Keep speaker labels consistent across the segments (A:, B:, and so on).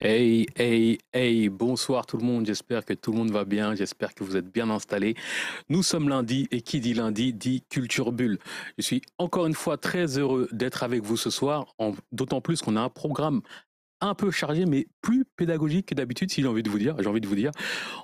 A: Hey, hey, hey, bonsoir tout le monde, j'espère que tout le monde va bien, j'espère que vous êtes bien installés. Nous sommes lundi et qui dit lundi dit Culture Bulle. Je suis encore une fois très heureux d'être avec vous ce soir, d'autant plus qu'on a un programme un peu chargé mais plus pédagogique que d'habitude si j'ai envie de vous dire.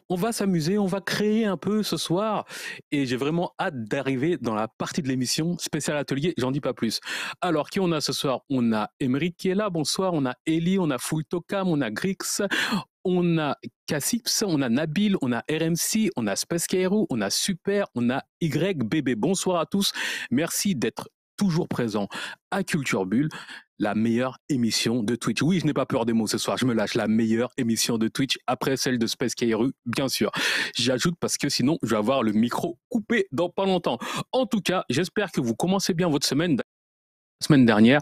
A: On va s'amuser, on va créer un peu ce soir et j'ai vraiment hâte d'arriver dans la partie de l'émission spécial atelier, j'en dis pas plus. Alors, qui on a ce soir? On a Émeric qui est là, bonsoir, on a Ellie, on a Fulltokam, on a Grix, on a Cassips, on a Nabil, on a RMC, on a Space Kairou, on a Super, on a YBB. Bonsoir à tous, merci d'être toujours présents à Culture Bulle, la meilleure émission de Twitch. Oui, je n'ai pas peur des mots ce soir, je me lâche, la meilleure émission de Twitch après celle de Space Kairou, bien sûr. J'ajoute parce que sinon, je vais avoir le micro coupé dans pas longtemps. En tout cas, j'espère que vous commencez bien votre semaine. La semaine dernière,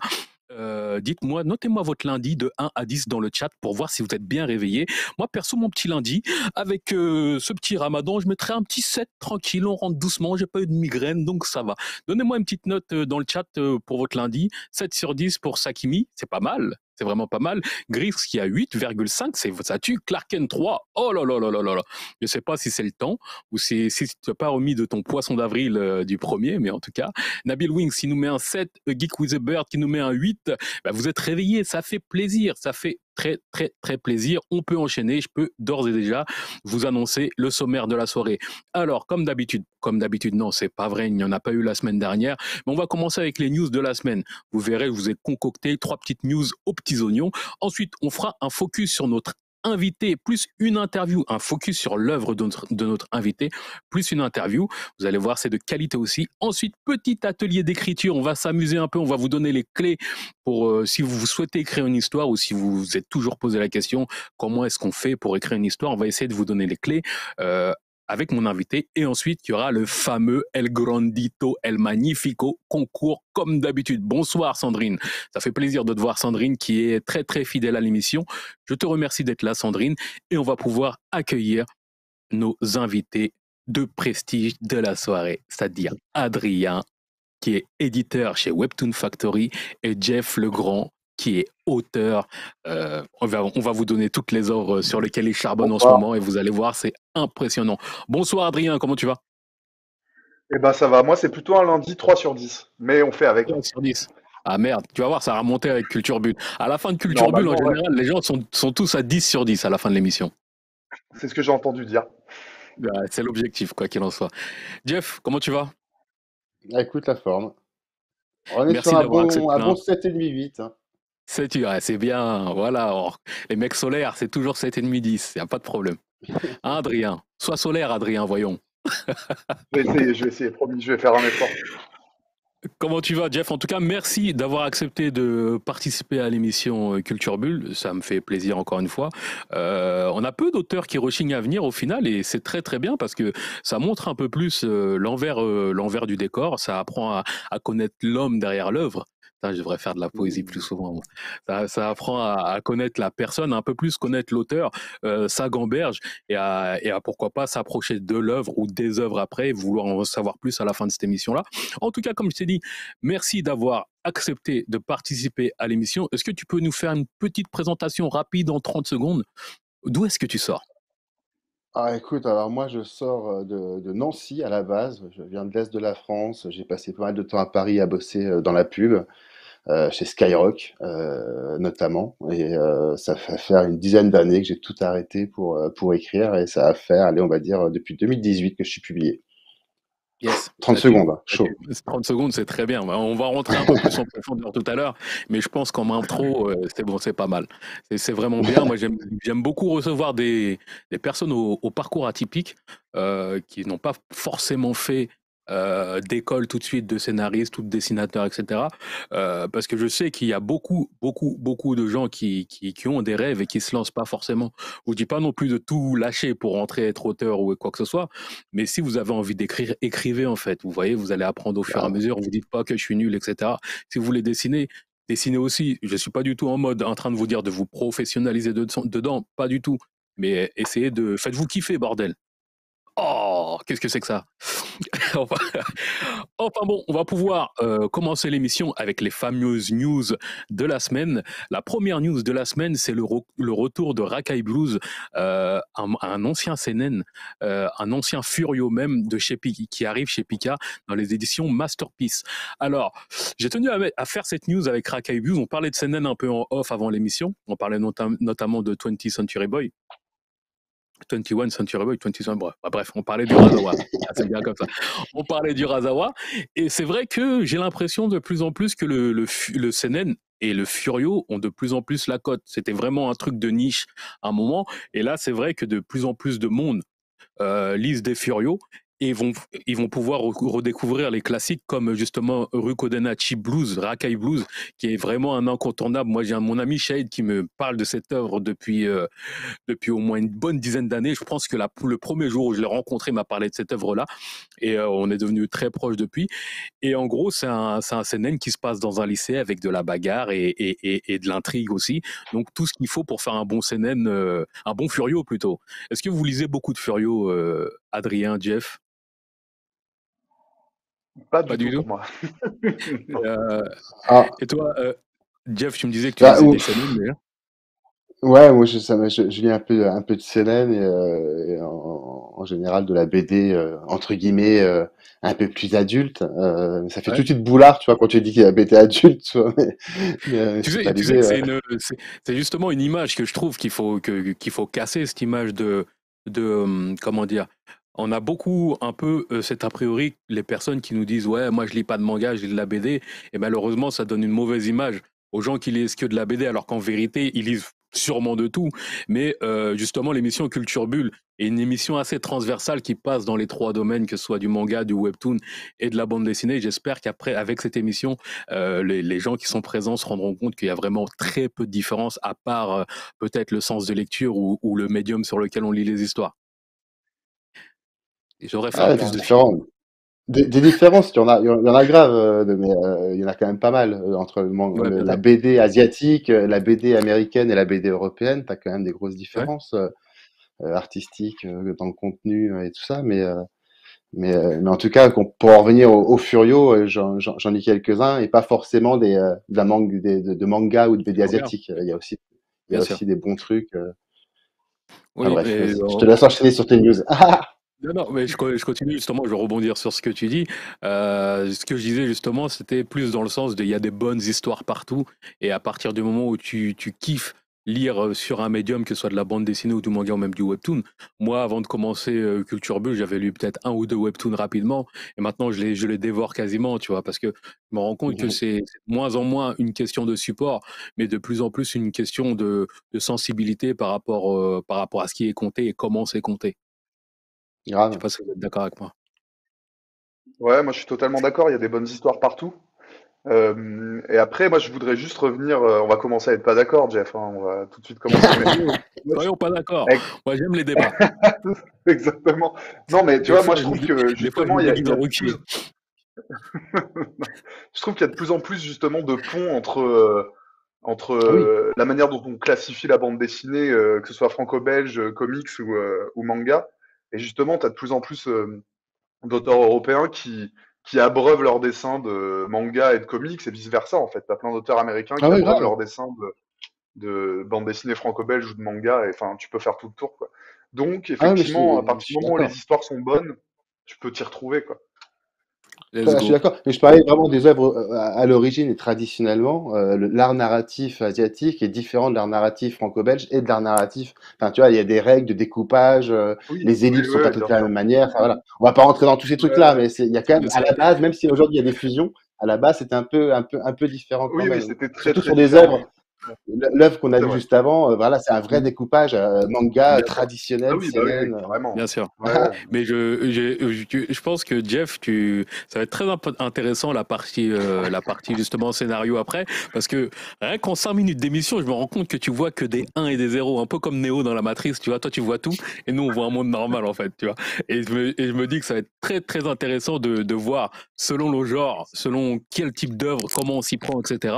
A: dites-moi, notez-moi votre lundi de 1 à 10 dans le chat pour voir si vous êtes bien réveillé. Moi, perso, mon petit lundi, avec ce petit ramadan, je mettrais un petit 7 tranquille, on rentre doucement, j'ai pas eu de migraine, donc ça va. Donnez-moi une petite note dans le chat pour votre lundi. 7 sur 10 pour Sakimi, c'est pas mal. C'est vraiment pas mal. Griffs qui a 8,5, ça tue. Clarken 3, oh là là là là là là. Je sais pas si c'est le temps ou si tu n'as pas remis de ton poisson d'avril du premier, mais en tout cas, Nabil Wings qui nous met un 7, Geek with a Bird qui nous met un 8, bah vous êtes réveillés, ça fait plaisir, ça fait très très très plaisir. On peut enchaîner, je peux d'ores et déjà vous annoncer le sommaire de la soirée. Alors, comme d'habitude, non, c'est pas vrai, il n'y en a pas eu la semaine dernière, mais on va commencer avec les news de la semaine. Vous verrez, je vous ai concocté 3 petites news aux petits oignons. Ensuite, on fera un focus sur notre invité, plus une interview, un focus sur l'œuvre de notre invité, plus une interview. Vous allez voir, c'est de qualité aussi. Ensuite, petit atelier d'écriture, on va s'amuser un peu, on va vous donner les clés pour si vous souhaitez écrire une histoire ou si vous vous êtes toujours posé la question, comment est-ce qu'on fait pour écrire une histoire? On va essayer de vous donner les clés. Avec mon invité. Et ensuite, il y aura le fameux El Grandito, El Magnifico concours, comme d'habitude. Bonsoir, Sandrine. Ça fait plaisir de te voir, Sandrine, qui est très, très fidèle à l'émission. Je te remercie d'être là, Sandrine. Et on va pouvoir accueillir nos invités de prestige de la soirée, c'est-à-dire Adrien, qui est éditeur chez Webtoon Factory, et Jeff Legrand, qui est auteur. On va vous donner toutes les œuvres sur lesquelles il charbonne en ce
B: Bonsoir.
A: moment, et vous allez voir, c'est impressionnant. Bonsoir Adrien, comment tu vas?
B: Eh ben ça va, moi c'est plutôt un lundi 3 sur 10, mais on fait avec.
A: 3 sur 10. Ah merde, tu vas voir, ça a remonté avec Culture Bulle. À la fin de Culture Bulle, en
B: Normalement, ouais.
A: général, les gens sont tous à 10 sur 10 à la fin de l'émission.
B: C'est ce que j'ai entendu dire.
A: Ouais, c'est l'objectif, quoi qu'il en soit. Jeff, comment tu vas?
C: Ah, écoute la forme. On est sur
A: Merci d'avoir accepté
C: un bon 7,5-8.
A: C'est bien, voilà. Les mecs solaires, c'est toujours 7,5 10, il n'y a pas de problème. Hein, Adrien, sois solaire, Adrien, voyons.
B: Je vais essayer, promis, je vais faire un effort.
A: Comment tu vas, Jeff? En tout cas, merci d'avoir accepté de participer à l'émission Culture Bulle. Ça me fait plaisir encore une fois. On a peu d'auteurs qui rechignent à venir au final et c'est très très bien parce que ça montre un peu plus l'envers du décor. Ça apprend à connaître l'homme derrière l'œuvre. Putain, je devrais faire de la poésie plus souvent, moi. Ça apprend à connaître la personne, un peu plus connaître l'auteur, sa gamberge et à pourquoi pas s'approcher de l'œuvre ou des œuvres après et vouloir en savoir plus à la fin de cette émission-là. En tout cas, comme je t'ai dit, merci d'avoir accepté de participer à l'émission. Est-ce que tu peux nous faire une petite présentation rapide en 30 secondes? D'où est-ce que tu sors?
C: Ah, écoute, alors moi, je sors de Nancy à la base. Je viens de l'Est de la France. J'ai passé pas mal de temps à Paris à bosser dans la pub, chez Skyrock notamment. Et ça fait faire une dizaine d'années que j'ai tout arrêté pour écrire. Et ça va faire, allez, on va dire, depuis 2018 que je suis publié.
A: Yes,
C: 30
A: ça tue.
C: secondes, hein, chaud.
A: 30 secondes, c'est très bien. On va rentrer un peu plus en profondeur tout à l'heure, mais je pense qu'en intro, c'est bon, c'est pas mal. C'est vraiment bien. Moi, j'aime beaucoup recevoir des personnes au parcours atypique qui n'ont pas forcément fait d'école tout de suite de scénariste ou de dessinateur, etc. Parce que je sais qu'il y a beaucoup, beaucoup, beaucoup de gens qui ont des rêves et qui se lancent pas forcément. Je vous dis pas non plus de tout lâcher pour rentrer être auteur ou quoi que ce soit, mais si vous avez envie d'écrire, écrivez en fait. Vous voyez, vous allez apprendre au fur et à
C: Carrément.
A: mesure. Vous dites pas que je suis nul, etc. Si vous voulez dessiner, dessinez aussi. Je suis pas du tout en mode en train de vous dire de vous professionnaliser dedans, pas du tout. Mais essayez de, faites-vous kiffer, bordel. Oh, qu'est-ce que c'est que ça? Enfin, enfin bon, on va pouvoir commencer l'émission avec les fameuses news de la semaine. La première news de la semaine, c'est le retour de Rakai Blues, un ancien CNN, un ancien Furio même de chez Pika, qui arrive chez Pika dans les éditions Masterpiece. Alors, j'ai tenu à faire cette news avec Rakai Blues. On parlait de CNN un peu en off avant l'émission. On parlait notamment de 20th Century Boy. 21 Century Boy, 21, bref, on parlait du Razawa. Ah, c'est bien comme ça. On parlait du Razawa. Et c'est vrai que j'ai l'impression de plus en plus que le CNN et le Furio ont de plus en plus la cote. C'était vraiment un truc de niche à un moment. Et là, c'est vrai que de plus en plus de monde lisent des Furio et ils vont pouvoir redécouvrir les classiques comme justement Rukodenachi Blues, Rakai Blues, qui est vraiment un incontournable. Moi, j'ai mon ami Shade qui me parle de cette œuvre depuis au moins une bonne dizaine d'années. Je pense que le premier jour où je l'ai rencontré, il m'a parlé de cette œuvre-là et on est devenu très proches depuis. Et en gros, c'est un CNN qui se passe dans un lycée avec de la bagarre et de l'intrigue aussi. Donc tout ce qu'il faut pour faire un bon CNN, un bon Furio plutôt. Est-ce que vous lisez beaucoup de Furio, Adrien, Jeff?
B: Pas
A: Pas
B: du
A: du
B: tout
A: tout.
B: pour moi. Non.
C: Ah,
A: Et toi, Jeff, tu me disais que tu
C: bah,
A: lisais des CNN, mais
C: ouais, moi je lis un peu de CNN et en général de la BD entre guillemets un peu plus adulte. Ça fait
A: ouais.
C: tout de suite boulard, tu vois, quand tu dis qu'il y a la BD adulte, tu vois, je sais pas
A: Tu sais
C: l'idée.
A: que c'est justement une image que je trouve qu'il faut casser, cette image comment dire. On a beaucoup un peu cet a priori, les personnes qui nous disent ouais, moi je lis pas de manga, je lis de la BD, et malheureusement ça donne une mauvaise image aux gens qui lisent que de la BD, alors qu'en vérité ils lisent sûrement de tout. Mais justement l'émission Culture Bulle est une émission assez transversale qui passe dans les trois domaines, que ce soit du manga, du webtoon et de la bande dessinée. J'espère qu'après, avec cette émission, les gens qui sont présents se rendront compte qu'il y a vraiment très peu de différence, à part peut-être le sens de lecture ou le médium sur lequel on lit les histoires. Et j'aurais faire
C: Ah,
A: plus
C: des
A: de
B: Clairement.
C: différents, des différences, il y en a grave, mais il y en a quand même pas mal entre
A: ouais, bien
C: la
A: sûr.
C: BD asiatique, la BD américaine et la BD européenne. T'as quand même des grosses
A: Ouais.
C: différences artistiques dans le contenu et tout ça, mais en tout cas, pour en revenir au Furio, j'en ai quelques-uns et pas forcément de manga ou de
A: Du
C: BD
A: manga,
C: asiatique. Il y
A: bien
C: a
A: sûr.
C: aussi des bons trucs. Enfin
A: Oui,
C: bref,
A: mais
C: vas-y, je te laisse enchaîner sur tes news.
A: non, non, mais je continue justement, je vais rebondir sur ce que tu dis. Ce que je disais justement, c'était plus dans le sens de il y a des bonnes histoires partout, et à partir du moment où tu kiffes lire sur un médium, que ce soit de la bande dessinée ou du manga ou même du webtoon. Moi, avant de commencer Culture Bulle, j'avais lu peut-être un ou deux webtoons rapidement, et maintenant je les dévore quasiment, tu vois, parce que je me rends compte que c'est de moins en moins une question de support, mais de plus en plus une question de sensibilité par rapport à ce qui est compté et comment c'est compté. Je sais
C: Grave.
A: pas si vous êtes d'accord avec moi.
B: Ouais, moi je suis totalement d'accord, il y a des bonnes histoires partout. Et après, moi je voudrais juste revenir, on va commencer à être pas d'accord, Jeff, hein, on va tout de suite commencer, mais moi,
A: Soyons pas d'accord.
B: avec-
A: Moi, j'aime les débats.
B: exactement. Non, mais tu vois, moi je trouve que
A: Des fois, je
B: justement,
A: me
B: il
A: déguise
B: y
A: en
B: a de
A: routier.
B: plus, je trouve qu'il y a de plus en plus justement de ponts entre
C: Ah oui.
B: la manière dont on classifie la bande dessinée, que ce soit franco-belge, comics ou manga. Et justement, tu as de plus en plus d'auteurs européens qui abreuvent leurs dessins de manga et de comics et vice-versa, en fait. Tu as plein d'auteurs américains
C: Ah
B: qui
C: oui,
B: abreuvent
C: grave.
B: leurs dessins de bande dessinée franco-belge ou de manga. Et enfin, tu peux faire tout le tour, quoi. Donc,
C: Ah oui, mais
B: effectivement, à
C: je
B: partir du
C: suis
B: moment où les
C: d'accord.
B: histoires sont bonnes, tu peux t'y retrouver, quoi.
A: Let's
C: Je suis
A: go.
C: d'accord, mais je parlais vraiment des œuvres à l'origine et traditionnellement, l'art narratif asiatique est différent de l'art narratif franco-belge et de l'art narratif. Enfin, tu vois, il y a des règles de découpage,
B: Oui,
C: les
B: oui,
C: ellipses sont
B: oui,
C: pas
B: oui, bien
C: traitées de la
B: sûr.
C: même manière. Enfin voilà, on va pas rentrer dans tous ces
B: Ouais,
C: trucs-là,
B: ouais.
C: mais il y a quand même
A: Mais
C: à la base, même si aujourd'hui il y a des fusions, à la base c'était un peu différent quand
B: Oui, oui,
C: même.
B: c'était très,
C: Surtout
B: très
C: sur des
B: différent.
C: œuvres. L'œuvre qu'on a
B: C'est
C: vue
B: vrai.
C: juste avant, voilà, c'est un vrai découpage manga
A: bien sûr.
B: Ah
C: traditionnel,
B: oui, bah oui, oui,
C: CNN.
B: carrément.
A: Bien sûr.
B: Ouais, bien
A: Mais
B: sûr.
A: je pense que Jeff, ça va être très intéressant la partie justement scénario après, parce que rien qu'en 5 minutes d'émission, je me rends compte que tu vois que des 1 et des 0, un peu comme Neo dans la Matrice, tu vois, toi tu vois tout, et nous on voit un monde normal en fait, tu vois. Et je me dis que ça va être très très intéressant de voir selon le genre, selon quel type d'œuvre, comment on s'y prend, etc.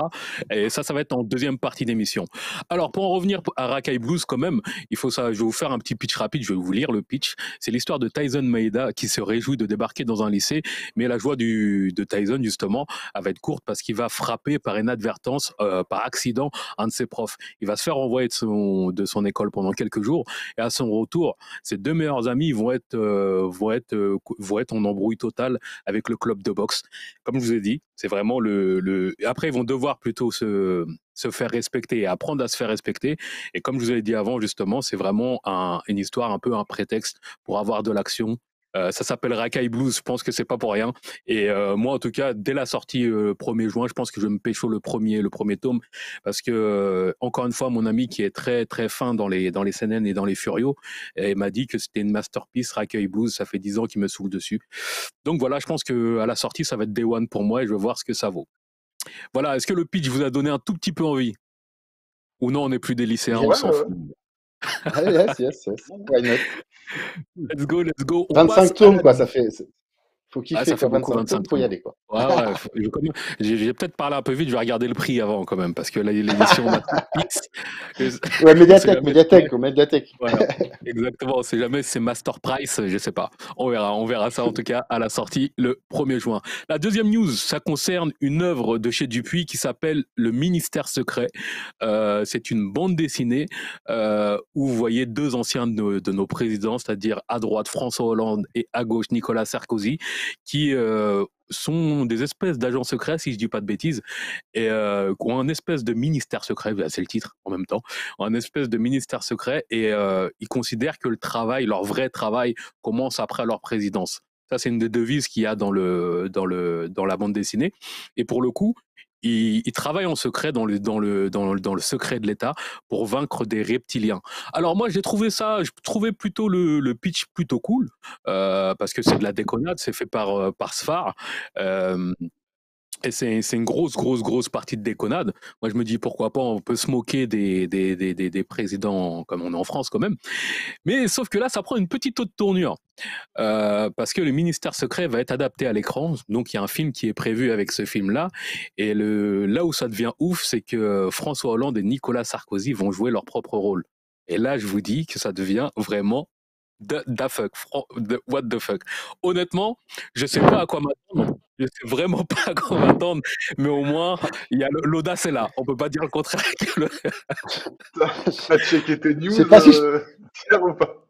A: Et ça va être en deuxième partie partie d'émission. Alors, pour en revenir à Rakai Blues, quand même, il faut ça. Je vais vous faire un petit pitch rapide. Je vais vous lire le pitch. C'est l'histoire de Tyson Maeda qui se réjouit de débarquer dans un lycée, mais la joie de Tyson, justement, elle va être courte parce qu'il va frapper par inadvertance, par accident, un de ses profs. Il va se faire renvoyer de son école pendant quelques jours, et à son retour, ses deux meilleurs amis vont être en embrouille totale avec le club de boxe. Comme je vous ai dit, c'est vraiment Après, ils vont devoir plutôt se faire respecter et apprendre à se faire respecter. Et comme je vous ai dit avant, justement, c'est vraiment une histoire, un peu un prétexte pour avoir de l'action. Ça s'appelle Rakai Blues, je pense que c'est pas pour rien. Et moi, en tout cas, dès la sortie 1er juin, je pense que je vais me pécho le premier tome, parce que, encore une fois, mon ami qui est très très fin dans les CNN et dans les Furios, et m'a dit que c'était une masterpiece. Rakai Blues, ça fait 10 ans qu'il me saoule dessus. Donc voilà, je pense que à la sortie, ça va être Day One pour moi, et je vais voir ce que ça vaut. Voilà, est-ce que le pitch vous a donné un tout petit peu envie? Ou non, on n'est plus des lycéens, on
B: Ouais,
A: s'en fout.
C: Allez, yes, yes, yes. Why not?
A: Let's go, let's go. On
C: 25
A: passe à
C: tomes,
A: la...
C: quoi, faut
A: Ah,
C: kiffer,
A: ça fait
C: quoi,
A: beaucoup,
C: 25 tomes,
A: 25
C: faut y
A: tomes.
C: aller, quoi.
A: Ouais, ouais. J'ai peut-être parlé un peu vite, je vais regarder le prix avant quand même, parce que là, l'édition Masterpiece,
C: Ouais,
A: on sait jamais.
C: médiathèque, quoi, médiathèque.
A: Voilà, exactement. On sait jamais si c'est Master Price, je sais pas. On verra ça en tout cas à la sortie le 1er juin. La deuxième news, ça concerne une œuvre de chez Dupuis qui s'appelle Le Ministère secret. C'est une bande dessinée où vous voyez deux anciens de nos présidents, c'est-à-dire à droite François Hollande et à gauche Nicolas Sarkozy, qui sont des espèces d'agents secrets, si je dis pas de bêtises, et ont un espèce de ministère secret, c'est le titre en même temps, un espèce de ministère secret, et ils considèrent que leur vrai travail commence après leur présidence. Ça, c'est une des devises qu'il y a dans la bande dessinée. Et pour le coup, ils travaillent en secret dans le secret de l'État pour vaincre des reptiliens. Alors moi, je trouvais plutôt le pitch plutôt cool, parce que c'est de la déconnade, c'est fait par Sfar. Euh, et c'est une grosse, grosse, grosse partie de déconnade. Moi, je me dis, pourquoi pas, on peut se moquer des présidents comme on est en France quand même. Mais sauf que là, ça prend une petite autre tournure. Parce que le ministère secret va être adapté à l'écran. Donc, il y a un film qui est prévu avec ce film-là. Et là où ça devient ouf, c'est que François Hollande et Nicolas Sarkozy vont jouer leur propre rôle. Et là, je vous dis que ça devient vraiment what the fuck. Honnêtement, je sais pas à quoi m'attendre. Je sais vraiment pas à quoi m'attendre, mais au moins, l'audace est là. On peut pas dire le contraire.
B: T'as checké tes
C: Je
B: news,
C: sais pas si
B: Pierre, ou pas?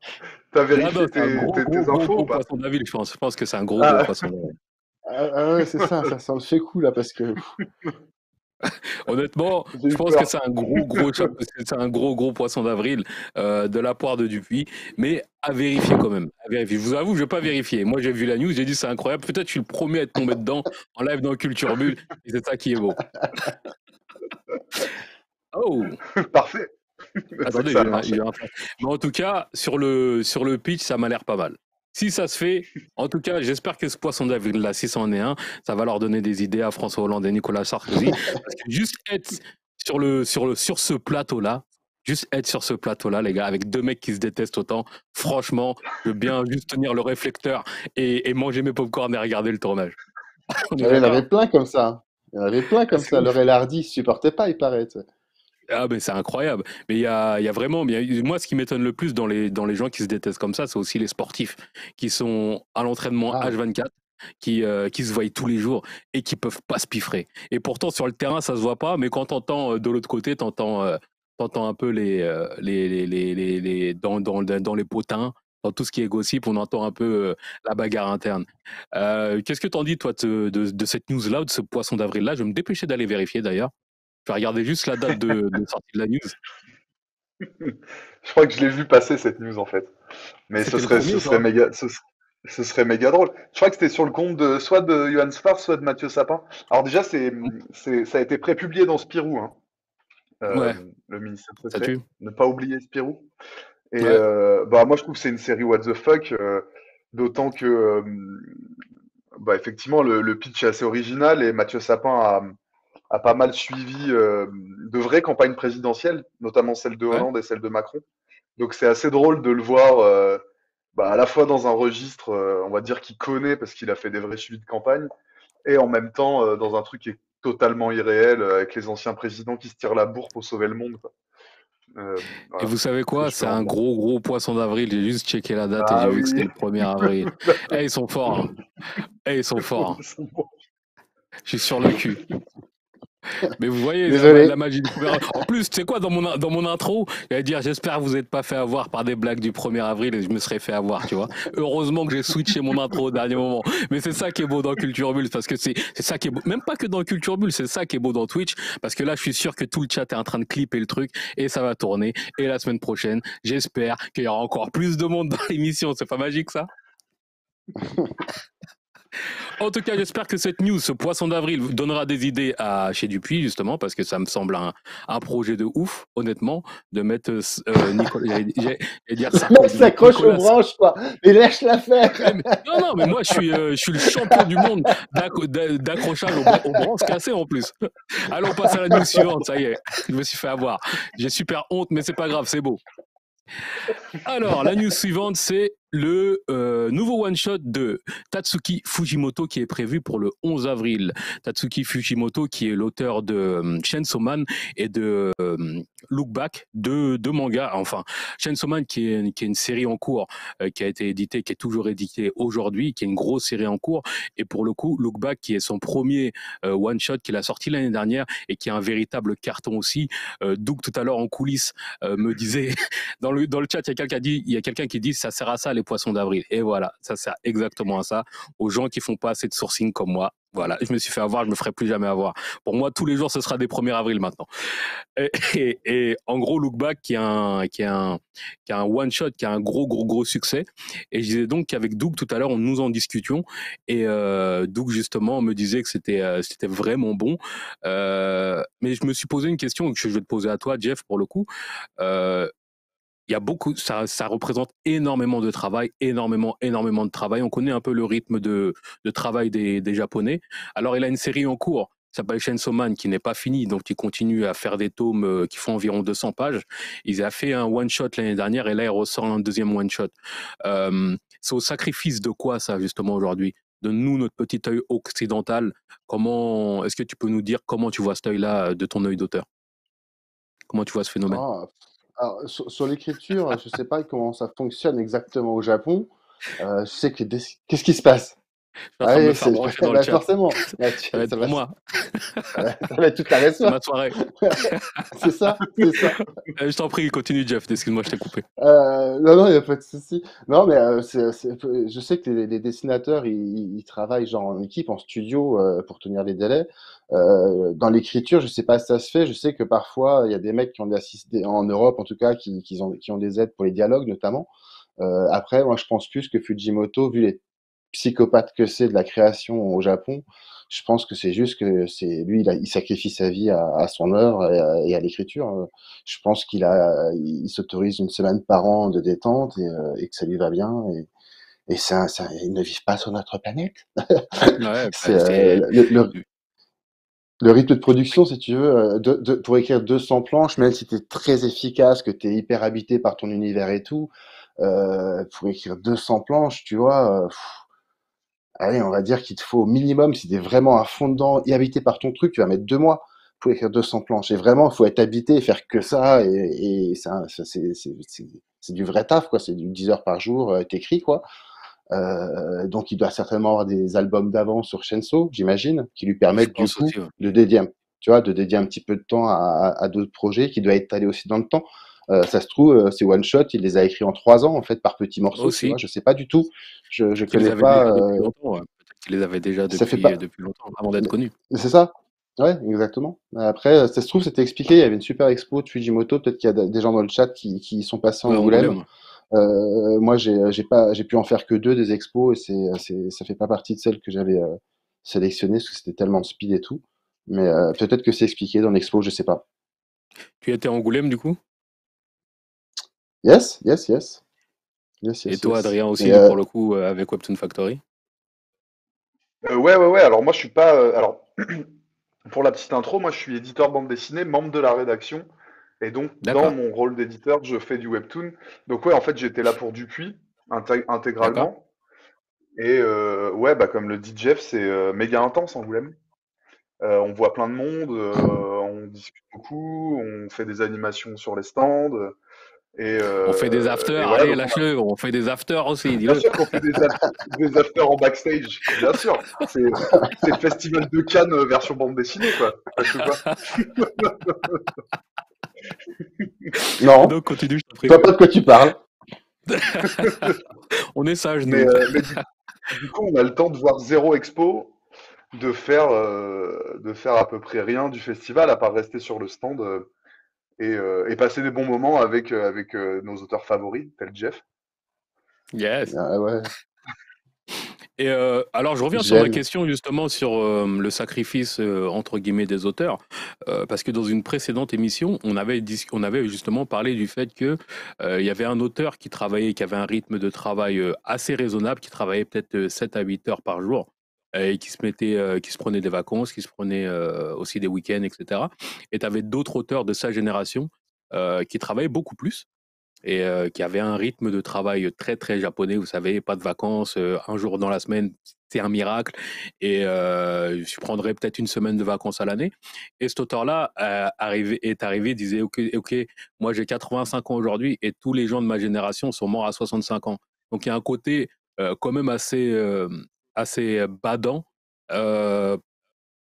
B: T'as
A: Là, non,
B: vérifié
A: c'est un gros,
B: tes
A: gros, gros,
B: infos ou
A: gros
B: pas?
A: poisson d'avril, je pense. Je pense que c'est un gros, gros
B: Ah,
A: poisson d'avril.
C: ouais, c'est ça sent le fait coup, là, parce que
A: Honnêtement,
B: j'ai
A: je
B: eu
A: pense que
B: peur.
A: c'est un gros, gros, c'est un gros, gros poisson d'avril de la part de Dupuis, mais à vérifier quand même. À vérifier. Je vous avoue, je vais pas vérifier. Moi, j'ai vu la news, j'ai dit c'est incroyable. Peut-être je suis le premier à être tombé dedans en live dans Culture Bulle, et c'est ça qui est beau. Oh,
B: Parfait. C'est ça que
A: attendez,
B: ça a marché.
A: j'ai un flash. Mais en tout cas, sur le pitch, ça m'a l'air pas mal. Si ça se fait, en tout cas, j'espère que ce poisson d'avril-là, si c'en est un, ça va leur donner des idées à François Hollande et Nicolas Sarkozy. Parce que juste être sur ce plateau-là, les gars, avec deux mecs qui se détestent autant, franchement, je veux bien juste tenir le réflecteur et manger mes popcorn et regarder le tournage. On est
C: il y en avait
A: d'accord?
C: plein comme ça. Il y en avait plein
A: Ah,
C: comme
A: c'est
C: ça.
A: ouf.
C: Laurel Hardy, il supportait pas, il paraît, tu sais.
A: Ah ben c'est incroyable. Mais il y a vraiment, moi ce qui m'étonne le plus dans les gens qui se détestent comme ça, c'est aussi les sportifs qui sont à l'entraînement
C: Ah,
A: H24, qui se voient tous les jours et qui peuvent pas se piffrer. Et pourtant sur le terrain ça se voit pas, mais quand t'entends de l'autre côté, t'entends un peu dans les potins, dans tout ce qui est gossip, on entend un peu la bagarre interne. Qu'est-ce que t'en dis toi de cette news-là, ou de ce poisson d'avril-là? Je vais me dépêcher d'aller vérifier d'ailleurs. Je vais regarder juste la date de sortie de la news.
B: Je crois que je l'ai vu passer cette news en fait. Mais ce
A: C'était le
B: serait,
A: premier
B: ce
A: ou
B: serait
A: pas?
B: méga, ce serait méga drôle. Je crois que c'était sur le compte soit de Johan Spar, soit de Mathieu Sapin. Alors déjà, ça a été prépublié dans Spirou, hein,
A: Ouais,
B: le ministère
A: ça
B: secret.
A: tue.
B: Ne pas oublier Spirou. Et
A: Ouais,
B: bah moi, je trouve que c'est une série what the fuck, d'autant que bah, effectivement le pitch est assez original et Mathieu Sapin a pas mal suivi de vraies campagnes présidentielles, notamment celle de
A: ouais.
B: Hollande et celle de Macron. Donc c'est assez drôle de le voir bah, à la fois dans un registre, on va dire qu'il connaît parce qu'il a fait des vrais suivis de campagne, et en même temps dans un truc qui est totalement irréel avec les anciens présidents qui se tirent la bourre pour sauver le monde, quoi.
A: Et
B: Voilà,
A: vous savez
B: ce que
A: quoi?
B: je peux
A: C'est
B: en
A: un
B: dire.
A: gros poisson d'avril. J'ai juste checké la date et j'ai
B: Ah
A: vu que c'était
B: oui,
A: le 1er avril. Eh, ils sont forts, hein. Eh, ils sont forts, hein. Je suis sur le cul. Mais vous voyez
C: Désolé.
A: la magie du premier avril. En plus, tu sais quoi, dans mon intro, j'allais dire j'espère que vous n'êtes pas fait avoir par des blagues du 1er avril et je me serais fait avoir, tu vois. Heureusement que j'ai switché mon intro au dernier moment. Mais c'est ça qui est beau dans Culture Bulle, parce que c'est ça qui est beau. Même pas que dans Culture Bulle, c'est ça qui est beau dans Twitch, parce que là, je suis sûr que tout le chat est en train de clipper le truc et ça va tourner. Et la semaine prochaine, j'espère qu'il y aura encore plus de monde dans l'émission. C'est pas magique, ça? En tout cas, j'espère que cette news, ce poisson d'avril, vous donnera des idées à chez Dupuis, justement, parce que ça me semble un projet de ouf, honnêtement, de mettre Nicolas, j'allais dire
C: Le mec
A: Sarkozy, de mettre
C: s'accroche aux
A: Nicolas.
C: branches, quoi. Mais lâche-la faire.
A: Non, mais moi, je suis le champion du monde d'accrochage aux branches cassées en plus. Allez, on passe à la news suivante, ça y est, je me suis fait avoir. J'ai super honte, mais c'est pas grave, c'est beau. Alors, la news suivante, c'est le nouveau one-shot de Tatsuki Fujimoto qui est prévu pour le 11 avril. Tatsuki Fujimoto qui est l'auteur de Chainsaw Man et de Look Back, deux mangas. Enfin, Chainsaw Man qui est une série en cours qui a été éditée, qui est toujours éditée aujourd'hui, qui est une grosse série en cours. Et pour le coup, Look Back qui est son premier one-shot qu'il a sorti l'année dernière et qui est un véritable carton aussi. Doug tout à l'heure en coulisses me disait dans le chat, il y a quelqu'un qui dit ça sert à ça les poissons d'avril. Et voilà, ça sert exactement à ça, aux gens qui font pas assez de sourcing comme moi. Voilà, je me suis fait avoir, je me ferai plus jamais avoir. Pour moi, tous les jours, ce sera des 1er avril maintenant. Et en gros, Look Back, qui est un one shot, qui a un gros succès. Et je disais donc qu'avec Doug tout à l'heure, nous en discutions. Et Doug justement me disait que c'était vraiment bon. Mais je me suis posé une question que je vais te poser à toi, Jeff, pour le coup. Il y a beaucoup, ça représente énormément de travail, énormément de travail. On connaît un peu le rythme de travail des Japonais. Alors, il a une série en cours qui s'appelle Chainsaw Man, qui n'est pas finie, donc il continue à faire des tomes qui font environ 200 pages. Il a fait un one-shot l'année dernière et là, il ressort un deuxième one-shot. C'est au sacrifice de quoi, ça, justement, aujourd'hui? De nous, notre petit œil occidental. Est-ce que tu peux nous dire comment tu vois cet œil-là de ton œil d'auteur? Comment tu vois ce phénomène?
C: Ah, alors, sur l'écriture, je sais pas comment ça fonctionne exactement au Japon. Je sais que qu'est-ce qui se passe?
A: Je suis en
C: Ah
A: train de me
C: oui,
A: faire
C: c'est
A: brancher dans le
C: bah,
A: chat.
C: forcément. Bah,
A: Ça va être pour moi.
C: ça va être toute la
A: C'est ma
C: réponse.
A: soirée.
C: C'est ça, c'est ça.
A: Je t'en prie, continue, Jeff. Excuse-moi, je t'ai coupé.
C: Non, il n'y a pas de souci. Non, mais je sais que les dessinateurs, ils travaillent genre en équipe, en studio, pour tenir les délais. Dans l'écriture, je sais pas si ça se fait. Je sais que parfois, il y a des mecs qui ont des assistés, en Europe en tout cas, qui ont des aides pour les dialogues notamment. Après, moi, je pense plus que Fujimoto, vu les psychopathe que c'est de la création au Japon, je pense que c'est juste que c'est lui, il sacrifie sa vie à son œuvre et à l'écriture. Je pense il s'autorise une semaine par an de détente et que ça lui va bien. Et ils ne vivent pas sur notre planète.
A: Ouais,
C: C'est le rythme de production, si tu veux, pour écrire 200 planches, même si tu es très efficace, que tu es hyper habité par ton univers et tout, pour écrire 200 planches, tu vois, allez, on va dire qu'il te faut au minimum, si tu es vraiment à fond dedans et habité par ton truc, tu vas mettre 2 mois pour écrire 200 planches. Et vraiment, il faut être habité et faire que ça. Et c'est du vrai taf, quoi. C'est du 10 heures par jour, t'écris, quoi. Donc, il doit certainement avoir des albums d'avance sur Shenso, j'imagine, qui lui
A: je
C: permettent, du
A: pense
C: coup,
A: aussi. Ouais.
C: tu vois, de dédier un petit peu de temps à d'autres projets qui doivent être allés aussi dans le temps. Ça se trouve, ces one-shot, il les a écrits en 3 ans, en fait, par petits morceaux, tu
A: Aussi.
C: vois. Je sais pas du tout. Je
A: Peut-être qu'il les
C: connais
A: avait déjà
C: pas.
A: depuis longtemps. Ouais. Peut-être qu'il les avait déjà
C: Ça fait pas.
A: depuis longtemps, avant d'être
C: Mais
A: connu.
C: c'est ça. Ouais, exactement. Après, ça se trouve, c'était expliqué. Il y avait une super expo de Fujimoto. Peut-être qu'il y a des gens dans le chat qui y sont passés en
A: Ouais,
C: Angoulême.
A: Angoulême.
C: Moi, j'ai pu en faire que 2 des expos et ça fait pas partie de celles que j'avais sélectionnées parce que c'était tellement speed et tout. Mais peut-être que c'est expliqué dans l'expo, je sais pas.
A: Tu étais à Angoulême, du coup?
C: Yes, yes, yes, yes,
A: Et
C: yes,
A: toi,
C: yes.
A: Adrien,
C: Et
A: aussi, pour le coup, avec Webtoon Factory?
B: Ouais. Alors moi, je suis pas. Alors, pour la petite intro, moi, je suis éditeur bande dessinée, membre de la rédaction. Et donc, dans
A: D'accord,
B: mon rôle d'éditeur, je fais du webtoon. Donc, ouais, en fait, j'étais là pour Dupuis,
A: d'accord.
B: intégralement. Et ouais, bah, comme le dit Jeff, c'est méga intense, Angoulême. On voit plein de monde, on discute beaucoup, on fait des animations sur les stands.
A: On fait des afters,
B: Et voilà,
A: allez,
B: donc
A: lâche-le, on fait des afters aussi,
B: bien
A: dis-le.
B: sûr qu'on fait des afters en backstage, bien sûr. C'est le festival de Cannes version bande dessinée, quoi. Presque quoi.
A: Et
C: Non,
A: donc, continue, je t'en
C: je
A: prie.
C: vois pas de quoi tu parles.
A: On est sages,
B: Mais,
A: nous.
B: mais du coup, on a le temps de voir zéro expo, de faire à peu près rien du festival, à part rester sur le stand et passer des bons moments avec nos auteurs favoris, tel Jeff.
A: Yes.
C: Ah ouais,
A: Et alors, je reviens sur ma
C: j'aime.
A: question justement sur le sacrifice entre guillemets des auteurs, parce que dans une précédente émission, on avait justement parlé du fait que il y avait un auteur qui travaillait, qui avait un rythme de travail assez raisonnable, qui travaillait peut-être 7 à 8 heures par jour. Et qui se prenait des vacances, qui se prenait aussi des week-ends, etc. Et tu avais d'autres auteurs de sa génération qui travaillaient beaucoup plus et qui avait un rythme de travail très très japonais. Vous savez, pas de vacances, un jour dans la semaine, c'est un miracle. Et je prendrais peut-être une semaine de vacances à l'année. Et cet auteur-là est arrivé, disait ok, moi j'ai 85 ans aujourd'hui et tous les gens de ma génération sont morts à 65 ans. Donc il y a un côté quand même assez badant. Euh,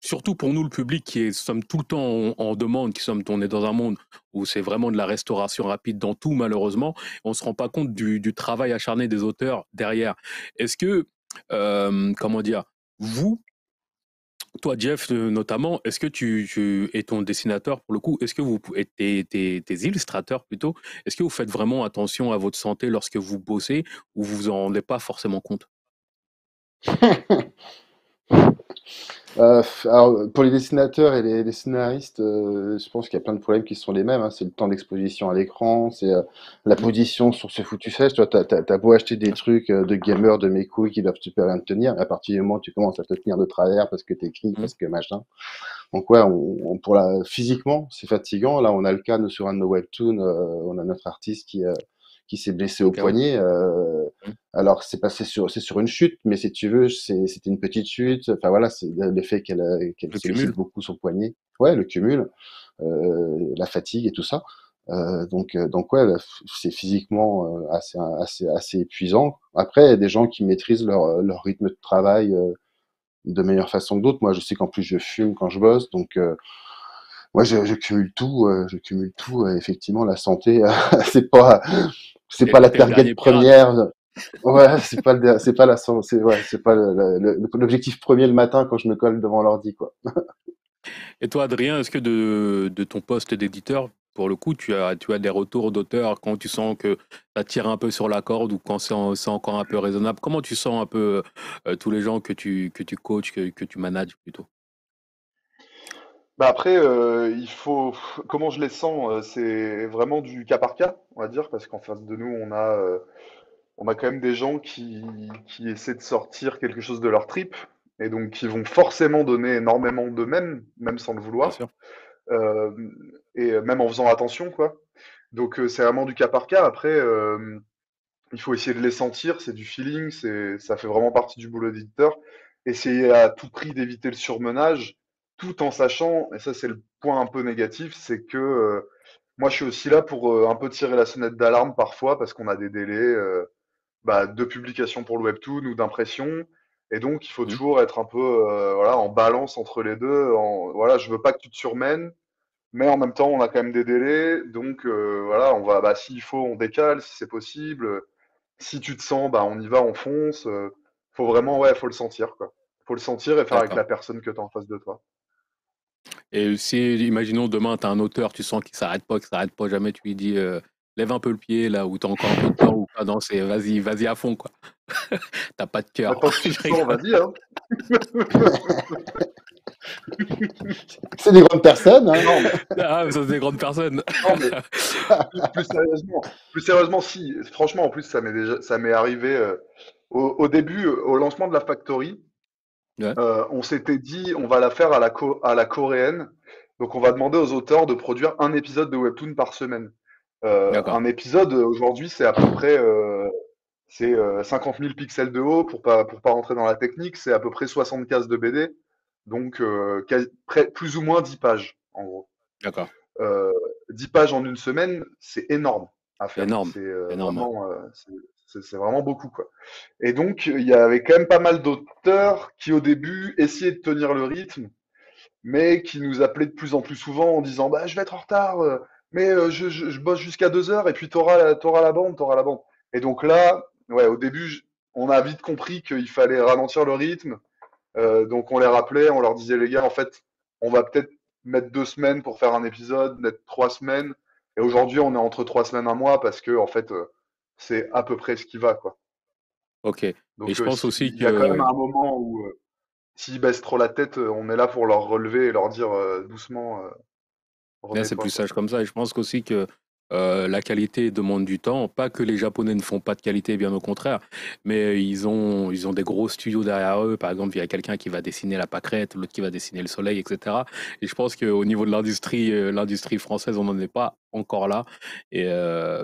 A: Surtout pour nous, le public, sommes tout le temps en demande, on est dans un monde où c'est vraiment de la restauration rapide dans tout, malheureusement. On ne se rend pas compte du travail acharné des auteurs derrière. Est-ce que, comment dire, vous, toi, Jeff, notamment, est-ce que tu es ton dessinateur pour le coup, est-ce que vous, et tes illustrateurs plutôt, est-ce que vous faites vraiment attention à votre santé lorsque vous bossez ou vous vous en rendez pas forcément compte?
C: Alors, pour les dessinateurs et les scénaristes, je pense qu'il y a plein de problèmes qui sont les mêmes, hein. C'est le temps d'exposition à l'écran, c'est la
A: Mhm.
C: position sur ce foutu siège. Toi, t'as beau acheter des
A: Ouais,
C: trucs de gamer, de mes couilles qui doivent super bien te tenir. À partir du moment où tu commences à te tenir de travers parce que t'écris,
A: mhm.
C: parce que machin. Donc ouais, pour physiquement, c'est fatigant. Là, on a le cas sur un de nos webtoons, on a notre artiste qui s'est blessé au
A: Ok, ouais.
C: poignet.
A: Mhm.
C: Alors c'est sur une chute, mais si tu veux, c'était une petite chute. Enfin voilà, c'est le fait qu'elle
A: Le
C: sollicite
A: cumul.
C: beaucoup son poignet. Ouais, le cumul, la fatigue et tout ça. Donc ouais, c'est physiquement assez épuisant. Après, il y a des gens qui maîtrisent leur rythme de travail de meilleure façon que d'autres. Moi, je sais qu'en plus je fume quand je bosse, donc moi je cumule tout. Effectivement, la santé, c'est pas c'est pas la
A: T'es le
C: target
A: dernier pirate.
C: première. Ouais, c'est pas la c'est ouais, c'est pas l'objectif premier le matin quand je me colle devant l'ordi quoi.
A: Et toi, Adrien, est-ce que de ton poste d'éditeur, pour le coup, tu as des retours d'auteurs quand tu sens que ça tire un peu sur la corde ou quand c'est encore un peu raisonnable? Comment tu sens un peu tous les gens que tu coaches, que tu manages plutôt?
B: Bah après, comment je les sens, c'est vraiment du cas par cas, on va dire, parce qu'en face de nous, on a quand même des gens qui essaient de sortir quelque chose de leur trip, et donc qui vont forcément donner énormément d'eux-mêmes, même sans le
A: Bien
B: vouloir,
A: sûr.
B: euh, et même en faisant attention, quoi. Donc c'est vraiment du cas par cas. Après, il faut essayer de les sentir, c'est du feeling, ça fait vraiment partie du boulot d'éditeur. Essayer à tout prix d'éviter le surmenage, tout en sachant, et ça c'est le point un peu négatif, c'est que moi je suis aussi là pour un peu tirer la sonnette d'alarme parfois, parce qu'on a des délais de publication pour le webtoon ou d'impression, et donc il faut
A: Mhm.
B: toujours être un peu voilà, en balance entre les deux. Voilà, je veux pas que tu te surmènes, mais en même temps on a quand même des délais, donc voilà, on va, s'il faut on décale, si c'est possible. Si tu te sens, bah, on y va, on fonce. Faut vraiment, ouais, faut le sentir, quoi. Faut le sentir et faire avec
A: D'accord.
B: la personne que tu as en face de toi.
A: Et si, imaginons demain, tu as un auteur, tu sens qu'il s'arrête pas jamais, tu lui dis lève un peu le pied là où tu as encore un peu de temps ou pas, non, c'est vas-y, vas-y à fond, quoi. T'as pas de cœur.
B: Maintenant que tu
A: Je
B: le sens,
A: rigole.
B: vas-y, hein.
C: C'est des grandes personnes, hein.
B: Non, mais,
A: Ah, ça, c'est des grandes personnes.
B: non, mais plus sérieusement, si. Franchement, en plus, ça m'est arrivé au début, au lancement de la Factory.
A: Ouais,
B: On s'était dit, on va la faire à la coréenne. Donc, on va demander aux auteurs de produire un épisode de Webtoon par semaine.
A: d'accord.
B: Un épisode, aujourd'hui, c'est à peu près 50 000 pixels de haut, pour pas rentrer dans la technique, c'est à peu près 60 cases de BD. donc plus ou moins 10 pages, en gros.
A: D'accord.
B: Euh, 10 pages en une semaine, c'est énorme à
A: C'est
B: faire.
A: énorme.
B: C'est
A: C'est énorme. Ouais.
B: vraiment, c'est vraiment beaucoup, quoi. Et donc, il y avait quand même pas mal d'auteurs qui, au début, essayaient de tenir le rythme, mais qui nous appelaient de plus en plus souvent en disant, bah, je vais être en retard, mais je bosse jusqu'à 2 heures, et puis t'auras la bande, t'auras la bande. Et donc là, ouais, au début, on a vite compris qu'il fallait ralentir le rythme. Donc on les rappelait, on leur disait, les gars, en fait, on va peut-être mettre 2 semaines pour faire un épisode, mettre 3 semaines. Et aujourd'hui, on est entre 3 semaines, un mois, parce que, en fait, c'est à peu près ce qui va, quoi.
A: Ok. Et
B: Donc
A: je pense aussi
B: il y a quand même
A: que
B: un moment où, s'ils baissent trop la tête, on est là pour leur relever et leur dire doucement,
A: là, c'est
B: remets-toi,
A: plus
B: quoi.
A: sage comme ça. Et je pense qu'aussi que la qualité demande du temps. Pas que les Japonais ne font pas de qualité, bien au contraire, mais ils ont des gros studios derrière eux. Par exemple, il y a quelqu'un qui va dessiner la pâquerette, l'autre qui va dessiner le soleil, etc. Et je pense qu'au niveau de l'industrie française, on n'en est pas encore là. Et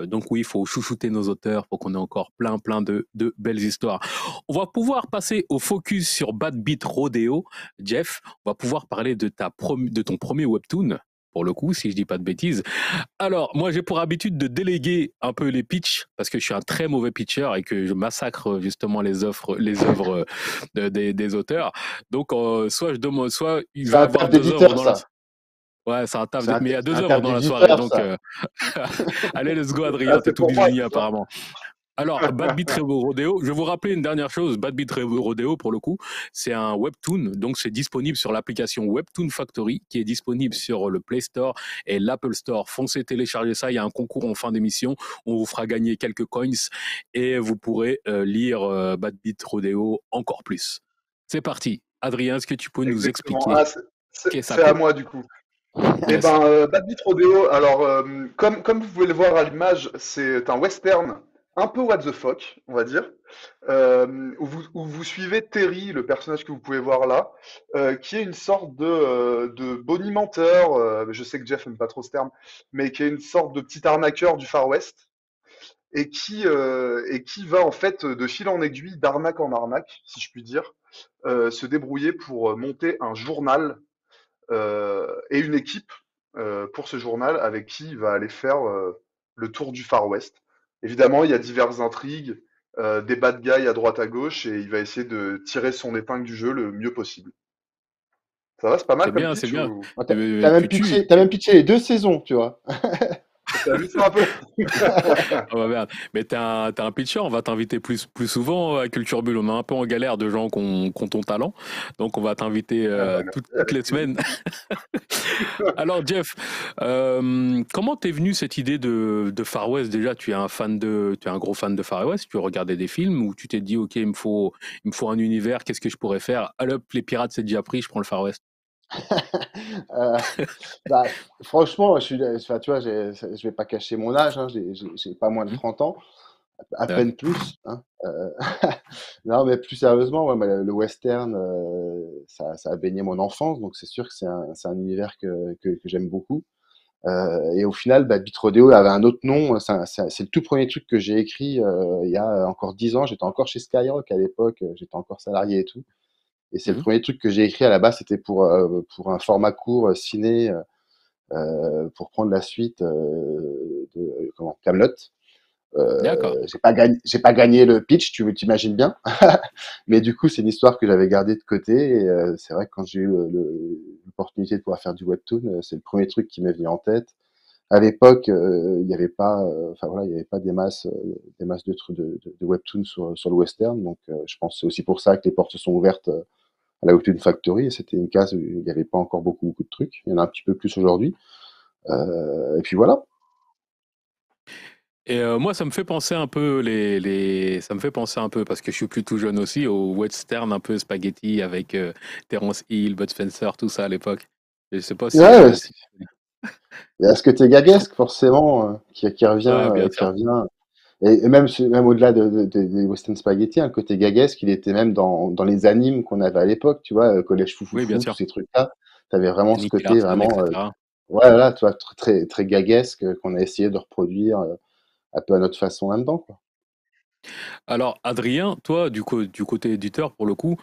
A: donc oui, il faut chouchouter nos auteurs pour qu'on ait encore plein de belles histoires. On va pouvoir passer au focus sur Bad Beat Rodeo. Jeff, on va pouvoir parler de ton premier webtoon pour le coup, si je dis pas de bêtises. Alors, moi, j'ai pour habitude de déléguer un peu les pitchs parce que je suis un très mauvais pitcher et que je massacre justement les œuvres des auteurs. Donc, soit je demande, soit il
C: C'est
A: va y
C: un
A: avoir
C: taf
A: deux œuvres
C: d'éditeur,
A: dans la.
C: ça.
A: Ouais, c'est un taf,
C: C'est
A: mais il y a deux
C: un
A: œuvres
C: taf
A: dans la soirée,
C: d'éditeur,
A: donc
C: ça.
A: allez, let's go,
B: Ah,
A: Adrien, t'es
B: c'est
A: tout
B: pour moi,
A: désigné
B: c'est ça?
A: apparemment. Alors, Bad Beat Rodeo, je vais vous rappeler une dernière chose. Bad Beat Rodeo, pour le coup, c'est un webtoon, donc c'est disponible sur l'application Webtoon Factory, qui est disponible sur le Play Store et l'Apple Store. Foncez télécharger ça, il y a un concours en fin d'émission, on vous fera gagner quelques coins et vous pourrez lire Bad Beat Rodeo encore plus. C'est parti. Adrien, est-ce que tu peux nous
B: Exactement.
A: expliquer
B: Ah,
A: qu'est-ce que ça
B: c'est à
A: peut?
B: moi, du coup. Eh
A: Yes.
B: ben, Bad Beat Rodeo, alors, comme vous pouvez le voir à l'image, c'est un western un peu what the fuck, on va dire, où vous suivez Terry, le personnage que vous pouvez voir là, qui est une sorte de bonimenteur, je sais que Jeff n'aime pas trop ce terme, mais qui est une sorte de petit arnaqueur du Far West, et qui va en fait de fil en aiguille, d'arnaque en arnaque, si je puis dire, se débrouiller pour monter un journal et une équipe pour ce journal avec qui il va aller faire le tour du Far West. Évidemment, il y a diverses intrigues, des bad guys à droite à gauche, et il va essayer de tirer son épingle du jeu le mieux possible. Ça va, c'est pas mal
A: C'est
B: comme
A: bien, c'est
B: pitch
A: bien.
B: ou
C: Oh, t'as même pitché, les 2 saisons, tu vois.
B: t'as vu ça un peu?
A: Ah bah merde. Mais t'es un pitcher, on va t'inviter plus souvent à Culture Bulle. On est un peu en galère de gens qui ont ton talent. Donc on va t'inviter
B: Ah bah,
A: toutes
B: avec
A: les
B: plaisir.
A: semaines. Alors Jeff, comment t'es venu cette idée de Far West déjà? Tu es un gros fan de Far West, tu regardais des films ou tu t'es dit ok il me faut un univers, qu'est-ce que je pourrais faire? Allez hop, les pirates c'est déjà pris, je prends le Far West.
C: Euh, Bah, franchement, enfin, tu vois, je vais pas cacher mon âge, hein, j'ai pas moins de
A: Mhm.
C: 30 ans, à
A: Ouais,
C: peine plus, hein. Non, mais plus sérieusement, ouais, moi, le western, ça a baigné mon enfance, donc c'est sûr que c'est un univers que j'aime beaucoup. Et au final, bah, Beat Rodeo avait un autre nom. C'est le tout premier truc que j'ai écrit il y a encore 10 ans. J'étais encore chez Skyrock à l'époque, j'étais encore salarié et tout. Et c'est le
A: mhm.
C: premier truc que j'ai écrit à la base, c'était pour un format court ciné, pour prendre la suite de comment Camelot.
A: D'accord.
C: J'ai pas gagné le pitch, tu t'imagines bien. Mais du coup, c'est une histoire que j'avais gardée de côté. Et c'est vrai que quand j'ai eu l'opportunité de pouvoir faire du webtoon, c'est le premier truc qui m'est venu en tête. À l'époque, il n'y avait pas, enfin voilà, il y avait pas des masses de trucs de webtoons sur le western. Donc, je pense que c'est aussi pour ça que les portes se sont ouvertes à la Webtoon Factory. Et c'était une case où il n'y avait pas encore beaucoup de trucs. Il y en a un petit peu plus aujourd'hui. Et puis voilà.
A: Et moi, ça me fait penser un peu ça me fait penser un peu parce que je suis plutôt jeune aussi au western un peu spaghetti avec Terence Hill, Bud Spencer, tout ça à l'époque. Je sais pas
C: Ouais, ouais,
A: si...
C: il y a ce côté
A: je trouve.
C: gaguesque forcément qui revient,
A: Ouais, bien
C: qui
A: sûr.
C: revient. Et même, même au-delà des Western Spaghetti, un côté gaguesque, il était même dans les animes qu'on avait à l'époque, tu vois, Collège
A: Oui, bien
C: Foufoufou, tous
A: sûr.
C: ces trucs-là. Tu avais vraiment ce
A: Nick
C: côté
A: Larson,
C: vraiment,
A: etc.
C: ouais, là, tu vois, très gaguesque qu'on a essayé de reproduire un peu à notre façon là-dedans, quoi.
A: Alors, Adrien, toi, du côté éditeur, pour le coup,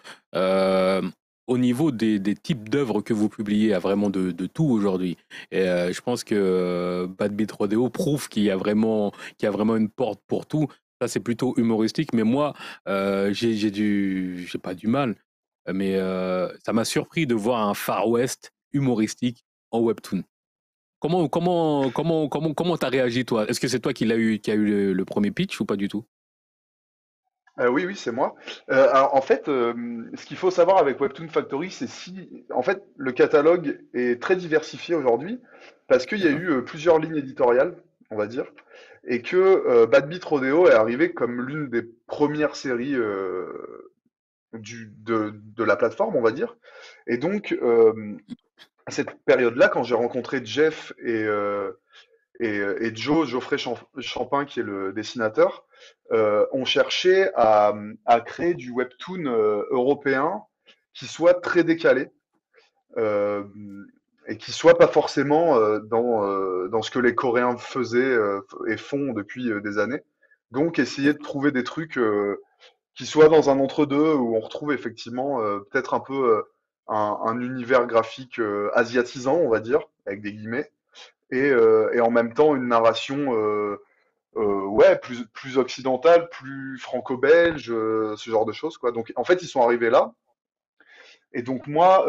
A: au niveau des types d'œuvres que vous publiez, il y a vraiment de tout aujourd'hui. Et je pense que Bad Beat Rodeo prouve qu'il y a vraiment une porte pour tout. Ça, c'est plutôt humoristique. Mais moi, j'ai pas du mal, mais ça m'a surpris de voir un Far West humoristique en webtoon. Comment t'as réagi, toi? Est-ce que c'est toi qui a eu le premier pitch ou pas du tout?
B: Oui, oui, c'est moi. Alors, en fait, ce qu'il faut savoir avec Webtoon Factory, c'est si, en fait, le catalogue est très diversifié aujourd'hui parce qu'il y a
A: D'accord?
B: eu plusieurs lignes éditoriales, on va dire, et que Bad Beat Rodeo est arrivé comme l'une des premières séries de la plateforme, on va dire. Et donc, à cette période-là, quand j'ai rencontré Jeff et Geoffrey Champin, qui est le dessinateur, ont cherché à créer du webtoon européen qui soit très décalé euh, et qui soit pas forcément dans ce que les Coréens faisaient et font depuis des années. Donc, essayer de trouver des trucs qui soient dans un entre-deux où on retrouve effectivement peut-être un peu un univers graphique asiatisant, on va dire, avec des guillemets et en même temps une narration ouais, plus occidentale, plus franco-belge, ce genre de choses, quoi. Donc, en fait, ils sont arrivés là. Et donc, moi,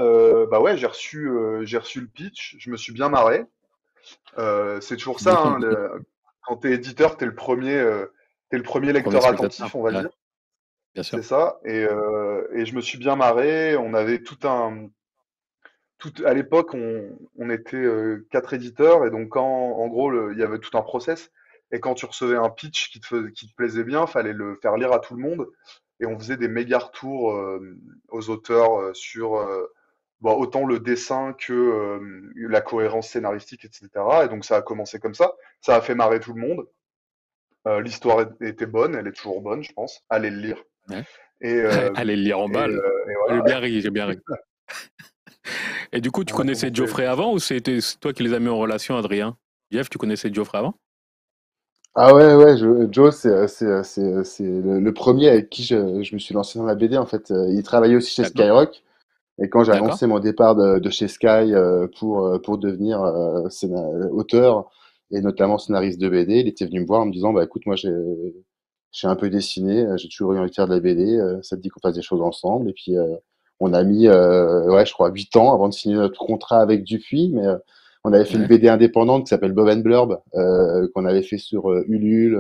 B: bah ouais, j'ai reçu le pitch, je me suis bien marré. C'est toujours ça, hein, quand t'es éditeur, t'es le premier
A: Premier
B: lecteur
A: spectateur.
B: attentif, on va
A: Ouais,
B: dire.
A: bien sûr.
B: C'est ça. Et je me suis bien marré. On avait à l'époque, on était quatre éditeurs et donc quand, en gros, il y avait tout un process. Et quand tu recevais un pitch qui te plaisait bien, fallait le faire lire à tout le monde. Et on faisait des méga retours aux auteurs sur bon, autant le dessin que la cohérence scénaristique, etc. Et donc ça a commencé comme ça. Ça a fait marrer tout le monde. L'histoire était bonne, elle est toujours bonne, je pense. Allez le lire.
A: Ouais.
B: Et, euh,
A: Allez le lire en balle.
B: et
A: J'ai
B: voilà.
A: bien ri, j'ai bien ri. Et du coup, tu
B: On a
A: connaissais
B: commencé avec
A: Geoffrey
B: ça.
A: avant ou c'était toi qui les as mis en relation, Adrien? Jeff, tu connaissais Geoffrey avant?
C: Ah ouais, ouais, Joe, c'est le premier avec qui je me suis lancé dans la BD. En fait, il travaillait aussi chez
A: D'accord,
C: Skyrock. Et quand j'ai
A: d'accord,
C: annoncé mon départ de chez Sky pour devenir auteur et notamment scénariste de BD, il était venu me voir en me disant, bah écoute, moi j'ai un peu dessiné, j'ai toujours eu envie de faire de la BD, ça te dit qu'on fasse des choses ensemble. Et puis on a mis, ouais, je crois 8 ans avant de signer notre contrat avec Dupuis, mais on avait fait une
A: ouais,
C: BD indépendante qui s'appelle Bob and Blurb, qu'on avait fait sur Ulule,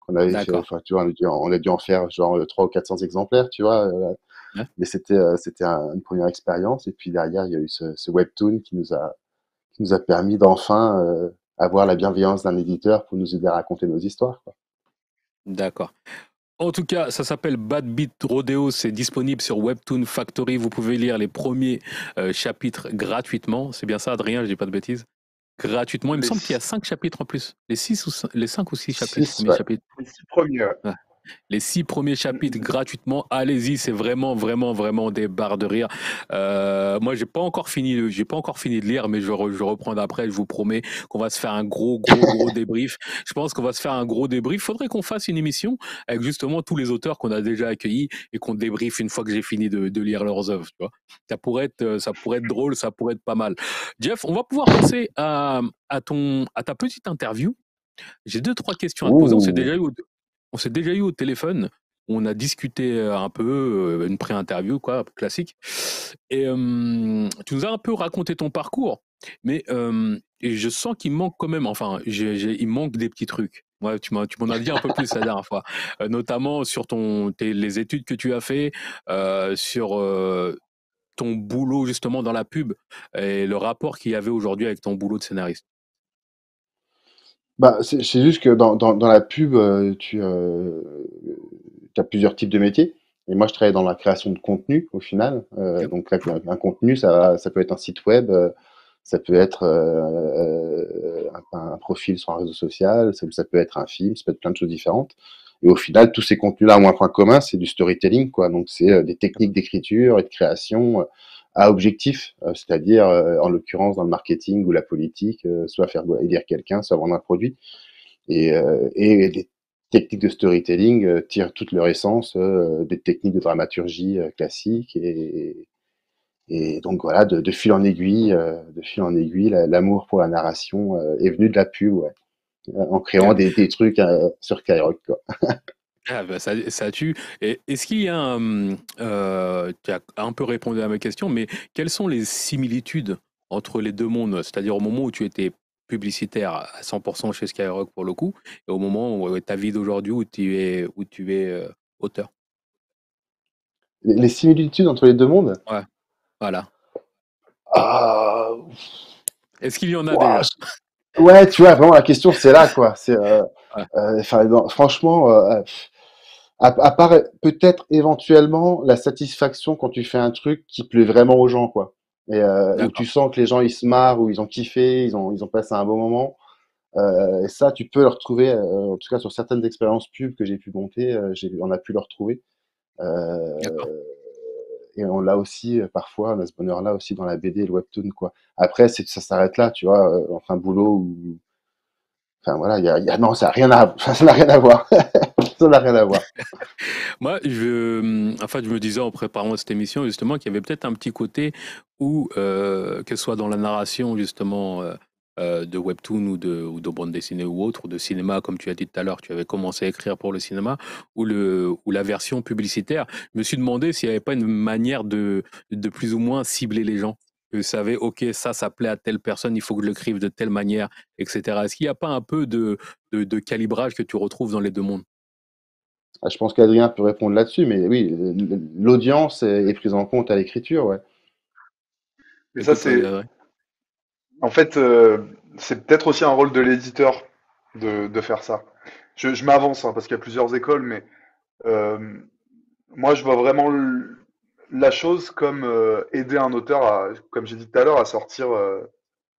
C: qu'on avait fait,
A: d'accord.
C: enfin tu vois, on a dû en faire genre 300 ou 400 exemplaires, tu vois.
A: Ouais.
C: Mais c'était une première expérience. Et puis derrière, il y a eu ce webtoon qui nous a permis d'enfin avoir la bienveillance d'un éditeur pour nous aider à raconter nos histoires, quoi.
A: D'accord. En tout cas, ça s'appelle Bad Beat Rodeo, c'est disponible sur Webtoon Factory. Vous pouvez lire les premiers chapitres gratuitement. C'est bien ça, Adrien, je dis pas de bêtises. Gratuitement. Il me
B: Les
A: semble qu'il y a
B: six,
A: 5 chapitres en plus. Les 5 ou 6 chapitres,
C: Six,
A: premiers
C: ouais.
A: chapitres.
B: les 6 premiers, ouais.
A: Ouais. Les 6 premiers chapitres
B: Mm,
A: gratuitement, allez-y, c'est vraiment, vraiment, vraiment des barres de rire. Moi, j'ai pas encore fini de lire, mais je reprends d'après. Je vous promets qu'on va se faire un gros, gros, gros débrief. Je pense qu'on va se faire un gros débrief. Faudrait qu'on fasse une émission avec justement tous les auteurs qu'on a déjà accueillis et qu'on débriefe une fois que j'ai fini de lire leurs œuvres. Tu vois, ça pourrait être drôle, ça pourrait être pas mal. Jeff, on va pouvoir passer à ta petite interview. J'ai deux, trois questions à te poser.
C: Ouh.
A: On s'est déjà eu au téléphone. On a discuté un peu, une pré-interview, quoi, classique. Et tu nous as un peu raconté ton parcours. Mais et je sens qu'il manque quand même, enfin, il manque des petits trucs. Ouais, tu m'en as dit un peu plus la dernière fois, notamment sur les études que tu as fait, sur ton boulot justement dans la pub et le rapport qu'il y avait aujourd'hui avec ton boulot de scénariste.
C: Bah, c'est juste que dans la pub, as plusieurs types de métiers. Et moi, je travaille dans la création de contenu au final.
A: Ok.
C: Donc, là, un contenu, ça peut être un site web, ça peut être un profil sur un réseau social, ça peut être un film, ça peut être plein de choses différentes. Et au final, tous ces contenus-là ont un point commun, c'est du storytelling, quoi. Donc, c'est des techniques d'écriture et de création à objectif, c'est-à-dire, en l'occurrence, dans le marketing ou la politique, soit faire élire quelqu'un, soit vendre un produit. Et des techniques de storytelling tirent toute leur essence des techniques de dramaturgie classiques Et donc voilà, de fil en aiguille, l'amour pour la narration est venu de la pub, ouais, en créant des trucs sur Skyrock, quoi.
A: Ah bah ça tue. Et est-ce qu'il y a tu as un peu répondu à ma question, mais quelles sont les similitudes entre les deux mondes? C'est-à-dire au moment où tu étais publicitaire à 100% chez Skyrock pour le coup, et au moment où ta vie d'aujourd'hui où tu es auteur.
C: Les similitudes entre les deux mondes?
A: Ouais, voilà.
C: Ah,
A: Est-ce qu'il y en a
C: ouah,
A: déjà?
C: ouais, tu vois, vraiment la question c'est là, quoi.
A: Ouais,
C: Enfin, franchement, à part peut-être éventuellement la satisfaction quand tu fais un truc qui plaît vraiment aux gens, quoi. Et où tu
A: d'accord.
C: sens que les gens ils se marrent, où ils ont kiffé, ils ont passé un bon moment. Et ça, tu peux le retrouver, en tout cas sur certaines expériences pub que j'ai pu monter, on a pu le retrouver.
A: D'accord.
C: Euh, et on l'a aussi parfois, on a ce bonheur-là aussi dans la BD et le webtoon, quoi. Après, ça s'arrête là, tu vois, entre un boulot où, enfin voilà, non, ça n'a rien à, ça n'a rien à voir. Ça n'a rien à voir.
A: Moi, en fait, je me disais en préparant cette émission justement qu'il y avait peut-être un petit côté où, que ce soit dans la narration justement de webtoon ou de bande dessinée ou autre, ou de cinéma, comme tu as dit tout à l'heure, tu avais commencé à écrire pour le cinéma, ou la version publicitaire. Je me suis demandé s'il n'y avait pas une manière de plus ou moins cibler les gens. Vous savez, ok, ça plaît à telle personne, il faut que je l'écrive de telle manière, etc. Est-ce qu'il n'y a pas un peu de calibrage que tu retrouves dans les deux mondes?
C: Ah, je pense qu'Adrien peut répondre là-dessus, mais oui, l'audience est prise en compte à l'écriture, ouais.
B: Mais ça,
A: Écoute,
B: c'est, en fait, c'est peut-être aussi un rôle de l'éditeur de faire ça. Je m'avance, hein, parce qu'il y a plusieurs écoles, mais euh, moi, je vois vraiment la chose comme aider un auteur à, comme j'ai dit tout à l'heure, à sortir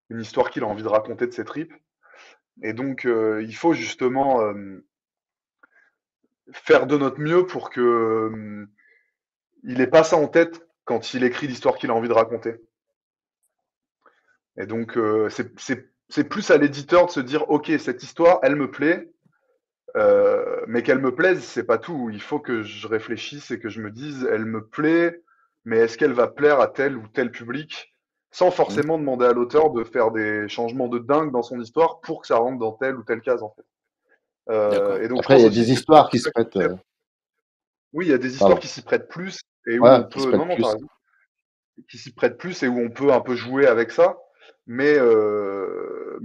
B: une histoire qu'il a envie de raconter de ses tripes. Et donc, il faut justement faire de notre mieux pour que il ait pas ça en tête quand il écrit l'histoire qu'il a envie de raconter. Et donc, c'est plus à l'éditeur de se dire, ok, cette histoire, elle me plaît, mais qu'elle me plaise, c'est pas tout. Il faut que je réfléchisse et que je me dise, elle me plaît, mais est-ce qu'elle va plaire à tel ou tel public, sans forcément demander à l'auteur de faire des changements de dingue dans son histoire pour que ça rentre dans telle ou telle case, en fait.
A: d'accord.
B: Et donc, je
C: Après, il
B: pense
C: y a
B: aussi
C: des
B: que c'est
C: histoires
B: peut-être
C: qui se
B: ça qui
C: prêtent,
B: fait. Oui, il y a des histoires
C: pardon,
B: qui s'y prêtent plus et où on
C: voilà, qui se
B: peut. Non,
C: prêtent
B: non, t'as
C: plus.
B: raison. Qui s'y prêtent plus et où on peut un peu jouer avec ça. Mais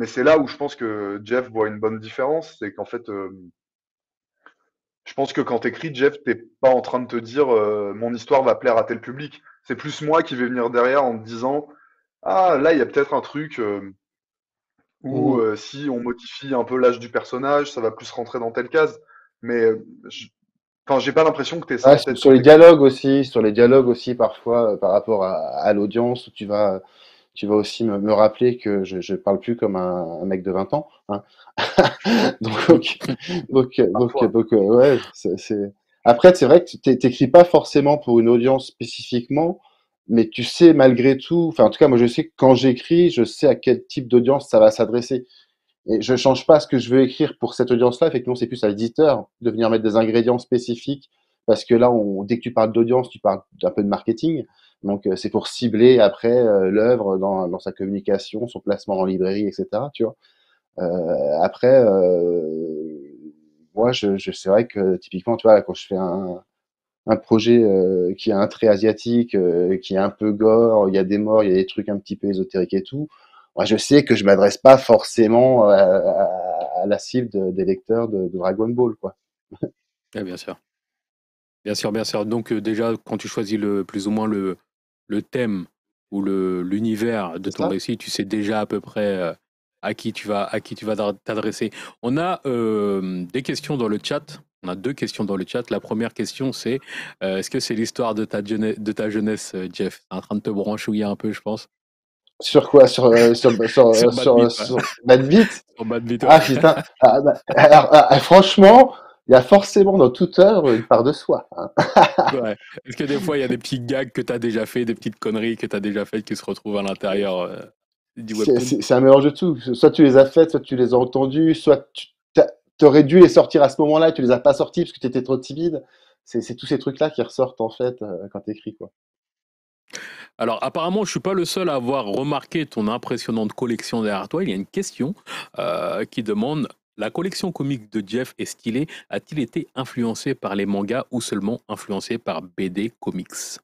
B: c'est là où je pense que Jeff voit une bonne différence. C'est qu'en fait, je pense que quand t'écris, Jeff, t'es pas en train de te dire mon histoire va plaire à tel public. C'est plus moi qui vais venir derrière en te disant ah, là, il y a peut-être un truc où
C: Mhm.
B: si on modifie un peu l'âge du personnage, ça va plus rentrer dans telle case. Mais enfin, j'ai pas l'impression que t'aies ça
C: Ouais,
B: en tête
C: sur
B: quand
C: les
B: t'écris.
C: dialogues aussi, parfois par rapport à l'audience, où tu vas aussi me rappeler que je parle plus comme un mec de 20 ans, hein. Donc,
B: Parfois.
C: ouais, Après, c'est vrai que t'écris pas forcément pour une audience spécifiquement, mais tu sais malgré tout, enfin, en tout cas, moi, je sais que quand j'écris, je sais à quel type d'audience ça va s'adresser. Et je change pas ce que je veux écrire pour cette audience-là. Effectivement, c'est plus à l'éditeur de venir mettre des ingrédients spécifiques, parce que là, dès que tu parles d'audience, tu parles un peu de marketing. Donc, c'est pour cibler après l'œuvre dans sa communication, son placement en librairie, etc. Tu vois. Après, moi, c'est vrai que typiquement, tu vois, quand je fais un projet qui a un trait asiatique, qui est un peu gore, il y a des morts, il y a des trucs un petit peu ésotériques et tout. Moi, je sais que je m'adresse pas forcément à la cible des lecteurs de Dragon Ball, quoi.
A: Ah, bien sûr. Bien sûr, bien sûr. Donc déjà, quand tu choisis plus ou moins le thème ou l'univers de
C: C'est
A: ton
C: ça?
A: récit, tu sais déjà à peu près à qui tu vas t'adresser. On a des questions dans le chat. On a deux questions dans le chat. La première question, c'est est-ce que c'est l'histoire de ta jeunesse, Jeff? T'es en train de te branchouiller un peu, je pense.
C: Sur quoi?
A: Sur Bad Beat, ouais.
C: Sur Bad Beat?
A: Sur Bad Beat, ouais.
C: Ah putain. Franchement, il y a forcément dans toute œuvre une part de soi, hein.
A: Ouais. Est-ce que des fois, il y a des petits gags que tu as déjà fait, des petites conneries que tu as déjà faites qui se retrouvent à l'intérieur du webtoon?
C: C'est un mélange de tout. Soit tu les as faites, soit tu les as entendues, soit aurais dû les sortir à ce moment-là et tu les as pas sortis parce que tu étais trop timide. C'est tous ces trucs-là qui ressortent en fait quand tu écris, quoi.
A: Alors, apparemment, je suis pas le seul à avoir remarqué ton impressionnante collection derrière toi. Il y a une question qui demande, la collection comique de Jeff est stylée. A-t-il été influencé par les mangas ou seulement influencé par BD Comics?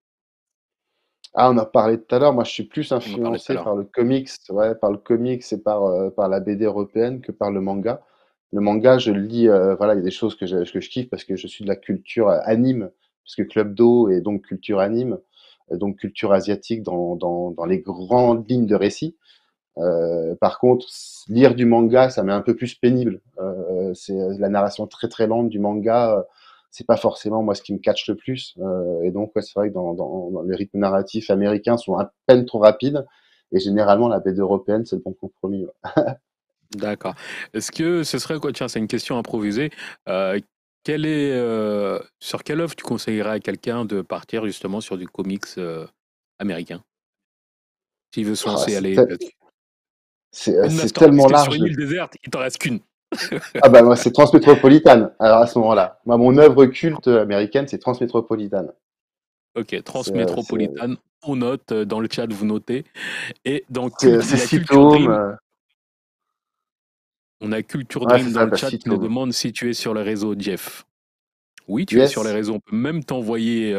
C: Ah, on a parlé tout à l'heure, moi je suis plus
A: On en parlait tout à
C: influencé
A: l'heure.
C: par le comics, ouais, par le comics et par la BD européenne que par le manga. Le manga, je le lis, voilà, il y a des choses que je kiffe parce que je suis de la culture anime, puisque Club Do est donc culture anime, donc culture asiatique dans les grandes lignes de récit. Par contre, lire du manga, ça m'est un peu plus pénible. C'est la narration très très lente du manga, c'est pas forcément moi ce qui me catch le plus. Et donc, ouais, c'est vrai que dans les rythmes narratifs américains sont à peine trop rapides. Et généralement, la BD européenne, c'est le bon compromis. Ouais.
A: D'accord. Est-ce que ce serait quoi? Tiens, c'est une question improvisée. Euh, sur quelle œuvre tu conseillerais à quelqu'un de partir justement sur du comics américain? S'il veut se
C: Ah,
A: lancer, allez, là-dessus. Une
C: c'est
A: attends,
C: tellement
A: c'est sur
C: large.
A: une île déserte, il t'en reste qu'une.
C: Ah bah moi, c'est Transmétropolitane. Alors à ce moment-là, moi, mon œuvre culte américaine, c'est Transmétropolitane.
A: Ok,
C: C'est
A: Transmétropolitane, on note, dans le chat, vous notez. Et il y a
C: Six
A: Culture
C: tomes.
A: Dream. On a Culture
C: Ouais, c'est
A: Dream dans
C: ça,
A: le
C: quoi,
A: chat
C: six
A: qui nous
C: tomes.
A: demande si tu es sur le réseau Jeff. Oui, tu es sur les
C: Yes.
A: réseaux. On peut même t'envoyer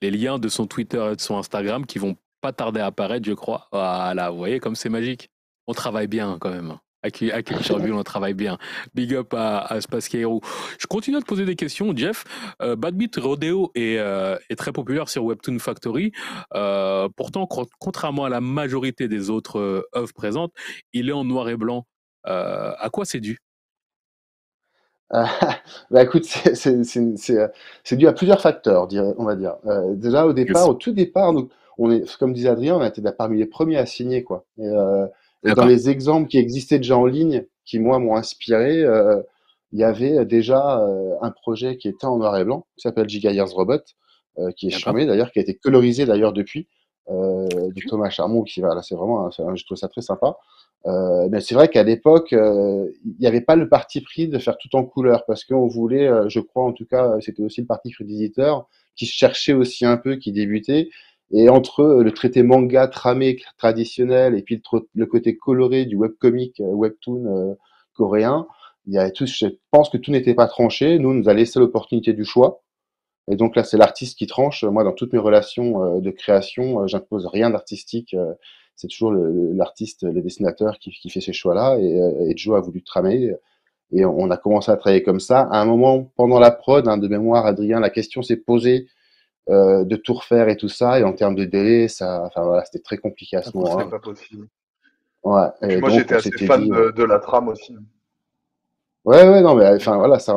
A: les liens de son Twitter et de son Instagram qui vont pas tarder à apparaître, je crois. Voilà, vous voyez comme c'est magique. On travaille bien quand même. À Culture Bulle, on travaille bien. Big up à Space Kairo. Je continue à te poser des questions, Jeff. Bad Beat Rodeo est très populaire sur Webtoon Factory. Pourtant, contrairement à la majorité des autres œuvres présentes, il est en noir et blanc. À quoi c'est dû?
C: Euh, Bah écoute, c'est dû à plusieurs facteurs, on va dire. Déjà
A: Yes.
C: au tout départ, nous, on est, comme disait Adrien, on a été parmi les premiers à signer, quoi. Et dans
A: D'accord.
C: les exemples qui existaient déjà en ligne, qui moi m'ont inspiré, il y avait déjà un projet qui était en noir et blanc, qui s'appelle Giga Years Robot, qui est
A: D'accord.
C: charmé d'ailleurs, qui a été colorisé d'ailleurs depuis, de Thomas Charmont, qui va, là, c'est vraiment, je trouve ça très sympa. Mais c'est vrai qu'à l'époque, il n'y avait pas le parti pris de faire tout en couleur parce qu'on voulait, je crois en tout cas, c'était aussi le parti pris des éditeurs qui cherchaient aussi un peu, qui débutaient. Et entre le traité manga tramé traditionnel et puis le côté coloré du webcomic, webtoon coréen, il y avait tout, je pense que tout n'était pas tranché. Nous, on nous a laissé l'opportunité du choix. Et donc là, c'est l'artiste qui tranche. Moi, dans toutes mes relations de création, j'impose rien d'artistique. C'est toujours l'artiste, le dessinateur qui fait ces choix-là. Et Joe a voulu tramer. Et on a commencé à travailler comme ça. À un moment, pendant la prod, hein, de mémoire, Adrien, la question s'est posée de tout refaire et tout ça. Et en termes de délai, ça, enfin voilà, c'était très compliqué à ce
B: C'était
C: moment-là.
B: pas possible.
C: Ouais.
B: Et puis
C: Et
B: moi,
C: donc,
B: j'étais
C: on
B: assez
C: s'était
B: fan
C: dit,
B: de la trame aussi.
C: ouais, ouais, non, mais enfin
B: Donc,
C: voilà, ça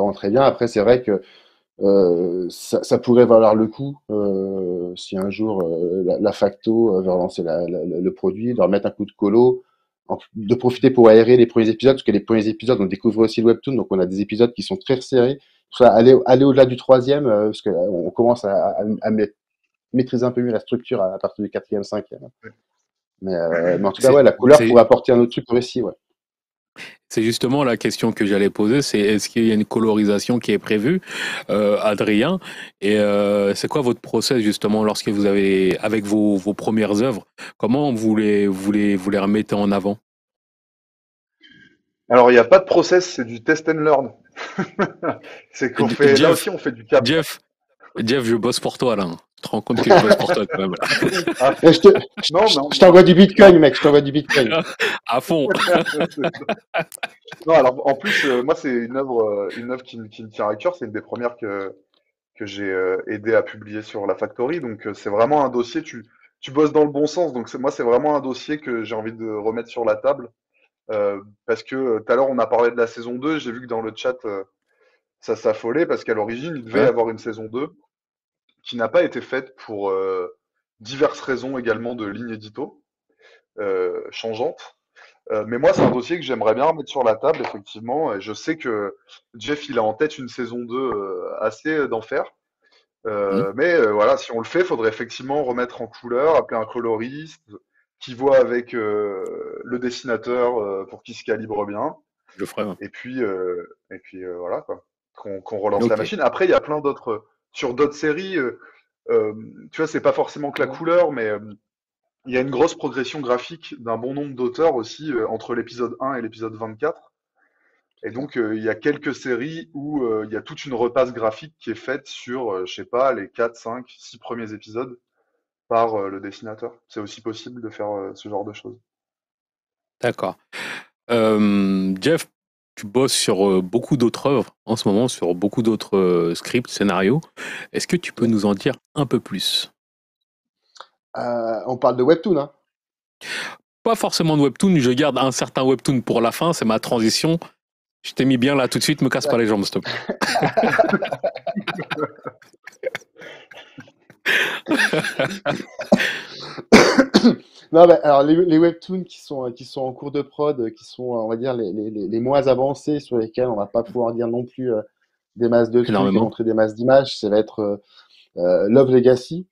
C: rend très bien. Après, c'est vrai que ça pourrait valoir le coup si un jour la facto veut relancer le produit, de remettre un coup de colo, de profiter pour aérer les premiers épisodes, parce que les premiers épisodes, on découvre aussi le webtoon, donc on a des épisodes qui sont très resserrés. Pour ça, aller au-delà du troisième, parce qu'on commence à maîtriser un peu mieux la structure à partir du quatrième, cinquième. Mais en tout cas,
A: C'est
C: ouais, la couleur
A: c'est-
C: pourrait apporter un autre truc au récit, ouais.
A: c'est justement la question que j'allais poser, c'est est-ce qu'il y a une colorisation qui est prévue, Adrien? Et c'est quoi votre process justement lorsque vous avez, avec vos premières œuvres, comment vous les remettez en avant?
B: alors, il n'y a pas de process, c'est du test and learn. C'est qu'on fait, là
A: Jeff,
B: aussi, on fait du cap.
A: Jeff, Jeff, je bosse pour toi là, hein. Tu te rends compte que je bosse pour toi quand même.
B: Ah,
C: Eh,
B: non, mais
C: je t'envoie du bitcoin, mec, je t'envoie du bitcoin.
A: À fond.
B: non, alors en plus, moi, c'est une œuvre qui me tient à cœur. C'est une des premières que j'ai aidé à publier sur la Factory. Donc, c'est vraiment un dossier. Tu bosses dans le bon sens. Donc, moi, c'est vraiment un dossier que j'ai envie de remettre sur la table. Parce que tout à l'heure, on a parlé de la saison 2. J'ai vu que dans le chat, ça s'affolait parce qu'à l'origine, il devait y
C: Ouais.
B: avoir une saison 2 qui n'a pas été faite pour diverses raisons également de ligne édito changeantes. Mais moi, c'est un dossier que j'aimerais bien mettre sur la table, effectivement. Et je sais que Jeff, il a en tête une saison 2 assez d'enfer.
A: Hmm.
B: Mais voilà, si on le fait, il faudrait effectivement remettre en couleur, appeler un coloriste qui voit avec le dessinateur pour qu'il se calibre bien.
A: Je le ferai. Ouais.
B: Et puis voilà, quoi. Qu'on relance la
A: Ok.
B: machine. Après, il y a plein d'autres. Sur d'autres séries, euh, tu vois, c'est pas forcément que la couleur, mais il y a une grosse progression graphique d'un bon nombre d'auteurs aussi entre l'épisode 1 et l'épisode 24. Et donc, il y a quelques séries où il y a toute une repasse graphique qui est faite sur, je sais pas, les 4, 5, 6 premiers épisodes par le dessinateur. C'est aussi possible de faire ce genre de choses.
A: D'accord. Jeff, tu bosses sur beaucoup d'autres œuvres en ce moment, sur beaucoup d'autres scripts, scénarios. Est-ce que tu peux nous en dire un peu plus?
C: On parle de webtoon, hein.
A: Pas forcément de webtoon, je garde un certain webtoon pour la fin, c'est ma transition. Je t'ai mis bien là tout de suite, me casse pas les jambes, s'il te plaît.
C: Non, bah, alors les webtoons qui sont en cours de prod, qui sont, on va dire, les moins avancés, sur lesquels on va pas pouvoir dire non plus des masses de trucs et
A: Énormément.
C: montrer des masses d'images, ça va être Love Legacy,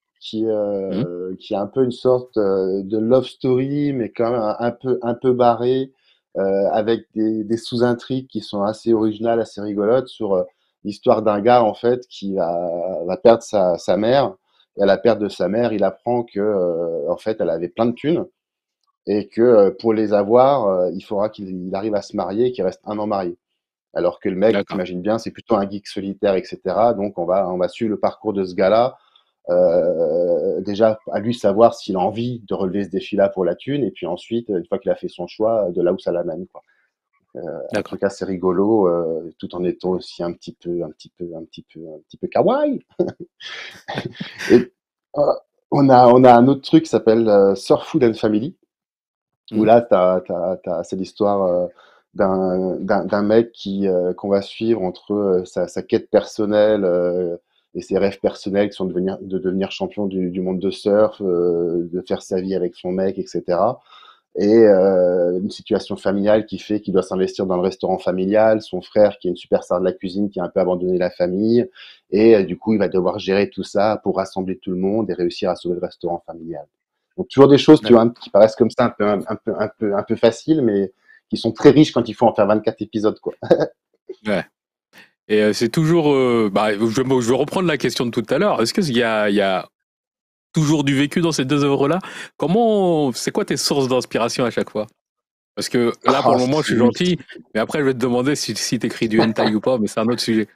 A: Hmm.
C: qui est un peu une sorte de love story, mais quand même un peu barré, avec des sous-intrigues qui sont assez originales, assez rigolotes, sur l'histoire d'un gars, en fait, va perdre sa mère. Et à la perte de sa mère, il apprend que, en fait, elle avait plein de thunes et que pour les avoir, il faudra qu'il arrive à se marier et qu'il reste un an marié. Alors que le mec,
A: D'accord.
C: t'imagines bien, c'est plutôt un geek solitaire, etc. Donc on va suivre le parcours de ce gars-là. Déjà, à lui savoir s'il a envie de relever ce défi-là pour la thune, et puis ensuite, une fois qu'il a fait son choix, de là où ça l'amène, quoi. Un
A: D'accord.
C: truc assez rigolo, tout en étant aussi un petit peu kawaii. Et euh, on a un autre truc qui s'appelle Surf Food and Family, où
A: Hmm.
C: là, c'est l'histoire d'un mec qu'on va suivre entre sa quête personnelle et ses rêves personnels qui sont de devenir champion du monde de surf, de faire sa vie avec son mec, etc. Et une situation familiale qui fait qu'il doit s'investir dans le restaurant familial, son frère qui est une superstar de la cuisine qui a un peu abandonné la famille, et du coup il va devoir gérer tout ça pour rassembler tout le monde et réussir à sauver le restaurant familial. Donc toujours des choses, tu vois,
A: D'accord.
C: qui paraissent comme ça un peu faciles, mais qui sont très riches quand il faut en faire 24 épisodes, quoi.
A: Ouais. Et c'est toujours. Je vais reprendre la question de tout à l'heure. Est-ce il y a toujours du vécu dans ces deux œuvres-là? C'est quoi tes sources d'inspiration à chaque fois? Parce que là, pour
C: Ah,
A: le moment, je
C: c'est
A: suis gentil, mais après, je vais te demander si tu écris du hentai ou pas, mais c'est un autre sujet.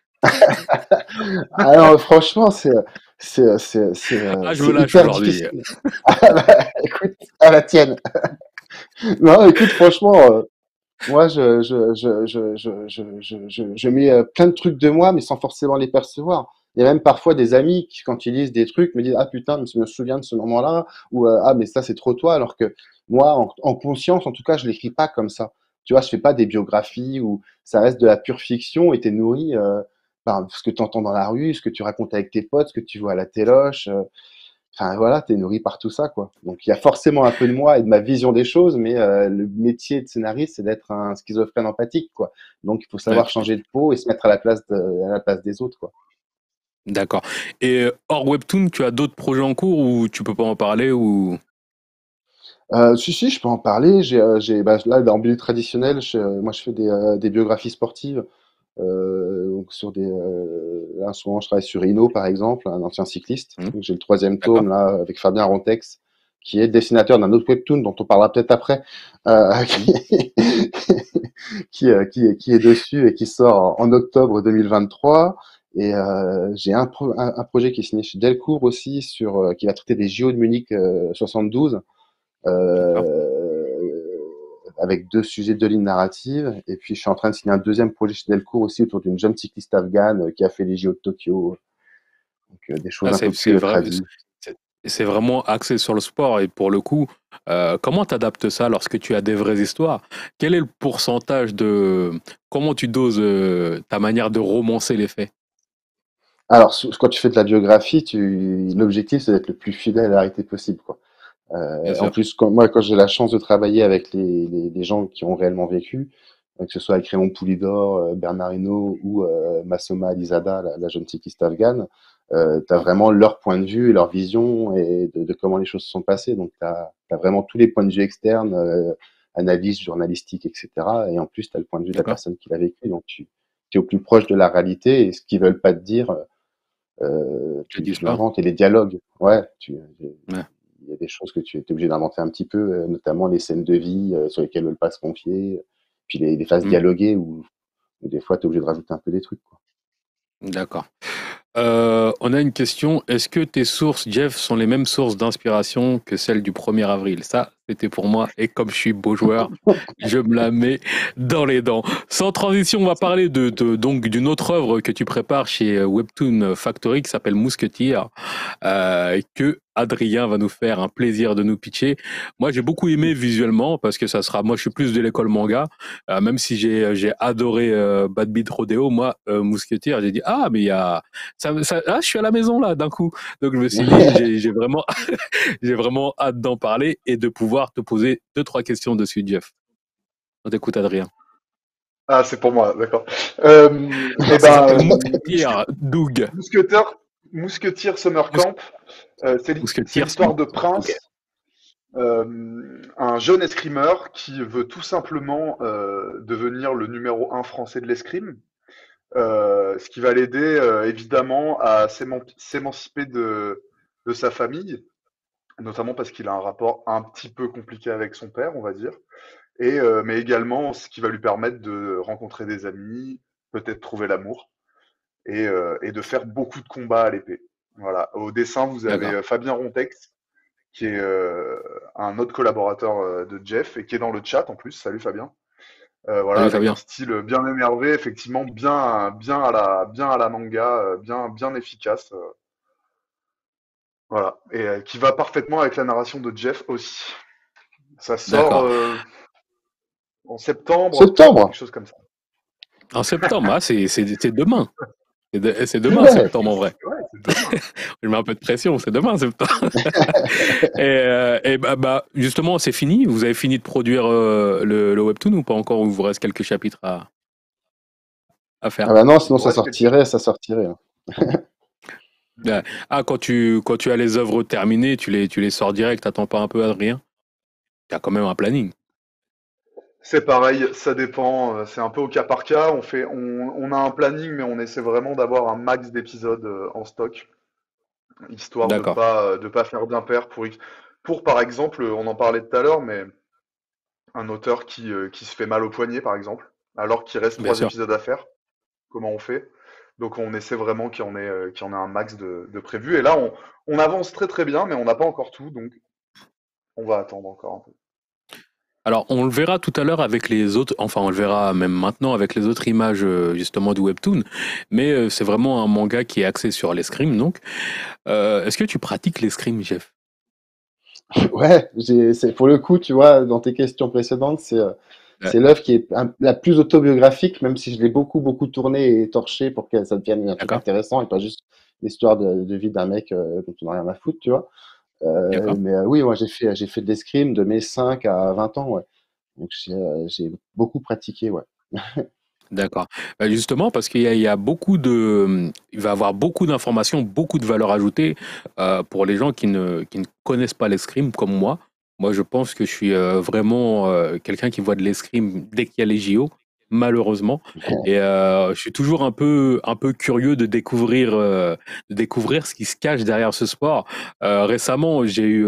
C: alors, franchement,
A: Ah, je me
C: c'est
A: lâche
C: hyper
A: aujourd'hui.
C: difficile. Ah, bah, écoute, à la tienne. Non, écoute, franchement, moi, je mets plein de trucs de moi, mais sans forcément les percevoir. Il y a même parfois des amis qui, quand ils lisent des trucs, me disent, ah putain, mais je me souviens de ce moment-là, ou ah, mais ça, c'est trop toi, alors que moi, en conscience, en tout cas, je l'écris pas comme ça. Tu vois, je fais pas des biographies où ça reste de la pure fiction et t'es nourri par ce que tu entends dans la rue, ce que tu racontes avec tes potes, ce que tu vois à la téloche. Enfin voilà, t'es nourri par tout ça, quoi. Donc il y a forcément un peu de moi et de ma vision des choses, mais le métier de scénariste, c'est d'être un schizophrène empathique, quoi. Donc il faut
A: Ouais,
C: savoir changer de peau et se mettre à à la place des autres, quoi.
A: d'accord. Et hors Webtoon, tu as d'autres projets en cours ou tu peux pas en parler ou...
C: Si, si, je peux en parler. Bah, là, dans milieu traditionnel, moi, je fais des biographies sportives. Donc là, en ce moment, je travaille sur Hino, par exemple, un ancien cycliste.
A: Hmm,
C: Donc, j'ai le troisième
A: d'accord.
C: tome, là, avec Fabien Rontex, qui est dessinateur d'un autre webtoon dont on parlera peut-être après,
A: Hmm,
C: qui est dessus et qui sort en octobre 2023. Et j'ai un projet qui est signé chez Delcourt aussi, qui va traiter des JO de Munich 72,
A: d'accord.
C: avec deux sujets, deux lignes narratives. Et puis, je suis en train de signer un deuxième projet chez Delcourt aussi autour d'une jeune cycliste afghane qui a fait les JO de Tokyo. Donc, des choses
A: Ah,
C: un peu plus tradies.
A: c'est c'est vraiment axé sur le sport et pour le coup, comment tu adaptes ça lorsque tu as des vraies histoires? Quel est le pourcentage de... Comment tu doses ta manière de romancer les faits?
C: Alors, quand tu fais de la biographie, l'objectif, c'est d'être le plus fidèle à la réalité possible, quoi.
A: Bien
C: En
A: sûr.
C: plus, quand j'ai la chance de travailler avec les gens qui ont réellement vécu, que ce soit avec Raymond Poulidor, Bernard Hinault ou Massoma Alizada, la jeune cycliste afghane, tu as vraiment leur point de vue et leur vision et de comment les choses se sont passées. Donc, tu as vraiment tous les points de vue externes, analyse journalistique, etc. Et en plus, tu as le point de vue de la
A: D'accord.
C: personne qui l'a vécu. Donc, tu es au plus proche de la réalité et ce qu'ils veulent pas te dire,
A: Tu
C: Tu
A: dis ça?
C: l'inventes et les dialogues, ouais,
A: Ouais.
C: il y a des choses que tu es obligé d'inventer un petit peu, notamment les scènes de vie, sur lesquelles ils veulent pas se confier, puis les phases
A: Mmh.
C: dialoguées où des fois tu es obligé de rajouter un peu des trucs, quoi.
A: D'accord. On a une question. Est-ce que tes sources, Jeff, sont les mêmes sources d'inspiration que celles du 1er avril? Ça, c'était pour moi. Et comme je suis beau joueur, je me la mets dans les dents. Sans transition, on va parler donc d'une autre œuvre que tu prépares chez Webtoon Factory qui s'appelle Mousquetier, que Adrien va nous faire un plaisir de nous pitcher. Moi, j'ai beaucoup aimé visuellement parce que moi, je suis plus de l'école manga. Même si j'ai adoré Bad Beat Rodeo, moi, Mousquetier, j'ai dit mais il y a je suis à la maison là d'un coup. Donc je me suis dit, j'ai vraiment j'ai vraiment hâte d'en parler et de pouvoir te poser 2 3 questions dessus, Jeff. On t'écoute, Adrien.
B: Ah, c'est pour moi, d'accord. Eh
A: Alors ça
B: ben,
A: s'appelle Mousquetier, Doug.
B: Mousquetaire, Mousquetier Summer
A: Mous-
B: Camp, c'est
A: Mousquetier.
B: l'histoire de
A: Ok.
B: Prince, un jeune escrimeur qui veut tout simplement devenir le numéro 1 français de l'escrime, ce qui va l'aider évidemment à s'émanciper de sa famille, notamment parce qu'il a un rapport un petit peu compliqué avec son père, on va dire, mais également ce qui va lui permettre de rencontrer des amis, peut-être trouver l'amour et de faire beaucoup de combats à l'épée. Voilà. Au dessin, vous avez
A: D'accord.
B: Fabien Rontex, qui est un autre collaborateur de Jeff et qui est dans le chat en plus. Salut Fabien. Voilà,
A: Salut
B: avec un
A: Fabien.
B: style bien énervé, effectivement, bien à la manga, bien efficace. Voilà, et qui va parfaitement avec la narration de Jeff aussi. Ça sort
A: D'accord.
B: en septembre, octobre, quelque
C: Septembre!
B: chose comme ça.
A: En septembre, c'est demain. C'est demain,
C: Ouais!
A: septembre en vrai.
B: Ouais, c'est demain.
A: Je mets un peu de pression, c'est demain, septembre. Justement, c'est fini. Vous avez fini de produire le webtoon ou pas encore? Ou il vous reste quelques chapitres à faire?
C: Ah bah non,
B: Il
C: sinon
B: nous reste quelque chose.
C: ça sortirait, hein.
A: Ouais. Quand tu as les œuvres terminées, tu les sors direct, t'attends pas un peu, Adrien? T'as quand même un planning.
B: C'est pareil, ça dépend, c'est un peu au cas par cas. On a un planning, mais on essaie vraiment d'avoir un max d'épisodes en stock, histoire
A: D'accord,
B: de pas faire d'impair pour par exemple, on en parlait tout à l'heure, mais un auteur qui se fait mal au poignet, par exemple, alors qu'il reste
A: bien
B: 3
A: sûr.
B: épisodes à faire. Comment on fait? Donc on essaie vraiment qu'il y en ait un max de prévu. Et là, on avance très très bien, mais on n'a pas encore tout, donc on va attendre encore un peu.
A: Alors, on le verra tout à l'heure avec les autres, enfin, on le verra même maintenant avec les autres images justement du webtoon, mais c'est vraiment un manga qui est axé sur l'escrime, donc. Est-ce que tu pratiques l'escrime, Jeff?
C: Ouais, c'est pour le coup, tu vois, dans tes questions précédentes,
A: Ouais,
C: c'est l'œuvre qui est la plus autobiographique, même si je l'ai beaucoup tournée et torchée pour que ça devienne un truc
A: d'accord,
C: intéressant et pas juste l'histoire de vie d'un mec dont on n'a rien à foutre, tu vois.
A: d'accord,
C: Oui, moi j'ai fait de l'escrime de mes 5 à 20 ans, ouais. Donc j'ai beaucoup pratiqué, ouais.
A: d'accord. Justement, parce qu'il y a il va y avoir beaucoup d'informations, beaucoup de valeur ajoutée pour les gens qui ne connaissent pas l'escrime comme moi. Moi, je pense que je suis vraiment quelqu'un qui voit de l'escrime dès qu'il y a les JO, malheureusement. Et je suis toujours un peu curieux de découvrir ce qui se cache derrière ce sport. Récemment, j'ai eu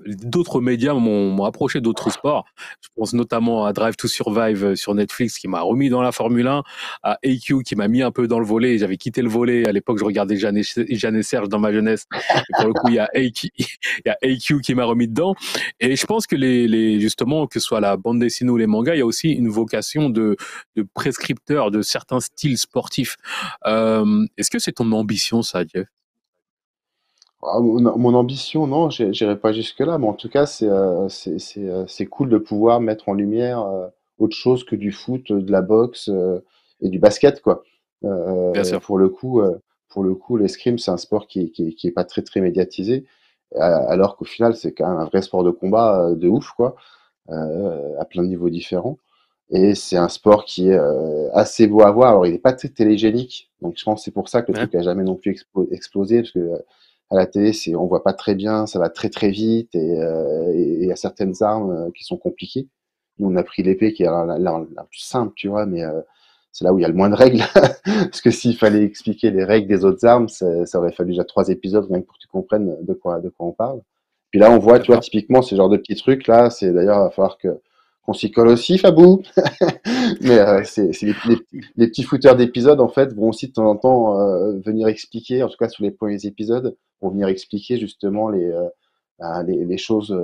A: d'autres médias m'ont approché d'autres sports. Je pense notamment à Drive to Survive sur Netflix qui m'a remis dans la Formule 1, à AQ qui m'a mis un peu dans le volley. J'avais quitté le volley à l'époque, je regardais Jeanne et Serge dans ma jeunesse. Et pour le coup, il y a AQ, il y a AQ qui m'a remis dedans. Et je pense que justement, que ce soit la bande dessinée ou les mangas, il y a aussi une vocation de prescripteur de certains styles sportifs. Est-ce que c'est ton ambition, ça, Jeff?
C: Ah, mon ambition, non, j'irai pas jusque-là, mais en tout cas, c'est cool de pouvoir mettre en lumière autre chose que du foot, de la boxe et du basket, quoi.
A: Bien sûr.
C: Pour le coup, l'escrime, c'est un sport qui est pas très médiatisé, alors qu'au final, c'est quand même un vrai sport de combat de ouf, quoi, à plein de niveaux différents. Et c'est un sport qui est assez beau à voir. Alors, il n'est pas très télégénique, donc je pense que c'est pour ça que le
A: Ouais.
C: truc a jamais non plus explosé, parce que à la télé, on voit pas très bien, ça va très vite, et il y a certaines armes qui sont compliquées. Nous, on a pris l'épée qui est la plus simple, tu vois, mais c'est là où il y a le moins de règles. Parce que s'il fallait expliquer les règles des autres armes, ça aurait fallu déjà 3 épisodes rien que pour que tu comprennes de quoi on parle. Puis là, on voit, tu vois,
A: D'accord.
C: typiquement, ce genre de petits trucs là, c'est d'ailleurs, il va falloir qu'on s'y colle aussi, Fabou. Mais
B: Ouais.
C: c'est les petits footeurs d'épisodes en fait vont aussi de temps en temps venir expliquer, en tout cas sur les premiers épisodes, vont venir expliquer justement les choses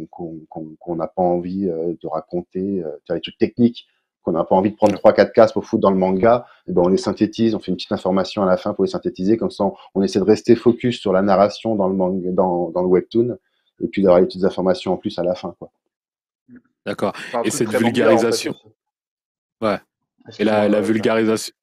C: qu'on n'a pas envie de raconter, tu vois, les trucs techniques qu'on n'a pas envie de prendre
A: Ouais.
C: 3-4 cases pour foutre dans le manga, et ben on les synthétise, on fait une petite information à la fin pour les synthétiser, comme ça on essaie de rester focus sur la narration dans le manga, dans le webtoon, et puis d'avoir les petites informations en plus à la fin, quoi.
A: D'accord.
B: C'est un
A: Et
B: truc
A: cette
B: très manga en fait
A: vulgarisation,
B: aussi.
A: ouais. Et
B: Excuse-moi,
A: la
B: Pierre.
A: vulgarisation.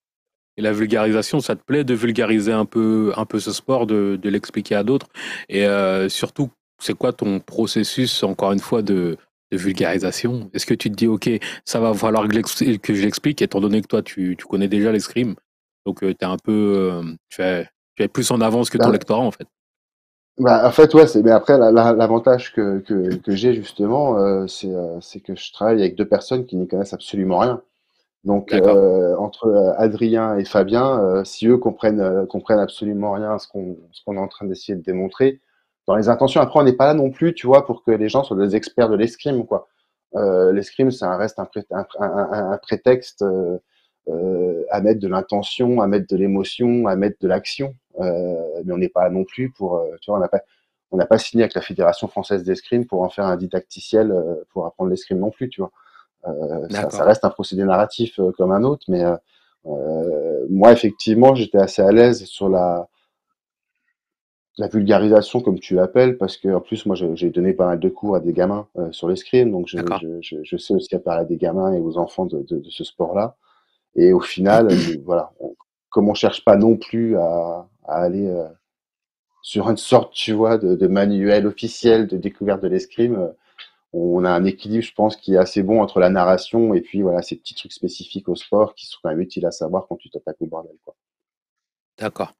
A: Et la vulgarisation, ça te plaît de vulgariser un peu ce sport, de l'expliquer à d'autres? Et surtout, c'est quoi ton processus, encore une fois, de vulgarisation? Est-ce que tu te dis, OK, ça va falloir que je l'explique, étant donné que toi, tu connais déjà l'escrime, donc t'es un peu, tu es plus en avance que ton
C: Ben,
A: lectorat, en fait.
C: bah, en fait, ouais, mais après, l'avantage que j'ai justement, c'est que je travaille avec deux personnes qui n'y connaissent absolument rien. Donc,
A: D'accord.
C: entre Adrien et Fabien, si eux comprennent absolument rien à ce qu'on est en train d'essayer de démontrer, dans les intentions, après, on n'est pas là non plus, tu vois, pour que les gens soient des experts de l'escrime, quoi. L'escrime, ça reste un prétexte à mettre de l'intention, à mettre de l'émotion, à mettre de l'action. Mais on n'est pas là non plus pour, tu vois, on n'a pas signé avec la Fédération française d'escrime pour en faire un didacticiel pour apprendre l'escrime non plus, tu vois. Ça
A: D'accord.
C: reste un procédé narratif comme un autre, mais moi, effectivement, j'étais assez à l'aise sur la vulgarisation, comme tu l'appelles, parce que en plus, moi, j'ai donné pas mal de cours à des gamins sur l'escrime, donc
A: D'accord.
C: je sais aussi à parler à des gamins et aux enfants de ce sport-là. Et au final, voilà, comme on cherche pas non plus à aller sur une sorte, tu vois, de manuel officiel de découverte de l'escrime, on a un équilibre, je pense, qui est assez bon entre la narration et puis voilà ces petits trucs spécifiques au sport qui sont quand même utiles à savoir quand tu t'attaques au bordel, quoi.
A: D'accord.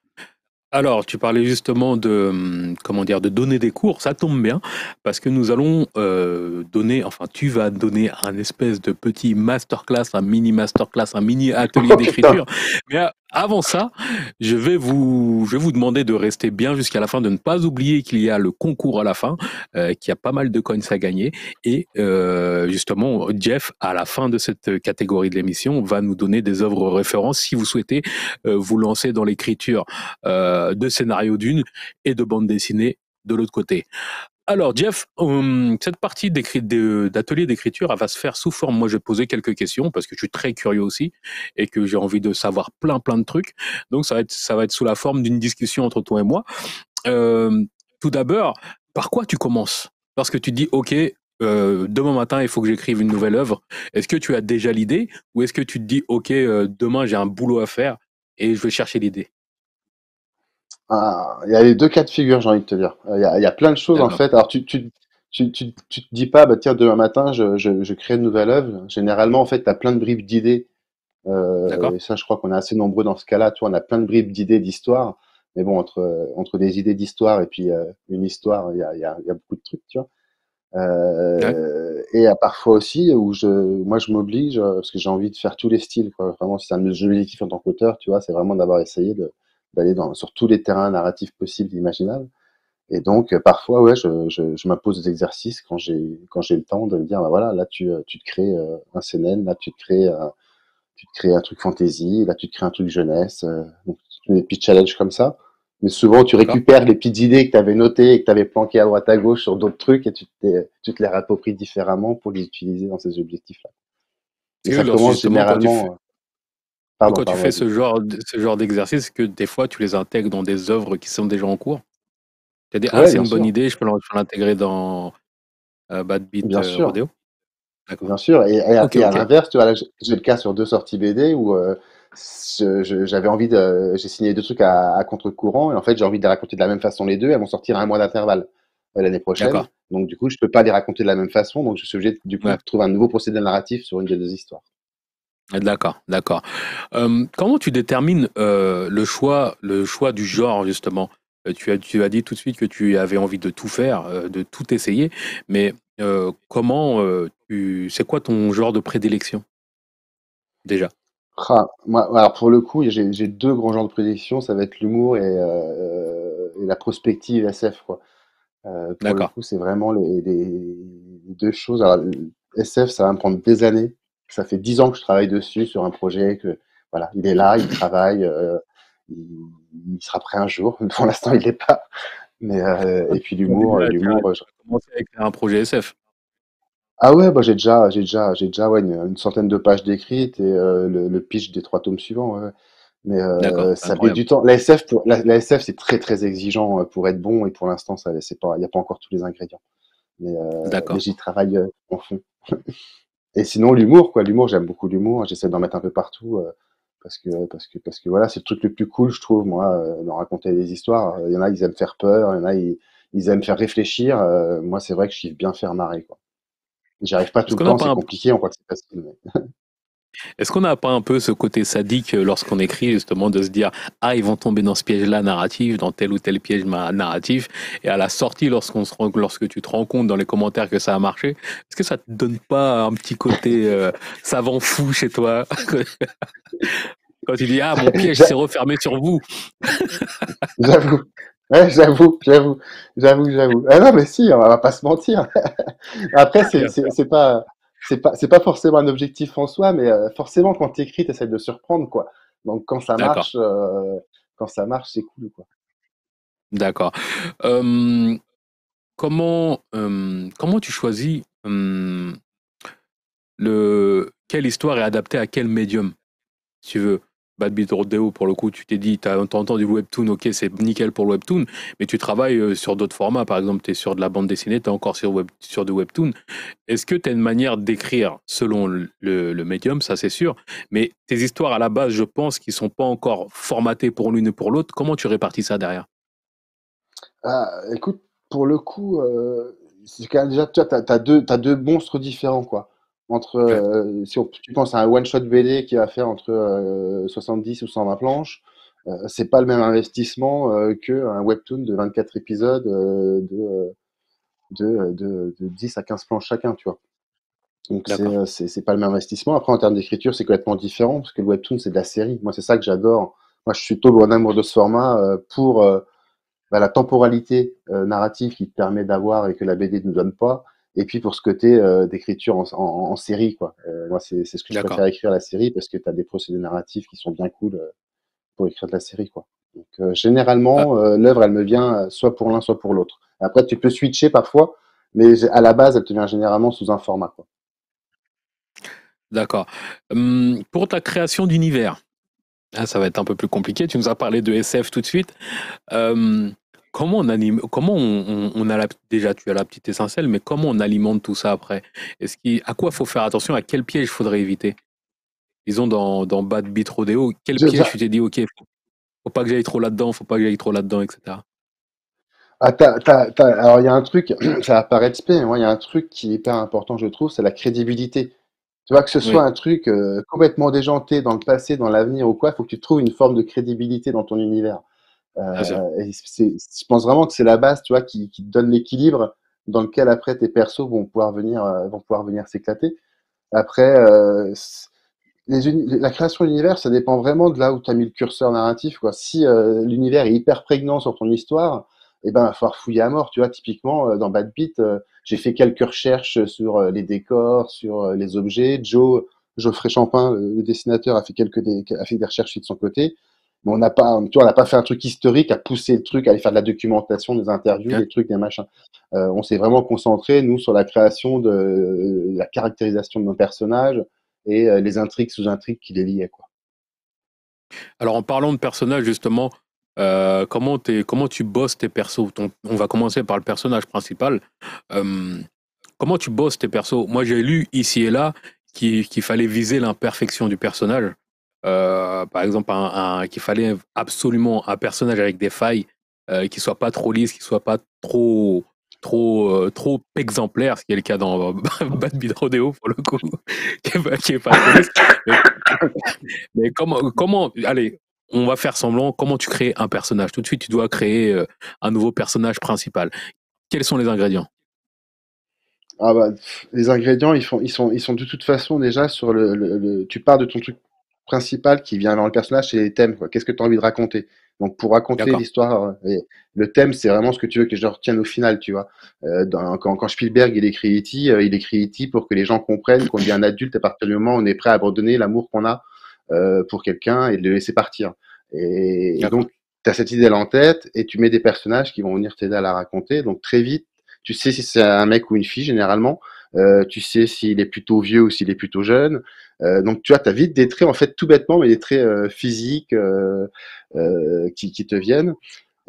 A: Alors, tu parlais justement de, comment dire, de donner des cours. Ça tombe bien parce que nous allons donner, enfin, tu vas donner un espèce de petit masterclass, un mini masterclass, un mini atelier
C: Oh putain!
A: d'écriture. Mais avant ça, je vais vous demander de rester bien jusqu'à la fin, de ne pas oublier qu'il y a le concours à la fin, qu'il y a pas mal de coins à gagner. Et justement, Jeff, à la fin de cette catégorie de l'émission, va nous donner des œuvres références si vous souhaitez vous lancer dans l'écriture de scénario d'une et de bande dessinée de l'autre côté. Alors, Jeff, cette partie d'atelier d'écriture, elle va se faire sous forme. Moi, je vais poser quelques questions parce que je suis très curieux aussi et que j'ai envie de savoir plein de trucs. Donc, ça va être sous la forme d'une discussion entre toi et moi. Euh, Tout d'abord, par quoi tu commences? Parce que tu dis, OK, demain matin, il faut que j'écrive une nouvelle œuvre. Est-ce que tu as déjà l'idée ou est-ce que tu te dis, OK, demain, j'ai un boulot à faire et je vais chercher l'idée?
C: Ah, il y a les deux cas de figure, j'ai envie de te dire. Il y a plein de choses en
A: D'accord,
C: fait. Alors tu te dis pas, bah tiens, demain matin, je crée une nouvelle œuvre. Généralement, en fait, tu as plein de bribes d'idées.
A: d'accord,
C: Et ça, je crois qu'on est assez nombreux dans ce cas-là. Tu vois, on a plein de bribes d'idées d'histoire. Mais bon, entre des idées d'histoire et puis une histoire, il y a beaucoup de trucs, tu vois.
A: ouais,
C: Et à parfois aussi où moi je m'oblige parce que j'ai envie de faire tous les styles, quoi. Vraiment, c'est un de mes objectifs en tant qu'auteur, tu vois, c'est vraiment d'avoir essayé d'aller sur tous les terrains narratifs possibles, imaginables. Et donc, parfois, ouais, je m'impose des exercices quand j'ai le temps de me dire, bah voilà, là tu te crées un CNN, là tu te crées un truc fantasy, là tu te crées un truc jeunesse, donc des petits challenges comme ça. Mais souvent tu
A: d'accord.
C: récupères les petites idées que tu avais notées et que tu avais planquées à droite à gauche sur d'autres trucs et tu te les réappropries différemment pour les utiliser dans ces objectifs-là. Mais
A: Est-ce que
C: ça commence
A: justement,
C: généralement. Pardon,
A: quand tu
C: pardon,
A: fais
C: vas-y.
A: ce genre d'exercice, est-ce que des fois tu les intègres dans des œuvres qui sont déjà en cours? Tu as dit, ah,
C: Ouais,
A: c'est
C: bien
A: une bonne
C: sûr,
A: idée, je peux l'intégrer dans Bad Beat
C: bien sûr.
A: Rodeo? D'accord.
C: Bien sûr,
A: Ok,
C: et à
A: ok.
C: l'inverse, tu vois, là, j'ai le cas sur deux sorties BD où j'avais envie j'ai signé deux trucs à contre-courant et en fait j'ai envie de les raconter de la même façon les deux, elles vont sortir à un mois d'intervalle l'année prochaine,
A: D'accord.
C: donc du coup je peux pas les raconter de la même façon, donc je suis obligé du coup
A: Ouais.
C: de trouver un nouveau procédé narratif sur une des deux histoires.
A: D'accord, d'accord. Comment tu détermines le choix du genre, justement? Tu as dit tout de suite que tu avais envie de tout faire, de tout essayer, mais c'est quoi ton genre de prédilection, déjà?
C: Alors pour le coup, j'ai deux grands genres de prédiction, ça va être l'humour et la prospective SF, quoi. Pour le
A: D'accord.
C: coup, c'est vraiment les deux choses. Alors, le SF, ça va me prendre des années. Ça fait 10 ans que je travaille dessus, sur un projet que, voilà, il est là, il travaille, il, il sera prêt un jour. Pour l'instant, il l'est pas. Mais,
A: Ah,
C: et puis
A: tu avais déjà,
C: l'humour,
A: tu as commencé à écrire un projet SF.
C: ah ouais, bah j'ai déjà ouais, une centaine de pages d'écrites et le pitch des 3 tomes suivants. Ouais, ouais. Mais
A: D'accord, c'est
C: ça met
A: incroyable.
C: du temps. La SF, c'est très très exigeant pour être bon et pour l'instant, c'est pas, il n'y a pas encore tous les ingrédients. Mais
A: D'accord.
C: j'y travaille en fond. Et sinon, l'humour, quoi. L'humour, j'aime beaucoup l'humour. J'essaie d'en mettre un peu partout parce que voilà, c'est le truc le plus cool, je trouve, moi, d'en raconter des histoires. Il y en a, ils aiment faire peur. Il y en a, ils aiment faire réfléchir. Moi, c'est vrai que je kiffe bien faire marrer, quoi. J'y arrive pas
A: Est-ce
C: tout le
A: qu'on n'a
C: temps,
A: pas
C: c'est
A: un,
C: compliqué. On croit que c'est facile.
A: est-ce qu'on n'a pas un peu ce côté sadique lorsqu'on écrit, justement, de se dire, ah, ils vont tomber dans ce piège-là narratif, dans tel ou tel piège narratif, et à la sortie, lorsque tu te rends compte dans les commentaires que ça a marché, est-ce que ça te donne pas un petit côté savant fou chez toi quand tu dis, ah, mon piège s'est
C: J'a-
A: refermé sur vous?
C: J'avoue. Ouais, j'avoue. Ah non, mais si, on va pas se mentir. Après,
A: Bien sûr.
C: c'est pas forcément un objectif en soi, mais forcément, quand t'écris, t'essaies de surprendre, quoi. Donc,
A: D'accord,
C: quand ça marche, c'est cool, quoi.
A: d'accord. Euh, comment tu choisis quelle histoire est adaptée à quel médium? Si tu veux, Bad Beat Rodeo, pour le coup, tu t'es dit, t'as entendu du webtoon, ok, c'est nickel pour le webtoon, mais tu travailles sur d'autres formats, par exemple, tu es sur de la bande dessinée, tu es encore sur du webtoon. Est-ce que tu as une manière d'écrire selon le médium, ça c'est sûr, mais tes histoires à la base, je pense, qui sont pas encore formatées pour l'une et pour l'autre, comment tu répartis ça derrière?
C: Ah, écoute, pour le coup, c'est quand même déjà, tu vois, t'as deux monstres différents, quoi. Entre,
A: Ouais,
C: si tu penses à un one-shot BD qui va faire entre 70 ou 120 planches, c'est pas le même investissement qu'un webtoon de 24 épisodes de 10 à 15 planches chacun, tu vois. Donc
A: d'accord.
C: c'est pas le même investissement. Après, en termes d'écriture, c'est complètement différent parce que le webtoon, c'est de la série. Moi, c'est ça que j'adore. Moi, je suis tombé en amour de ce format pour la temporalité narrative qui te permet d'avoir et que la BD ne donne pas. Et puis pour ce côté d'écriture en série, quoi. Moi, c'est ce que je
A: D'accord.
C: préfère écrire la série parce que tu as des procédés narratifs qui sont bien cool pour écrire de la série, quoi. Donc
A: Ah,
C: généralement, l'œuvre, elle me vient soit pour l'un, soit pour l'autre. Après, tu peux switcher parfois, mais à la base, elle te vient généralement sous un format, quoi.
A: d'accord. Pour ta création d'univers, ah, ça va être un peu plus compliqué. Tu nous as parlé de SF tout de suite. Euh, comment on anime, comment on a déjà tu as la petite essentielle, mais comment on alimente tout ça après? À quoi faut faire attention, à quel piège faudrait éviter? Disons dans Bad Beat Rodeo, quel
C: Je-
A: piège
C: je-
A: tu t'es dit, ok, faut pas que j'aille trop là-dedans, faut pas que j'aille trop là-dedans, etc.
C: Alors, il y a un truc, ça va paraître spé, mais moi, il y a un truc qui est hyper important, je trouve, c'est la crédibilité. Tu vois, que ce soit
A: Oui,
C: un truc complètement déjanté dans le passé, dans l'avenir ou quoi, il faut que tu trouves une forme de crédibilité dans ton univers.
A: bien sûr.
C: Et je pense vraiment que c'est la base, tu vois, qui te donne l'équilibre dans lequel après tes persos vont pouvoir venir s'éclater. Après, la création de l'univers, ça dépend vraiment de là où tu as mis le curseur narratif, quoi. Si l'univers est hyper prégnant sur ton histoire, eh ben, il va falloir fouiller à mort, tu vois. Typiquement, dans Bad Beat, j'ai fait quelques recherches sur les décors, sur les objets. Geoffrey Champin, le dessinateur, a fait des recherches de son côté. Mais on n'a pas, tu vois, on n'a pas fait un truc historique, à pousser le truc, à aller faire de la documentation, des interviews,
A: Hein.
C: des trucs, des machins. On s'est vraiment concentré, nous, sur la création de la caractérisation de nos personnages, et les intrigues sous-intrigues qui les liaient, quoi.
A: Alors en parlant de personnages justement, comment tu bosses tes persos? On va commencer par le personnage principal. Euh, comment tu bosses tes persos? Moi j'ai lu ici et là qu'il fallait viser l'imperfection du personnage. Par exemple, qu'il fallait absolument un personnage avec des failles, qui soit pas trop lisse, qui soit pas trop exemplaire, ce qui est le cas dans Bad Beat Rodeo pour le coup, qui est pas trop lisse. Mais allez, on va faire semblant, comment tu crées un personnage? Tout de suite, tu dois créer un nouveau personnage principal. Quels sont les ingrédients?
C: Ah bah, les ingrédients, ils sont de toute façon déjà sur tu pars de ton truc. principal qui vient dans le personnage, c'est les thèmes, quoi. Qu'est-ce que tu as envie de raconter? Donc, pour raconter
A: D'accord.
C: l'histoire, et le thème, c'est vraiment ce que tu veux que je retienne au final, tu vois. Quand Spielberg il écrit E.T., il écrit E.T. pour que les gens comprennent qu'on devient un adulte à partir du moment où on est prêt à abandonner l'amour qu'on a pour quelqu'un et de le laisser partir. Et
A: D'accord.
C: donc, tu as cette idée-là en tête et tu mets des personnages qui vont venir t'aider à la raconter. Donc, très vite, tu sais si c'est un mec ou une fille, généralement. Tu sais s'il est plutôt vieux ou s'il est plutôt jeune. Donc, tu vois, tu as vite des traits, en fait, tout bêtement, mais des traits physiques qui te viennent.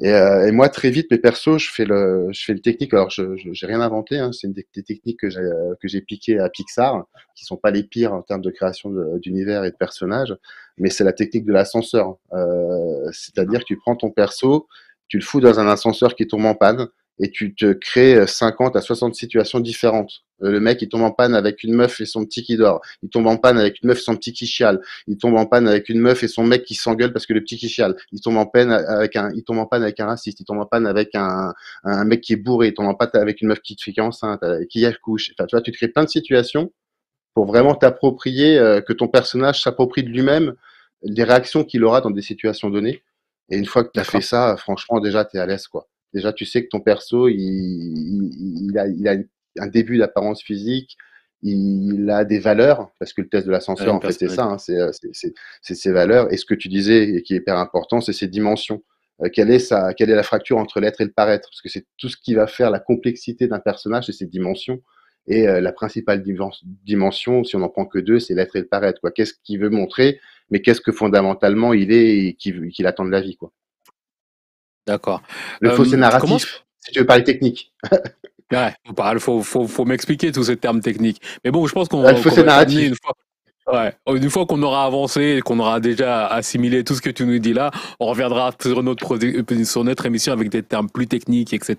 C: Et moi, très vite, mes persos, je fais une technique. Alors, j'ai rien inventé. Hein, c'est une des techniques que j'ai piquées à Pixar, qui sont pas les pires en termes de création d'univers et de personnages, mais c'est la technique de l'ascenseur. C'est-à-dire que tu prends ton perso, tu le fous dans un ascenseur qui tombe en panne, et tu te crées 50 à 60 situations différentes. Le mec, il tombe en panne avec une meuf et son petit qui dort. Il tombe en panne avec une meuf et son petit qui chiale. Il tombe en panne avec une meuf et son mec qui s'engueule parce que le petit qui chiale. Il tombe en panne avec un raciste. Il tombe en panne avec un mec qui est bourré. Il tombe en panne avec une meuf qui te fait qui est enceinte, qui accouche. Enfin, tu vois, tu te crées plein de situations pour vraiment t'approprier, que ton personnage s'approprie de lui-même les réactions qu'il aura dans des situations données. Et une fois que tu as fait
A: D'accord.
C: ça, franchement, déjà, tu es à l'aise, quoi. Déjà, tu sais que ton perso, il a un début d'apparence physique, il a des valeurs, parce que le test de l'ascenseur,
A: Une
C: en fait, c'est ça,
A: personnalité.
C: hein, c'est ses valeurs. Et ce que tu disais, et qui est hyper important, c'est ses dimensions. Quelle est la fracture entre l'être et le paraître? Parce que c'est tout ce qui va faire la complexité d'un personnage, c'est ses dimensions. Et la principale dimension, si on n'en prend que deux, c'est l'être et le paraître, quoi. Qu'est-ce qu'il veut montrer, mais qu'est-ce que fondamentalement il est et qu'il attend de la vie, quoi.
A: D'accord.
C: Le fossé
A: Comment
C: narratif, si tu veux parler technique.
A: ouais, faut m'expliquer tous ces termes techniques. Mais bon, je pense
C: Le
A: qu'on
C: fossé
A: va t'amener
C: narratif.
A: une fois. Ouais, une fois qu'on aura avancé et qu'on aura déjà assimilé tout ce que tu nous dis là, on reviendra sur notre émission avec des termes plus techniques, etc.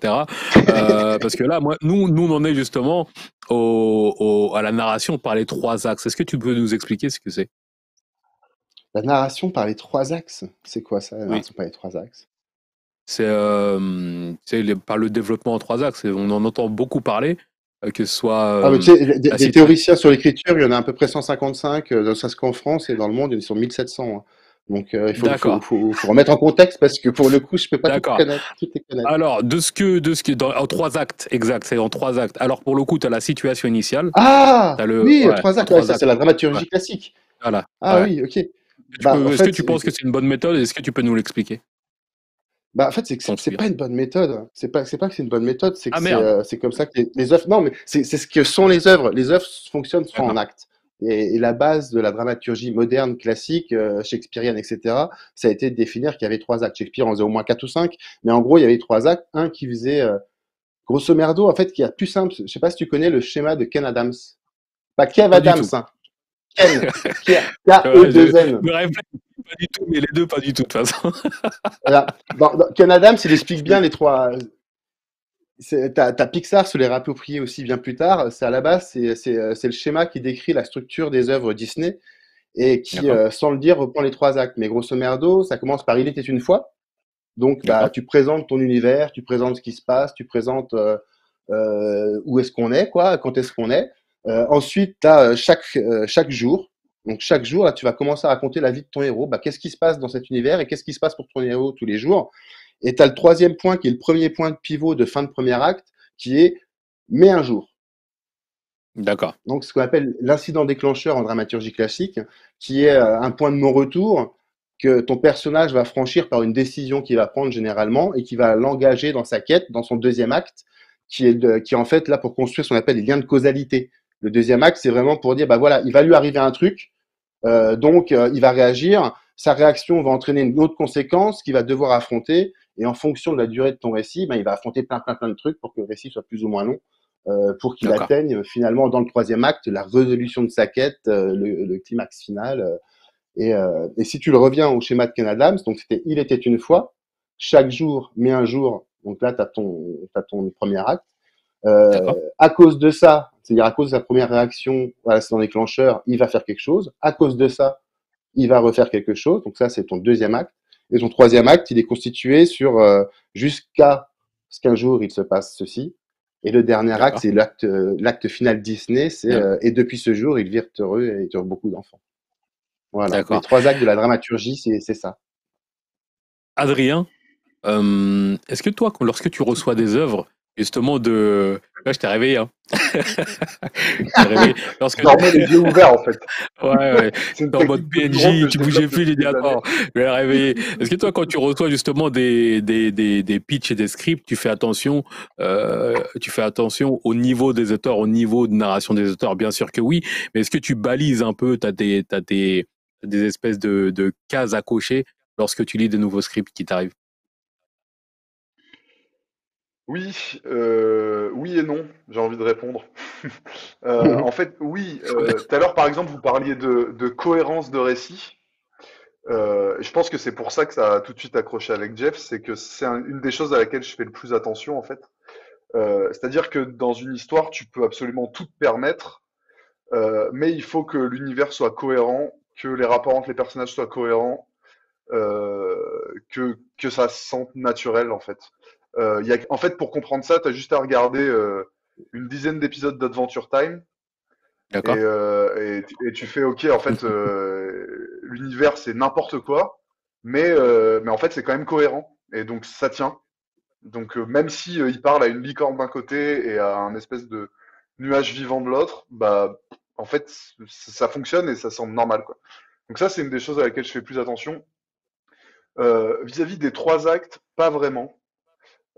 A: Parce que là, nous, on en est justement à la narration par les trois axes. Est-ce que tu peux nous expliquer ce que c'est?
C: La narration par les trois axes. C'est quoi ça, la
A: Oui.
C: narration par les trois axes?
A: C'est par le développement en trois axes. On en entend beaucoup parler, que ce soit
C: Ah, mais tu sais,
A: la
C: des
A: situation.
C: théoriciens sur l'écriture, il y en a à peu près 155, ça c'est qu'en France et dans le monde, ils sont 1700. Hein. Donc,
A: D'accord,
C: faut remettre en contexte parce que pour le coup, je peux pas tout
A: d'accord.
C: connaître, tout les connaître.
A: Alors, en trois actes, exact, c'est en trois actes. Alors, pour le coup, tu as la situation initiale, tu
C: Ah!
A: as
C: Oui,
A: ouais,
C: trois
A: en
C: actes, ouais,
A: trois
C: ça c'est
A: actes.
C: la
A: Ouais,
C: dramaturgie classique.
A: voilà,
C: Ah
A: ouais.
C: oui, ok. Bah, en
A: Est-ce que
C: fait,
A: tu penses que c'est une bonne méthode? Est-ce que tu peux nous l'expliquer?
C: c'est que
A: T'en
C: c'est
A: suis.
C: pas une bonne méthode. C'est pas que c'est une bonne méthode, c'est que
A: Ah merde,
C: c'est comme ça que les œuvres. Non, mais c'est ce que sont les œuvres. Les œuvres fonctionnent soit en
A: d'accord,
C: actes. Et la base de la dramaturgie moderne, classique, shakespearienne, etc., ça a été de définir qu'il y avait trois actes. Shakespeare en faisait au moins quatre ou cinq, mais en gros, il y avait trois actes. Un qui faisait, grosso merdo, en fait, qui est plus simple. Je sais pas si tu connais le schéma de Ken Adams. Pas Kev
A: pas du
C: Adams,
A: tout.
C: hein. Ken.
A: Ouais,
C: K-E-2-N.
A: me réfléchis pas du tout, mais les deux, pas du tout, de toute façon.
C: Voilà. Ken Adams, il explique bien les trois. T'as Pixar se les réapproprié aussi bien plus tard. C'est à la base, c'est le schéma qui décrit la structure des œuvres Disney et qui,
A: D'accord,
C: sans le dire, reprend les trois actes. Mais grosso merdo, ça commence par Il était une fois. Donc, bah,
A: d'accord,
C: tu présentes ton univers, tu présentes ce qui se passe, tu présentes où est-ce qu'on est, quoi, quand est-ce qu'on est. Ensuite, tu as chaque jour. Donc, chaque jour, là, tu vas commencer à raconter la vie de ton héros. Bah, qu'est-ce qui se passe dans cet univers et qu'est-ce qui se passe pour ton héros tous les jours. Et tu as le troisième point qui est le premier point de pivot de fin de premier acte, qui est mais un jour.
A: d'accord,
C: Donc, ce qu'on appelle l'incident déclencheur en dramaturgie classique, qui est un point de non-retour que ton personnage va franchir par une décision qu'il va prendre généralement et qui va l'engager dans sa quête, dans son deuxième acte, qui est en fait là pour construire ce qu'on appelle les liens de causalité. Le deuxième acte, c'est vraiment pour dire, bah voilà, il va lui arriver un truc, donc il va réagir, sa réaction va entraîner une autre conséquence qu'il va devoir affronter, et en fonction de la durée de ton récit, ben, il va affronter plein de trucs pour que le récit soit plus ou moins long, pour qu'il
A: d'accord,
C: atteigne finalement dans le troisième acte la résolution de sa quête, le climax final. Et si tu le reviens au schéma de Ken Adams, donc c'était Il était une fois, chaque jour, mais un jour, donc là t'as ton premier acte.
A: d'accord,
C: À cause de ça, c'est-à-dire à cause de sa première réaction, voilà, c'est un déclencheur, il va faire quelque chose. À cause de ça, il va refaire quelque chose. Donc ça, c'est ton deuxième acte. Et ton troisième acte, il est constitué sur jusqu'à ce qu'un jour il se passe ceci. Et le dernier acte,
A: d'accord.
C: c'est l'acte final Disney. C'est et depuis ce jour, ils virent heureux et ils eurent beaucoup d'enfants. Voilà. Les
A: D'accord.
C: 3 actes de la dramaturgie, c'est ça.
A: Adrien, est-ce que toi, lorsque tu reçois des œuvres, justement de... Là, je t'ai réveillé, hein. Je t'ai réveillé.
B: Je
A: Lorsque...
B: dormais les yeux ouverts, en fait.
A: Ouais, ouais.
B: C'est une
A: T'es en mode
B: technique de bureau que
A: PNJ,
B: je
A: tu bougeais
B: développe
A: plus, j'ai
B: depuis
A: dit
B: des années.
A: attends, je vais la réveiller. Est-ce que toi, quand tu reçois justement des pitchs et des scripts, tu fais attention au niveau des auteurs, au niveau de narration des auteurs, bien sûr que oui, mais est-ce que tu balises un peu, t'as des espèces de cases à cocher lorsque tu lis des nouveaux scripts qui t'arrivent?
B: Oui, oui et non, j'ai envie de répondre. En fait, oui, tout à l'heure, par exemple, vous parliez de cohérence de récit. Je pense que c'est pour ça que ça a tout de suite accroché avec Jeff, c'est que c'est une des choses à laquelle je fais le plus attention, en fait. C'est-à-dire que dans une histoire, tu peux absolument tout te permettre, mais il faut que l'univers soit cohérent, que les rapports entre les personnages soient cohérents, que ça se sente naturel en fait. En fait, pour comprendre ça, tu as juste à regarder une dizaine d'épisodes d'Adventure Time
A: D'accord?
B: et tu fais OK, en fait, l'univers c'est n'importe quoi, mais en fait c'est quand même cohérent et donc ça tient. Donc même si il parle à une licorne d'un côté et à un espèce de nuage vivant de l'autre, bah en fait ça fonctionne et ça semble normal quoi. Donc ça c'est une des choses à laquelle je fais plus attention. Vis-à-vis des 3 actes, pas vraiment.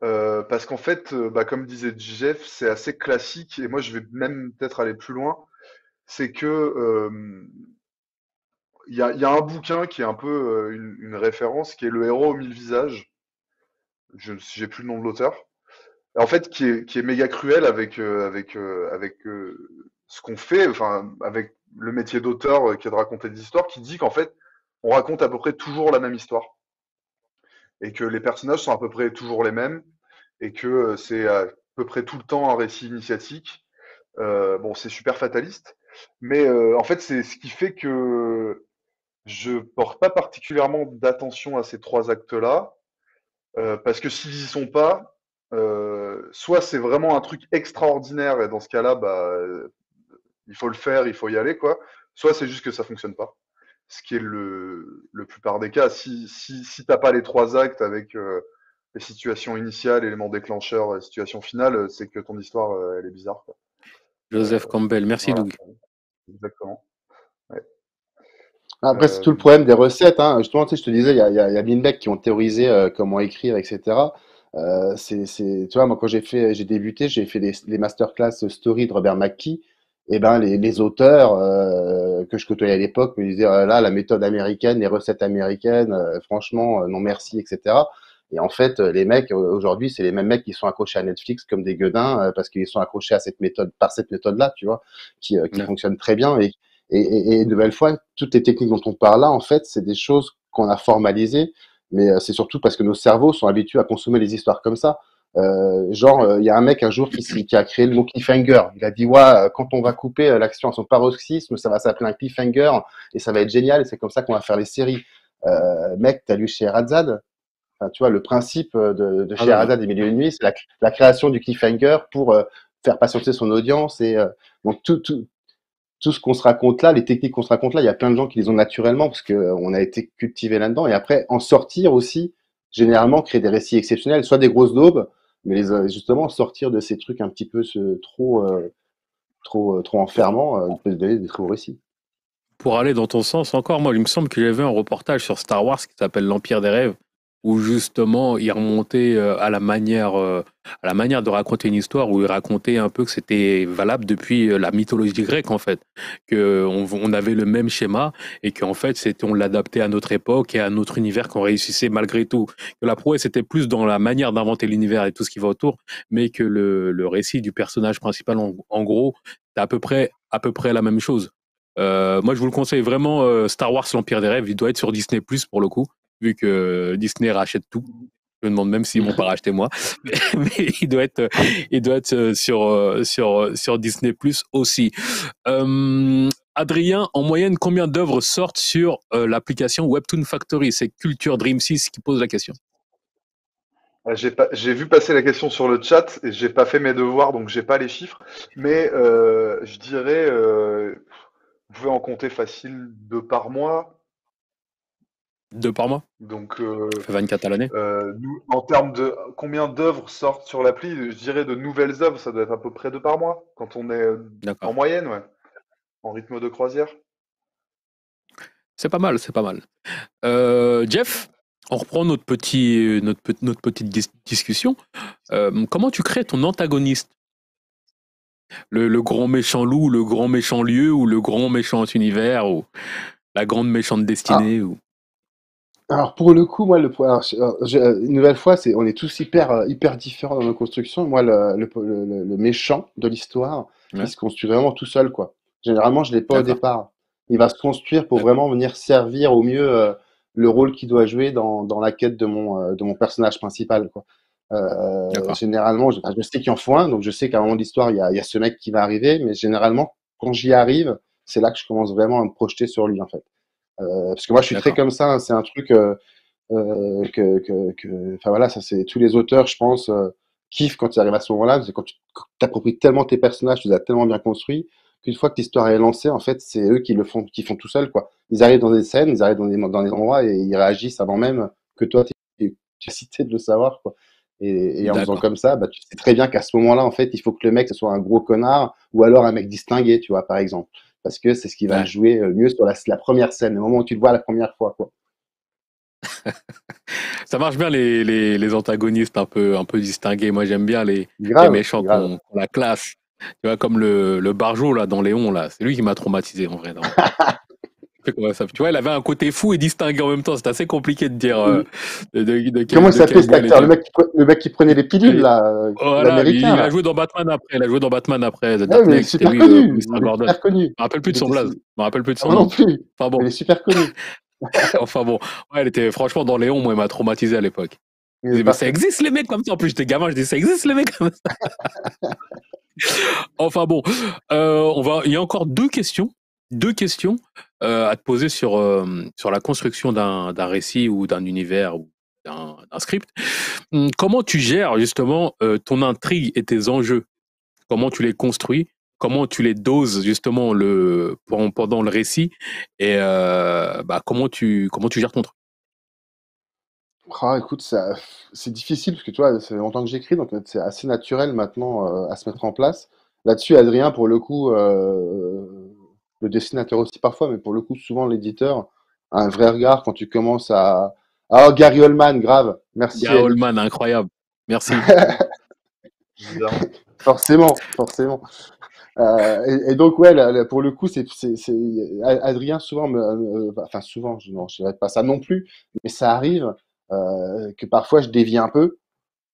B: Parce qu'en fait, bah, comme disait Jeff, c'est assez classique et moi je vais même peut-être aller plus loin. C'est que il y a un bouquin qui est un peu une référence, qui est Le héros aux 1000 visages. J'ai plus le nom de l'auteur. En fait, qui est méga cruel avec ce qu'on fait, enfin avec le métier d'auteur qui est de raconter des histoires, qui dit qu'en fait, on raconte à peu près toujours la même histoire et que les personnages sont à peu près toujours les mêmes et que c'est à peu près tout le temps un récit initiatique. Bon, c'est super fataliste, mais en fait, c'est ce qui fait que je porte pas particulièrement d'attention à ces 3 actes-là, parce que s'ils y sont pas, soit c'est vraiment un truc extraordinaire et dans ce cas-là, bah, il faut le faire, il faut y aller, quoi. Soit c'est juste que ça fonctionne pas. Ce qui est le plupart des cas. Si t'as pas les 3 actes avec les situations initiales, éléments déclencheurs, situation finale, c'est que ton histoire, elle est bizarre, quoi.
A: Joseph Campbell, merci
B: Voilà,
A: Doug.
B: exactement. Ouais.
C: Après, c'est tout le
B: Euh,
C: problème des recettes, hein. Justement, tu sais, je te disais, il y a Binbeck qui ont théorisé comment écrire, etc. Tu vois, moi, quand j'ai débuté, j'ai fait les masterclass story de Robert McKee. Et ben, les auteurs que je côtoyais à l'époque me disaient, ah là, la méthode américaine, les recettes américaines, franchement, non merci, etc. Et en fait, les mecs, aujourd'hui, c'est les mêmes mecs qui sont accrochés à Netflix comme des gueudins parce qu'ils sont accrochés à cette méthode, par cette méthode-là, tu vois, qui
A: Ouais.
C: fonctionne très bien. Et une nouvelle fois, toutes les techniques dont on parle là, en fait, c'est des choses qu'on a formalisées, mais c'est surtout parce que nos cerveaux sont habitués à consommer les histoires comme ça. Il y a un mec un jour qui a créé le mot cliffhanger. Il a dit, ouais, quand on va couper l'action à son paroxysme, ça va s'appeler un cliffhanger et ça va être génial et c'est comme ça qu'on va faire les séries. Mec, t'as lu Scheherazade? Enfin, tu vois, le principe de
A: Ah non, non.
C: Scheherazade et Mille et une nuits, c'est la création du cliffhanger pour faire patienter son audience et donc tout ce qu'on se raconte là, les techniques qu'on se raconte là, il y a plein de gens qui les ont naturellement parce que on a été cultivé là-dedans. Et après, en sortir aussi, généralement, créer des récits exceptionnels, soit des grosses daubes, mais justement sortir de ces trucs un petit peu trop enfermants, il peut se donner des très beaux récits.
A: Pour aller dans ton sens encore, moi, il me semble qu'il y avait un reportage sur Star Wars qui s'appelle L'Empire des rêves, où justement il remontait à la manière de raconter une histoire, où il racontait un peu que c'était valable depuis la mythologie grecque en fait, que on avait le même schéma et qu'en fait on l'adaptait à notre époque et à notre univers qu'on réussissait malgré tout. Que la prouesse était plus dans la manière d'inventer l'univers et tout ce qui va autour, mais que le récit du personnage principal en gros, c'est à peu près la même chose. Moi, je vous le conseille vraiment, Star Wars, l'Empire des rêves. Il doit être sur Disney Plus pour le coup, vu que Disney rachète tout. Je me demande même s'ils m'ont pas racheté moi, mais il doit être sur Disney Plus aussi. Adrien, en moyenne, combien d'œuvres sortent sur l'application Webtoon Factory? C'est Culture Dream 6 qui pose la question.
B: j'ai vu passer la question sur le chat et j'ai pas fait mes devoirs, donc j'ai pas les chiffres. Mais je dirais vous pouvez en compter facile 2 par mois.
A: 2 par mois?
B: Donc,
A: Ça fait 24 à l'année?
B: nous, en termes de combien d'œuvres sortent sur l'appli, je dirais de nouvelles œuvres, ça doit être à peu près 2 par mois, quand on est en
A: D'accord.
B: moyenne, ouais, en rythme de croisière.
A: C'est pas mal, c'est pas mal. Jeff, on reprend notre petite discussion. Comment tu crées ton antagoniste? Le grand méchant loup, le grand méchant lieu, ou le grand méchant univers, ou la grande méchante
C: Ah,
A: destinée, ou...
C: alors pour le coup, moi, une nouvelle fois, on est tous hyper différents dans nos constructions. Moi, le méchant de l'histoire, il
A: Ouais,
C: se construit vraiment tout seul, quoi. Généralement, je l'ai pas au
A: d'accord,
C: départ. Il va se construire pour
A: d'accord,
C: vraiment venir servir au mieux le rôle qu'il doit jouer dans la quête de mon personnage principal, quoi.
A: d'accord,
C: Généralement, je sais qu'il en faut un, donc je sais qu'à un moment de l'histoire, il y a ce mec qui va arriver, mais généralement, quand j'y arrive, c'est là que je commence vraiment à me projeter sur lui, en fait. Parce que moi, je suis très
A: d'accord.
C: comme ça, hein, c'est un truc enfin voilà, ça c'est tous les auteurs, je pense, kiffent quand ils arrivent à ce moment-là, c'est quand tu t'appropries tellement tes personnages, tu les as tellement bien construits, qu'une fois que l'histoire est lancée, en fait, c'est eux qui font tout seuls, quoi. Ils arrivent dans des scènes, ils arrivent dans des endroits et ils réagissent avant même que toi, tu as cité de le savoir, quoi. Et en faisant
A: D'accord.
C: comme ça, bah, tu sais très bien qu'à ce moment-là, en fait, il faut que le mec, ce soit un gros connard ou alors un mec distingué, tu vois, par exemple. Parce que c'est ce qui va le
A: Ouais.
C: jouer mieux sur la première scène, le moment où tu le vois la première fois, quoi.
A: Ça marche bien les antagonistes un peu distingués. Moi, j'aime bien les
C: Grave,
A: méchants
C: grave.
A: qui ont la classe. Tu vois, comme le Barjo, là, dans Léon, là. C'est lui qui m'a traumatisé, en vrai. Tu vois, il avait un côté fou et distingué en même temps. C'est assez compliqué de dire
C: Comment il
A: de
C: s'appelait
A: quel
C: cet
A: gars il
C: acteur?
A: était.
C: Le mec qui prenait les pilules,
A: Et
C: là,
A: voilà,
C: l'américain,
A: il a
C: là.
A: joué dans Batman après. Il a joué dans Batman après, The
C: Ouais,
A: Dark Knight. C'était lui, commissaire
C: il est
A: Gordon. Je
C: super connu.
A: me rappelle plus de
C: Il
A: son
C: était,
A: blaze. Je me rappelle plus de
C: ah,
A: son
C: moi non
A: nom.
C: plus,
A: Enfin
C: mais
A: bon.
C: il est super connu.
A: Enfin bon. Ouais, elle était, franchement, dans Léon, moi, il m'a traumatisé à l'époque.
C: Il
A: Je
C: est
A: disais, mais ça
C: parfait.
A: existe les mecs comme ça. En plus, j'étais gamin, je dis, ça existe les mecs comme ça. Enfin bon, il y a encore deux questions à te poser sur la construction d'un récit ou d'un univers ou d'un script. Comment tu gères justement ton intrigue et tes enjeux? Comment tu les construis? Comment tu les doses justement pendant le récit? Et bah, comment tu gères ton truc?
C: Ah, écoute, c'est difficile parce que tu vois, c'est longtemps que j'écris, donc c'est assez naturel maintenant à se mettre en place. Là-dessus, Adrien, pour le coup, le dessinateur aussi parfois, mais pour le coup, souvent l'éditeur a un vrai regard quand tu commences à... Ah, Gary Oldman, grave. Merci,
A: Gary
C: Yannick.
A: Oldman, incroyable. Merci.
B: Évidemment.
C: Forcément, forcément. Et donc, ouais, pour le coup, Adrien souvent enfin souvent, non, je dirais pas ça non plus, mais ça arrive que parfois je dévie un peu.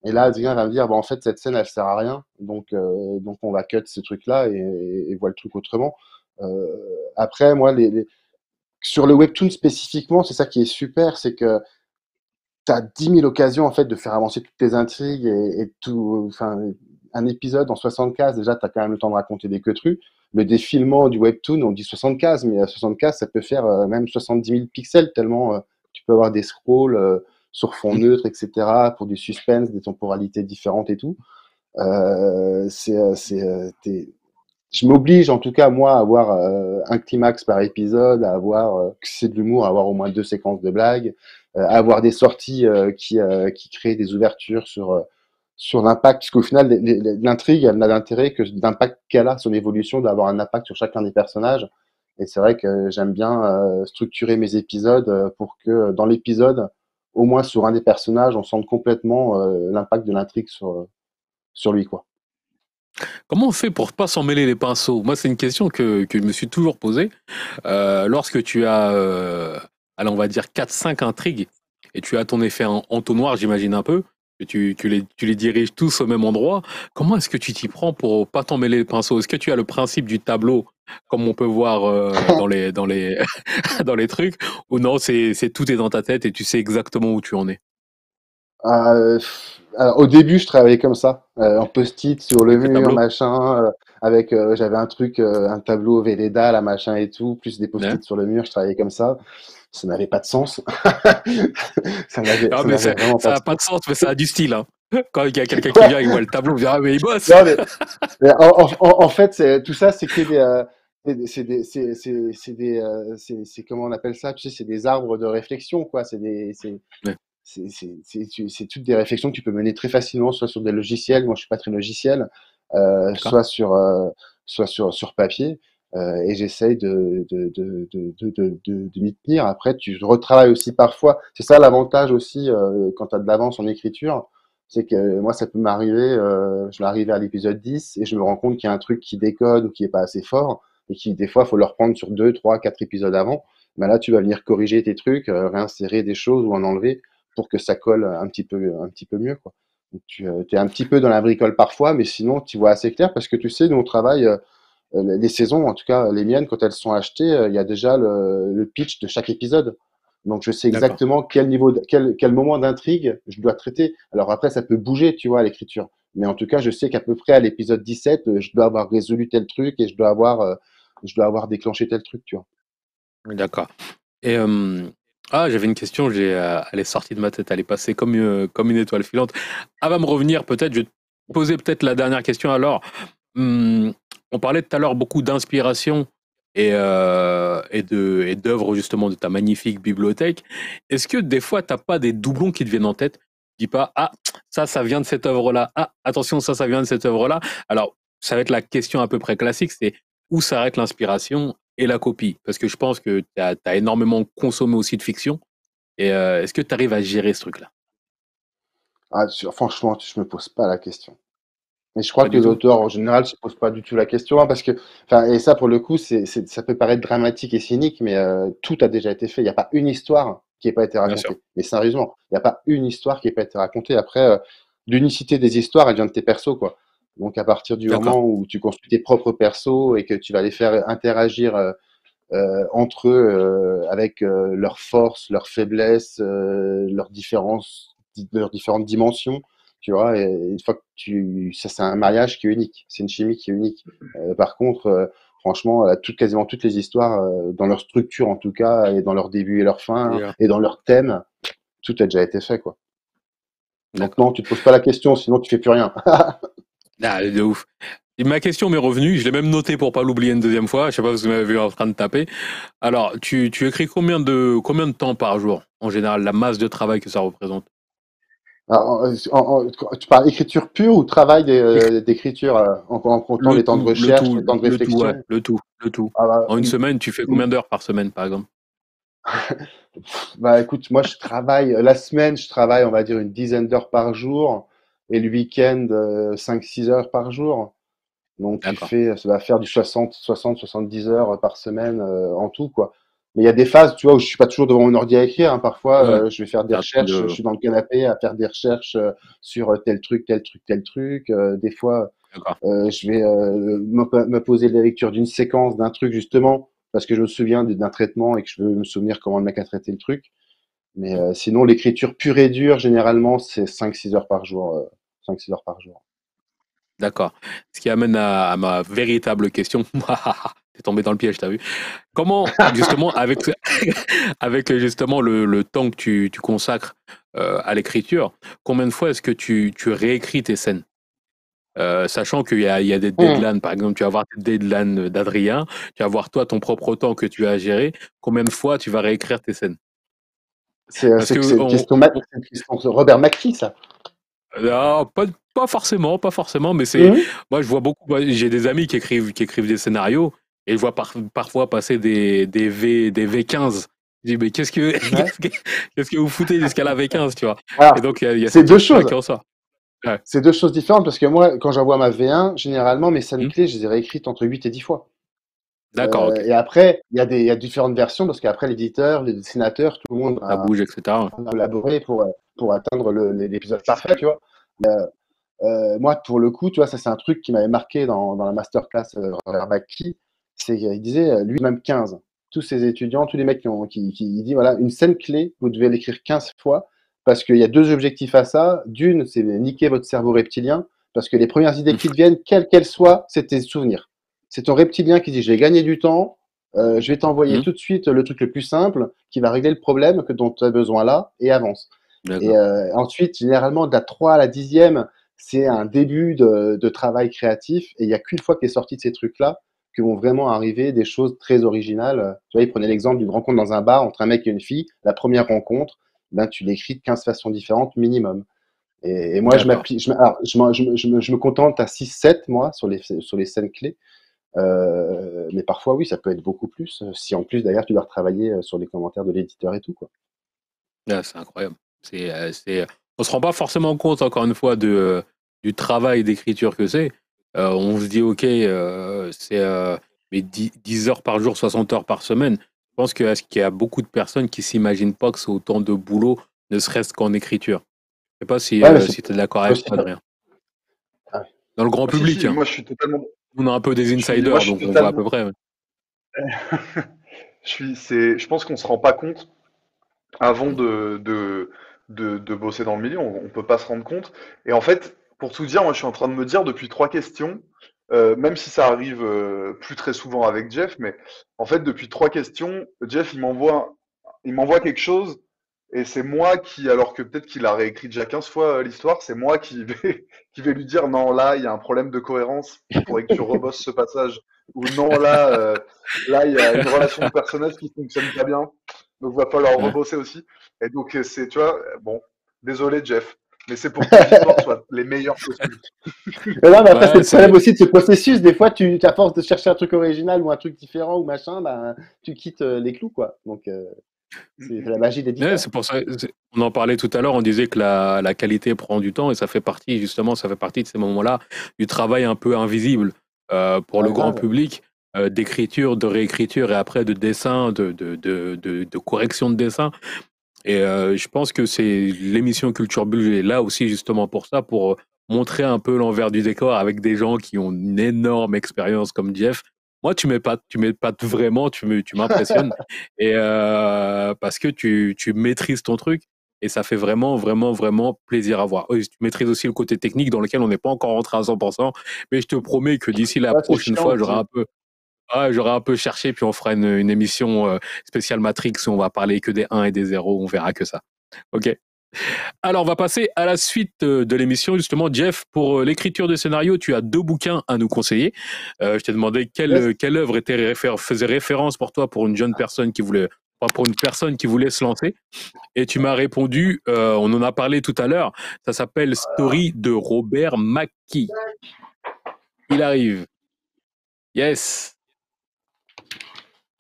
C: Et là, Adrien va me dire, bon, en fait, cette scène, elle sert à rien, donc on va cut ce truc-là et voir le truc autrement. Euh, Après, moi, sur le webtoon spécifiquement, c'est ça qui est super, c'est que tu as 10 000 occasions en fait de faire avancer toutes tes intrigues et tout. Enfin, un épisode en 75, déjà, tu as quand même le temps de raconter des queutrues. Le défilement du webtoon, on dit 75, mais à 75, ça peut faire même 70 000 pixels, tellement tu peux avoir des scrolls sur fond neutre, etc., pour du suspense, des temporalités différentes et tout. Je m'oblige en tout cas moi à avoir un climax par épisode, à avoir que c'est de l'humour, à avoir au moins 2 séquences de blagues, à avoir des sorties qui créent des ouvertures sur l'impact, parce qu'au final l'intrigue elle n'a d'intérêt que d'impact qu'elle a, son évolution, d'avoir un impact sur chacun des personnages. Et c'est vrai que j'aime bien structurer mes épisodes pour que dans l'épisode, au moins sur un des personnages, on sente complètement l'impact de l'intrigue sur lui, quoi.
A: Comment on fait pour pas s'en mêler les pinceaux? Moi, c'est une question que je me suis toujours posée. Lorsque tu as, allez, on va dire 4 5 intrigues, et tu as ton effet entonnoir, j'imagine un peu, que tu les diriges tous au même endroit, comment est-ce que tu t'y prends pour pas t'en mêler les pinceaux? Est-ce que tu as le principe du tableau, comme on peut voir dans les trucs, ou non, c'est tout est dans ta tête et tu sais exactement où tu en es?
C: Alors, au début, je travaillais comme ça, en post-it sur le
A: Avec le
C: mur,
A: tableau?
C: machin, j'avais un truc, un tableau Velleda, là, machin et tout, plus des
A: Hein.
C: post-it sur le mur, je travaillais comme ça. Ça n'avait pas de sens.
A: Ah,
C: Ça
A: mais
C: n'avait vraiment
A: ça
C: pas de
A: n'a pas
C: sens.
A: de sens, mais ça a du style, hein. Quand il y a quelqu'un qui
C: Ouais.
A: vient, il voit le tableau, il dit, ah, mais il bosse!
C: Non, mais en fait, tout ça, c'est que comment on appelle ça? Tu sais, c'est des arbres de réflexion, quoi.
A: Ouais.
C: C'est toutes des réflexions que tu peux mener très facilement, soit sur des logiciels. Moi, je suis pas très logiciel,
A: D'accord.
C: soit sur papier. Et j'essaye de m'y tenir. Après, tu retravailles aussi parfois. C'est ça l'avantage aussi quand tu as de l'avance en écriture. C'est que moi, ça peut m'arriver, je vais arriver à l'épisode 10 et je me rends compte qu'il y a un truc qui décode ou qui est pas assez fort et qui, des fois, faut le reprendre sur 2, 3, 4 épisodes avant. Ben là, tu vas venir corriger tes trucs, réinsérer des choses ou en enlever pour que ça colle un petit peu mieux, quoi. Donc, tu es un petit peu dans la bricole parfois, mais sinon, tu vois assez clair parce que tu sais, nous, on travaille les saisons, en tout cas les miennes, quand elles sont achetées, il y a déjà le pitch de chaque épisode. Donc je sais
A: D'accord.
C: exactement quel moment d'intrigue je dois traiter. Alors après, ça peut bouger, tu vois, à l'écriture. Mais en tout cas, je sais qu'à peu près à l'épisode 17, je dois avoir résolu tel truc et je dois avoir déclenché tel truc, tu vois.
A: D'accord. Et j'avais une question, elle est sortie de ma tête, elle est passée comme une étoile filante. Elle va me revenir peut-être, je vais te poser peut-être la dernière question alors. Hum, on parlait tout à l'heure beaucoup d'inspiration et d'œuvres justement de ta magnifique bibliothèque. Est-ce que des fois, tu n'as pas des doublons qui te viennent en tête? Tu dis pas, ah, ça vient de cette œuvre-là. Ah, attention, ça vient de cette œuvre-là. Alors, ça va être la question à peu près classique, c'est où s'arrête l'inspiration et la copie? Parce que je pense que tu as énormément consommé aussi de fiction. Et est-ce que tu arrives à gérer ce truc-là?
C: Ah, franchement, je me pose pas la question. Mais je crois
A: Pas
C: que
A: du
C: les
A: tout?
C: auteurs, en général, se posent pas du tout la question, hein, parce que, enfin, et ça, pour le coup, ça peut paraître dramatique et cynique, mais tout a déjà été fait. Il n'y a pas une histoire qui n'ait pas été
A: Bien sûr.
C: racontée. Mais sérieusement, il n'y a pas une histoire qui n'ait pas été racontée. Après, l'unicité des histoires, elle vient de tes persos, quoi. Donc, à partir du
A: D'accord.
C: moment où tu construis tes propres persos et que tu vas les faire interagir entre eux avec leurs forces, leurs faiblesses, leurs différentes dimensions, tu vois. Et une fois que ça, c'est un mariage qui est unique, c'est une chimie qui est unique. Par contre, franchement, quasiment toutes les histoires, dans leur structure en tout cas, et dans leur début et leur fin,
A: Déjà.
C: et dans leur thème, tout a déjà été fait, quoi. Donc
A: D'accord.
C: non, tu te poses pas la question, sinon tu fais plus rien.
A: Ah, de ouf. Et ma question m'est revenue, je l'ai même noté pour pas l'oublier une deuxième fois. Je sais pas si vous m'avez vu en train de taper. Alors, tu écris combien de temps par jour, en général, la masse de travail que ça représente?
C: Alors, tu parles écriture pure ou travail d'écriture en comptant les temps de
A: Le
C: recherche,
A: tout,
C: les temps de
A: le tout, ouais,
C: réflexion?
A: le tout, le tout.
C: Ah bah,
A: En une semaine, tu fais combien d'heures par semaine, par exemple?
C: bah, écoute, moi je travaille, la semaine, je travaille, on va dire, une dizaine d'heures par jour, et le week-end, 5-6 heures par jour. Donc
A: D'accord.
C: ça va faire du 70 heures par semaine en tout, quoi. Mais il y a des phases, tu vois, où je suis pas toujours devant mon ordi à écrire, hein. Parfois,
A: Ouais.
C: je vais faire des
A: T'as un temps
C: recherches, je
A: de...
C: suis dans le canapé à faire des recherches sur tel truc, tel truc, tel truc. Des fois,
A: D'accord.
C: je vais me poser la lecture d'une séquence, d'un truc, justement, parce que je me souviens d'un traitement et que je veux me souvenir comment le mec a traité le truc. Mais sinon, l'écriture pure et dure, généralement, c'est 5-6 heures par jour. 5-6 heures par jour.
A: D'accord. Ce qui amène à ma véritable question. T'es tombé dans le piège, t'as vu? Comment, justement, avec justement le temps que tu consacres à l'écriture, combien de fois est-ce que tu réécris tes scènes? Sachant qu'il y a des
C: Mmh.
A: deadlines, par exemple, tu vas avoir des deadlines d'Adrien, tu vas avoir toi ton propre temps que tu as à gérer. Combien de fois tu vas réécrire tes scènes? Parce que
C: C'est une question, c'est une question de Robert McKee, ça.
A: ah, pas forcément, pas forcément, mais
C: Mmh.
A: moi je vois beaucoup, j'ai des amis qui écrivent des scénarios et je vois parfois passer des V15. Je dis, mais qu'est-ce que,
C: Ouais.
A: qu'est-ce que vous foutez jusqu'à la V15, tu vois? Et
C: Alors,
A: donc il y a
C: c'est
A: ce
C: deux
A: truc-là
C: choses.
A: qui en sort. Ouais.
C: C'est deux choses différentes parce que moi, quand j'envoie ma V1, généralement, mes scènes
A: Hmm.
C: clés, je les ai réécrites entre 8 et 10 fois.
A: D'accord, ok.
C: Et après, il y a différentes versions parce qu'après, l'éditeur, les dessinateurs, tout le monde
A: Ça
C: a
A: bouge, etc.
C: collaboré pour atteindre l'épisode parfait, tu vois. Moi, pour le coup, tu vois, ça, c'est un truc qui m'avait marqué dans la masterclass Robert McKee. C'est qu'il disait, lui-même 15. Tous ses étudiants, tous les mecs il dit, voilà, une scène clé, vous devez l'écrire 15 fois parce qu'il y a deux objectifs à ça. D'une, c'est de niquer votre cerveau reptilien parce que les premières idées qui te viennent, quelles qu'elles soient, c'est tes souvenirs. C'est ton reptilien qui dit, je vais gagner du temps, je vais t'envoyer
A: Hmm.
C: tout de suite le truc le plus simple qui va régler le problème dont tu as besoin là et avance. Et
A: D'accord.
C: ensuite, généralement, de la 3 à la 10e, c'est un début de travail créatif. Et il n'y a qu'une fois que est sorti de ces trucs-là, que vont vraiment arriver des choses très originales. Tu vois, il prenait l'exemple d'une rencontre dans un bar entre un mec et une fille. La première rencontre, ben, tu l'écris de 15 façons différentes minimum. Et moi, je
A: D'accord.
C: m'applique, alors, je me contente à 6-7 moi, sur les scènes clés. Mais parfois, oui, ça peut être beaucoup plus. Si en plus, d'ailleurs, tu dois retravailler sur les commentaires de l'éditeur et tout, quoi.
A: Ah, c'est incroyable. On se rend pas forcément compte, encore une fois, du travail d'écriture que c'est. On se dit, OK, c'est mais 10 heures par jour, 60 heures par semaine. Je pense est-ce qu'il y a beaucoup de personnes qui s'imaginent pas que c'est autant de boulot, ne serait-ce qu'en écriture. Je sais pas
C: Ouais, mais
A: si tu es d'accord
C: c'est
A: avec
C: aussi.
A: moi, Adrien.
C: Ah,
A: Dans le grand
B: Ah, si,
A: public,
B: si,
A: hein.
B: moi je suis totalement.
A: On a un peu des
B: Moi,
A: insiders,
B: je suis
A: donc on voit à peu
B: totalement.
A: près. Ouais.
B: Je pense qu'on se rend pas compte avant de bosser dans le milieu, on peut pas se rendre compte. Et en fait, pour tout dire, moi je suis en train de me dire depuis trois questions, même si ça arrive plus très souvent avec Jeff, mais en fait depuis trois questions, Jeff il m'envoie quelque chose et c'est moi qui, alors que peut-être qu'il a réécrit déjà 15 fois l'histoire, c'est moi qui vais, qui vais lui dire non, là il y a un problème de cohérence, il faudrait que tu rebosses ce passage. Ou non, là il y a une relation de personnage qui fonctionne pas bien. Donc, va falloir
A: Ouais.
B: rebosser aussi. Et donc, tu vois, bon, désolé, Jeff, mais c'est pour que tes histoires soient les meilleures possibles.
C: Mais non, mais après, c'est
A: Ouais,
C: le problème aussi de ce processus. Des fois, à force de chercher un truc original ou un truc différent ou machin, ben, tu quittes les clous, quoi. Donc, c'est la magie
A: ouais,
C: d'éditeur.
A: c'est pour ça. On en parlait tout à l'heure. On disait que la qualité prend du temps et ça fait partie, justement, ça fait partie de ces moments-là du travail un peu invisible pour
C: Ah,
A: le grand
C: grave.
A: public, d'écriture, de réécriture et après de dessin, de correction de dessin. Et je pense que c'est l'émission Culture Bulle est là aussi justement pour ça, pour montrer un peu l'envers du décor avec des gens qui ont une énorme expérience comme Jeff. Moi, tu m'épates vraiment, tu m'impressionnes. Et parce que tu maîtrises ton truc et ça fait vraiment, vraiment, vraiment plaisir à voir. Oui, tu maîtrises aussi le côté technique dans lequel on n'est pas encore rentré à 100%, mais je te promets que d'ici la
C: Ouais, c'est
A: prochaine
C: chiant
A: fois,
C: aussi.
A: j'aurai un peu cherché, puis on fera une émission spéciale Matrix où on va parler que des 1 et des 0, on verra que ça. Ok. Alors, on va passer à la suite de l'émission. Justement, Jeff, pour l'écriture de scénario, tu as deux bouquins à nous conseiller. Je t'ai demandé
C: Yes.
A: quelle œuvre faisait référence pour toi pour une jeune personne qui voulait, pas pour une personne qui voulait se lancer. Et tu m'as répondu, on en a parlé tout à l'heure, ça s'appelle Story de Robert McKee. Il arrive. Yes.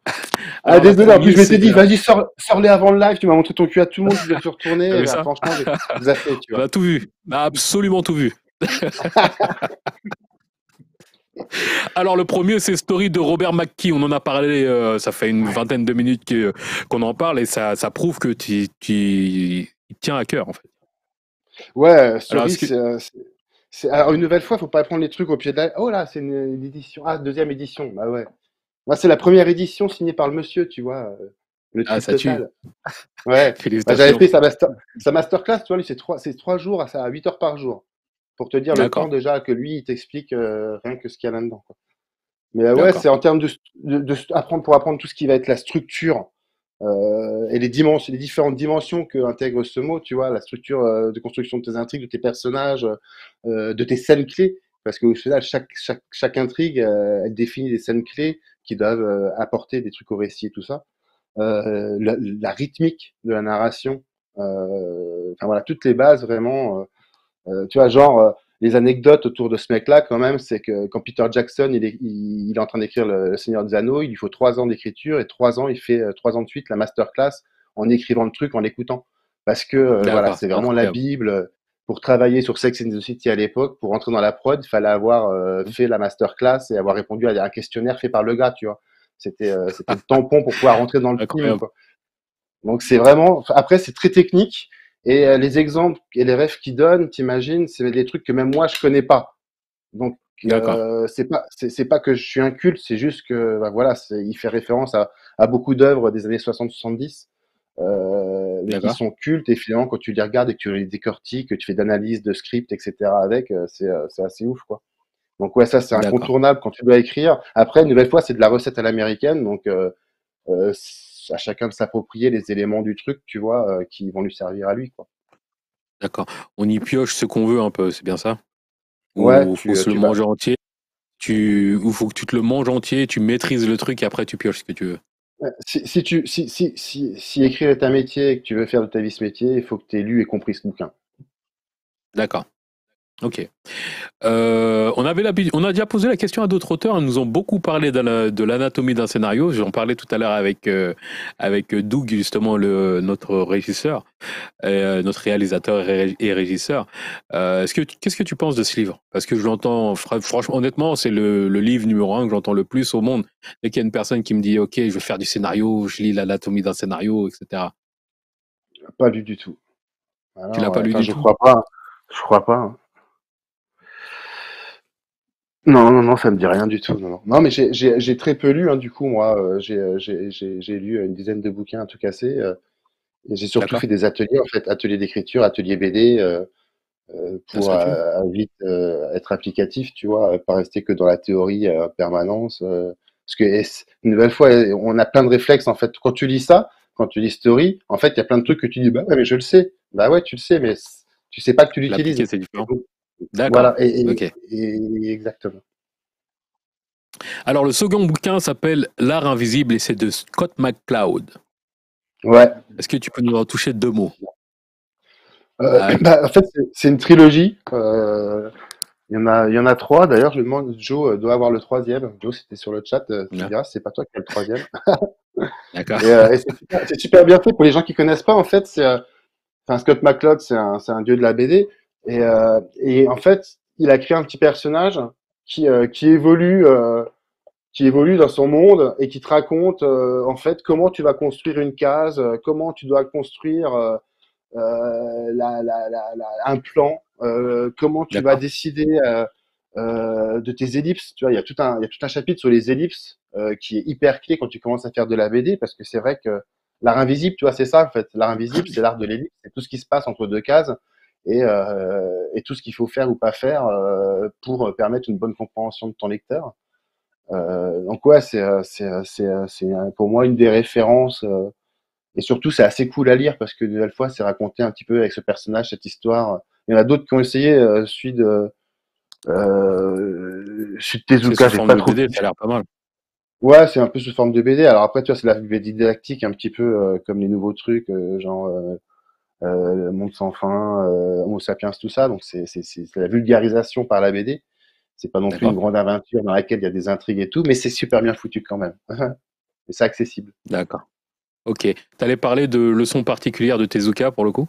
C: Ah,
A: Alors, la
C: désolé, en plus,
A: première,
C: je m'étais
A: c'est.
C: dit, vas-y, sors-les avant le live. Tu m'as montré ton cul à tout le monde, je me suis
A: T'as
C: retourné.
A: vu
C: Bah,
A: ça?
C: franchement, j'ai zappé, tu
A: On
C: vois.
A: a tout vu. On a absolument tout vu. Alors, le premier, c'est Story de Robert McKee. On en a parlé, ça fait une vingtaine de minutes qu'on en parle et ça prouve que il tient à cœur, en fait.
C: Ouais,
A: Alors,
C: Story, alors, une nouvelle fois, faut pas prendre les trucs au pied de la. Oh là, c'est une édition. Ah, deuxième édition. Bah ouais. Moi, c'est la première édition signée par le monsieur, tu vois. Le
A: Ah,
C: trip
A: ça tue.
C: total. Ouais. Bah, j'avais
A: Félicitations.
C: fait sa masterclass, tu vois, lui, c'est 3 jours à 8 heures par jour. Pour te dire le temps
A: D'accord.
C: déjà que lui, il t'explique rien que ce qu'il y a là-dedans, quoi. Mais ouais,
A: D'accord.
C: c'est en termes pour apprendre tout ce qui va être la structure et les dimensions, les différentes dimensions que intègre ce mot, tu vois, la structure de construction de tes intrigues, de tes personnages, de tes scènes clés, parce qu'au final, chaque intrigue, elle définit des scènes clés qui doivent apporter des trucs au récit et tout ça. La rythmique de la narration, enfin voilà, toutes les bases vraiment. Tu vois, genre, les anecdotes autour de ce mec-là, quand même, c'est que quand Peter Jackson, il est en train d'écrire le Seigneur des Anneaux, il lui faut 3 ans d'écriture et 3 ans, il fait 3 ans de suite la masterclass en écrivant le truc, en l'écoutant. Parce que, voilà,
A: D'accord.
C: c'est
A: C'est
C: vraiment la
A: incroyable.
C: Bible. Pour travailler sur Sex and the City à l'époque, pour entrer dans la prod, il fallait avoir fait la masterclass et avoir répondu à un questionnaire fait par le gars, tu vois. C'était le tampon pour pouvoir rentrer dans le film,
A: Incroyable.
C: quoi. Donc c'est vraiment. Après, c'est très technique. Et les exemples et les rêves qu'il donne, t'imagines, c'est des trucs que même moi je connais pas. Donc
A: D'accord.
C: c'est pas que je suis inculte, c'est juste que bah, voilà, il fait référence à beaucoup d'œuvres des années 60-70, mais qui
A: D'accord.
C: sont cultes. Et finalement, quand tu les regardes et que tu les décortiques, que tu fais d'analyse de script, etc. avec, c'est assez ouf, quoi. Donc ouais, ça c'est
A: D'accord.
C: incontournable quand tu dois écrire. Après, une nouvelle fois, c'est de la recette à l'américaine, donc euh, à chacun de s'approprier les éléments du truc, tu vois, qui vont lui servir à lui, quoi.
A: D'accord. On y pioche ce qu'on veut un peu, c'est bien ça?
C: Ouais,
A: Ou faut se le
C: tu vas.
A: manger entier? il faut que tu te le manges entier, tu maîtrises le truc et après tu pioches ce que tu veux.
C: Si écrire est un métier et que tu veux faire de ta vie ce métier, il faut que tu aies lu et compris ce bouquin.
A: D'accord. Ok. On a déjà posé la question à d'autres auteurs. Ils nous ont beaucoup parlé de l'anatomie d'un scénario. J'en parlais tout à l'heure avec Doug, justement, notre régisseur, notre réalisateur et régisseur. Qu'est-ce que tu penses de ce livre? Parce que je l'entends, franchement, honnêtement, c'est le livre numéro un que j'entends le plus au monde. Dès qu'il y a une personne qui me dit, OK, je veux faire du scénario, je lis l'anatomie d'un scénario, etc.
C: Pas lu du tout. Ah
A: Tu l'as
C: non,
A: pas lu
C: enfin,
A: du
C: je
A: tout?
C: crois pas. Je crois pas, hein. Non, non, non, ça me dit rien du tout. Non, non. Non, mais j'ai très peu lu, hein, du coup, moi. J'ai lu une dizaine de bouquins à tout casser. Et j'ai surtout
A: D'accord?
C: fait des ateliers, en fait, ateliers d'écriture, ateliers BD,
A: Ah,
C: pour
A: c'est cool.
C: vite être applicatif, tu vois, pas rester que dans la théorie en permanence. Parce que une nouvelle fois, on a plein de réflexes, en fait. Quand tu lis ça, quand tu lis Story, en fait, il y a plein de trucs que tu dis, bah ouais, mais je le sais. Bah ouais, tu le sais, mais tu sais pas que tu
A: L'appliquer,
C: l'utilises.
A: c'est
C: Et
A: différent.
C: donc,
A: D'accord.
C: voilà,
A: Ok.
C: exactement.
A: Alors, le second bouquin s'appelle L'art invisible et c'est de Scott McCloud.
C: Ouais.
A: Est-ce que tu peux nous en toucher deux mots? Aïe.
C: Bah, en fait, c'est une trilogie. Il y en a trois. D'ailleurs, je me demande, Joe doit avoir le troisième. Joe, c'était sur le chat. Tu me
A: Ouais.
C: diras, si c'est pas toi qui as le troisième.
A: D'accord.
C: Et c'est super bien fait. Pour les gens qui connaissent pas, en fait, enfin, Scott McCloud, c'est un dieu de la BD. Et en fait, il a créé un petit personnage qui, euh, qui évolue, euh, qui évolue dans son monde et qui te raconte, en fait, comment tu vas construire une case, comment tu dois construire un plan, comment tu vas
A: D'accord.
C: décider de tes ellipses. Tu vois, il y a tout un chapitre sur les ellipses qui est hyper clé quand tu commences à faire de la BD parce que c'est vrai que l'art invisible, tu vois, c'est ça en fait. L'art invisible, c'est l'art de l'ellipse, c'est tout ce qui se passe entre deux cases et tout ce qu'il faut faire ou pas faire pour permettre une bonne compréhension de ton lecteur. Donc ouais, pour moi une des références. Et surtout, c'est assez cool à lire parce que de nouvelle fois, c'est raconté un petit peu avec ce personnage, cette histoire. Il y en a d'autres qui ont essayé, celui de
A: C'est
C: Tezuka,
A: sous
C: j'ai
A: forme
C: pas
A: de
C: trop
A: BD, ça a
C: kiffé.
A: l'air pas mal.
C: Ouais, c'est un peu sous forme de BD. Alors après, tu vois, c'est la BD didactique, un petit peu comme les nouveaux trucs, genre Le Monde sans fin, Homo sapiens, tout ça. Donc c'est la vulgarisation par la BD. C'est pas non plus une
A: D'accord.
C: grande aventure dans laquelle il y a des intrigues et tout, mais c'est super bien foutu quand même. Et c'est accessible.
A: D'accord. Ok. T'allais parler de leçons particulières de Tezuka pour le coup?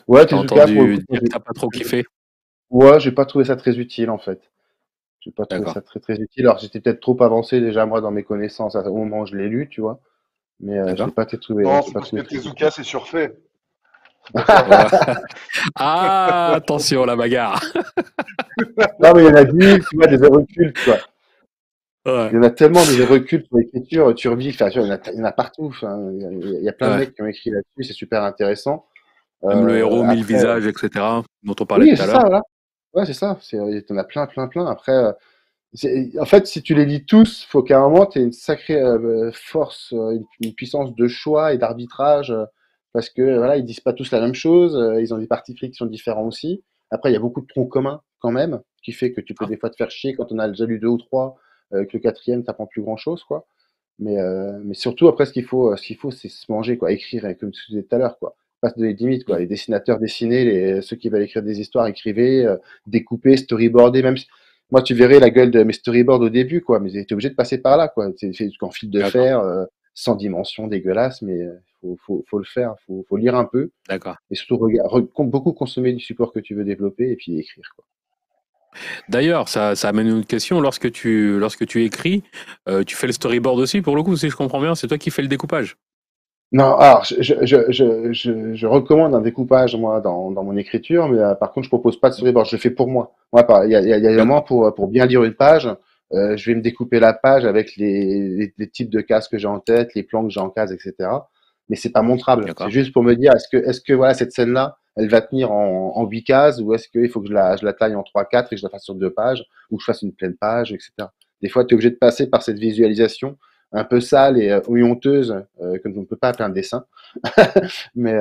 C: Ouais,
A: Je t'ai
C: Tezuka, pour le
A: entendu
C: coup,
A: dire que t'as pas trop kiffé.
C: ouais, j'ai pas trouvé ça très utile en fait. J'ai pas trouvé
A: D'accord.
C: ça très très utile. Alors j'étais peut-être trop avancé déjà moi dans mes connaissances au moment où je l'ai lu, tu vois. Mais je l'ai
A: D'accord.
C: pas trouvé,
B: Non,
C: j'ai
B: c'est
C: pas
B: parce que
C: trouvé très utile.
B: Tezuka, c'est surfait. C'est pour ça.
A: Ouais. Ah, attention, la bagarre.
C: Non, mais il y en a 10 tu vois, des reculs, tu vois.
A: Ouais.
C: Il y en a tellement des reculs sur l'écriture, tu revis, enfin, tu vois, il y en a partout. Enfin, il y a plein de
A: Ouais.
C: mecs qui ont écrit là-dessus, c'est super intéressant.
A: Même le héros mille
C: Après,
A: visages, etc. dont on parlait
C: oui,
A: tout à
C: c'est ça,
A: l'heure.
C: voilà. Ouais, c'est ça. T'en as plein, plein, plein. Après, en fait, si tu les lis tous, faut qu'à un moment, tu aies une sacrée force, une puissance de choix et d'arbitrage, parce que voilà, ils disent pas tous la même chose, ils ont des partis pris qui sont différents aussi. Après, il y a beaucoup de troncs communs quand même, qui fait que tu peux
A: Ah,
C: des fois te faire chier quand on a déjà lu deux ou trois, que le quatrième t'apprend plus grand chose, quoi. Mais surtout après, ce qu'il faut, c'est se manger, quoi, écrire, comme tu disais tout à l'heure, quoi. Pas se donner de limites, quoi.
A: mm,
C: Les dessinateurs dessiner, ceux qui veulent écrire des histoires, écrivez, découper, storyboarder, même si, moi, tu verrais la gueule de mes storyboards au début, quoi, mais t'es obligé de passer par là, quoi. C'est fait en fil de
A: d'accord.
C: fer, sans dimension, dégueulasse, mais faut le faire, faut lire un peu,
A: D'accord.
C: et surtout beaucoup consommer du support que tu veux développer, et puis écrire, quoi.
A: D'ailleurs, ça amène une autre question. Lorsque tu écris, tu fais le storyboard aussi, pour le coup, si je comprends bien, c'est toi qui fais le découpage.
C: Non, alors je recommande un découpage moi dans mon écriture, mais par contre je propose pas de storyboard, je le fais pour moi. Moi, il y a des moments
A: D'accord.
C: pour bien lire une page, je vais me découper la page avec les types de cases que j'ai en tête, les plans que j'ai en case, etc. Mais c'est pas montrable. C'est
A: D'accord.
C: juste pour me dire est-ce que voilà cette scène-là, elle va tenir en 8 cases ou est-ce qu'il faut que je la taille en 3, 4 et que je la fasse sur 2 pages ou que je fasse une pleine page, etc. Des fois, tu es obligé de passer par cette visualisation un peu sale et ou honteuse que on ne peut pas appeler un dessin. Mais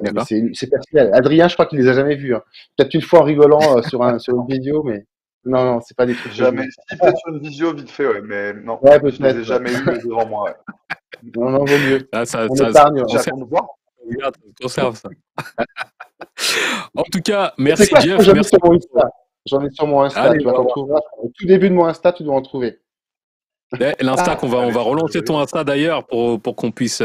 A: D'accord.
C: c'est personnel. Adrien, je crois qu'il les a jamais vus, hein. Peut-être une fois en rigolant sur une vidéo, mais Non, non, c'est pas des trucs que je
B: Jamais.
C: montre.
B: Si, peut-être sur une visio vite fait, ouais, mais non,
C: Ouais,
B: je les ai
C: peut-être, ouais.
B: jamais eus devant moi. Ouais.
C: Non, non, vaut mieux.
A: Ah, ça,
C: On
A: ça,
C: épargne.
A: conserve,
B: J'attends de voir.
A: regarde, ça se conserve, ça. En tout cas,
C: Et c'est
A: merci
C: quoi?
A: Jeff,
C: J'en ai
A: merci
C: sur mon
A: pour...
C: Insta. J'en ai sur mon Insta.
A: Allez,
C: Tu
A: on
C: vas
A: va
C: t'en
A: voir.
C: trouver. Au tout début de mon Insta, tu dois en trouver.
A: L'Insta on
B: Allez,
A: va
B: faut que je
A: relancer ton
B: regarde.
A: Insta d'ailleurs pour qu'on puisse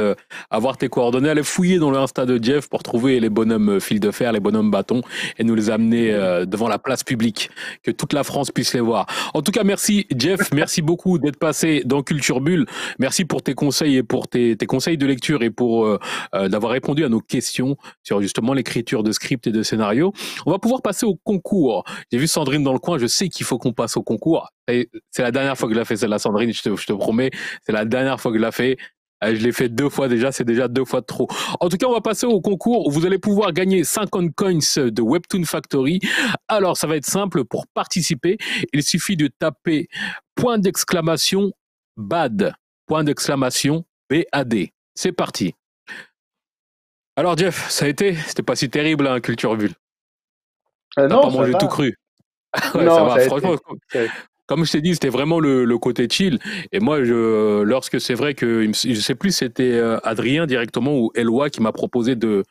A: avoir tes coordonnées. Allez fouiller dans le Insta de Jeff pour trouver les bonhommes fil de fer, les bonhommes bâtons et nous les amener devant la place publique, que toute la France puisse les voir. En tout cas, merci Jeff, merci beaucoup d'être passé dans Culture Bulle. Merci pour tes conseils et pour tes conseils de lecture et pour d'avoir répondu à nos questions sur justement l'écriture de script et de scénario. On va pouvoir passer au concours. J'ai vu Sandrine dans le coin, je sais qu'il faut qu'on passe au concours. Et c'est la dernière fois que je la fais, celle-là, Sandrine, je te promets. C'est la dernière fois que je la fais. Je l'ai fait 2 fois déjà, c'est déjà 2 fois de trop. En tout cas, on va passer au concours où vous allez pouvoir gagner 50 coins de Webtoon Factory. Alors, ça va être simple pour participer. Il suffit de taper point d'exclamation BAD. Point d'exclamation BAD. C'est parti. Alors, Jeff, ça a été? C'était pas si terrible, hein, Culture Bulle. T'as
C: Non,
A: pas
C: ça
A: mangé tout
C: va.
A: cru. Ouais, ça
C: Non,
A: va.
C: ça a été.
A: Franchement, comme je t'ai dit, c'était vraiment le côté chill. Et moi, lorsque c'est vrai que, je sais plus, c'était Adrien directement ou Eloi qui m'a proposé de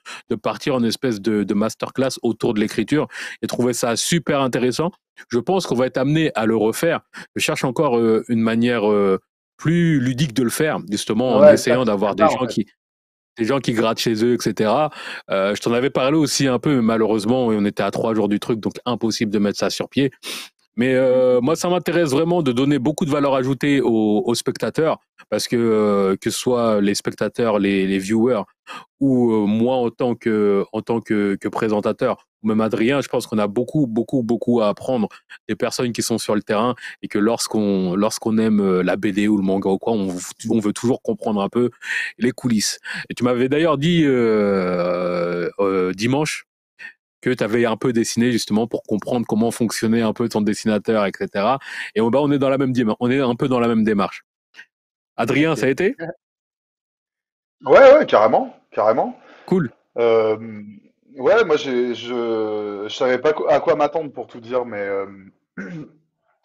A: partir en espèce de masterclass autour de l'écriture et trouvé ça super intéressant. Je pense qu'on va être amené à le refaire. Je cherche encore une manière plus ludique de le faire, justement en
C: Ouais, ça
A: essayant d'avoir
C: pas, en fait.
A: des gens qui grattent chez eux, etc. Je t'en avais parlé aussi un peu, mais malheureusement, on était à 3 jours du truc, donc impossible de mettre ça sur pied. Mais moi, ça m'intéresse vraiment de donner beaucoup de valeur ajoutée aux spectateurs, parce que ce soit les spectateurs, les viewers, ou moi en tant que présentateur, ou même Adrien, je pense qu'on a beaucoup, beaucoup, beaucoup à apprendre des personnes qui sont sur le terrain, et que lorsqu'on aime la BD ou le manga ou quoi, on veut toujours comprendre un peu les coulisses. Et tu m'avais d'ailleurs dit dimanche que tu avais un peu dessiné justement pour comprendre comment fonctionnait un peu ton dessinateur, etc. Et on est dans la même on est un peu dans la même démarche. Adrien, ça a
C: Ok.
A: été
B: Ouais, ouais, carrément, carrément.
A: cool.
B: Euh, ouais, moi, je savais pas à quoi m'attendre pour tout dire, mais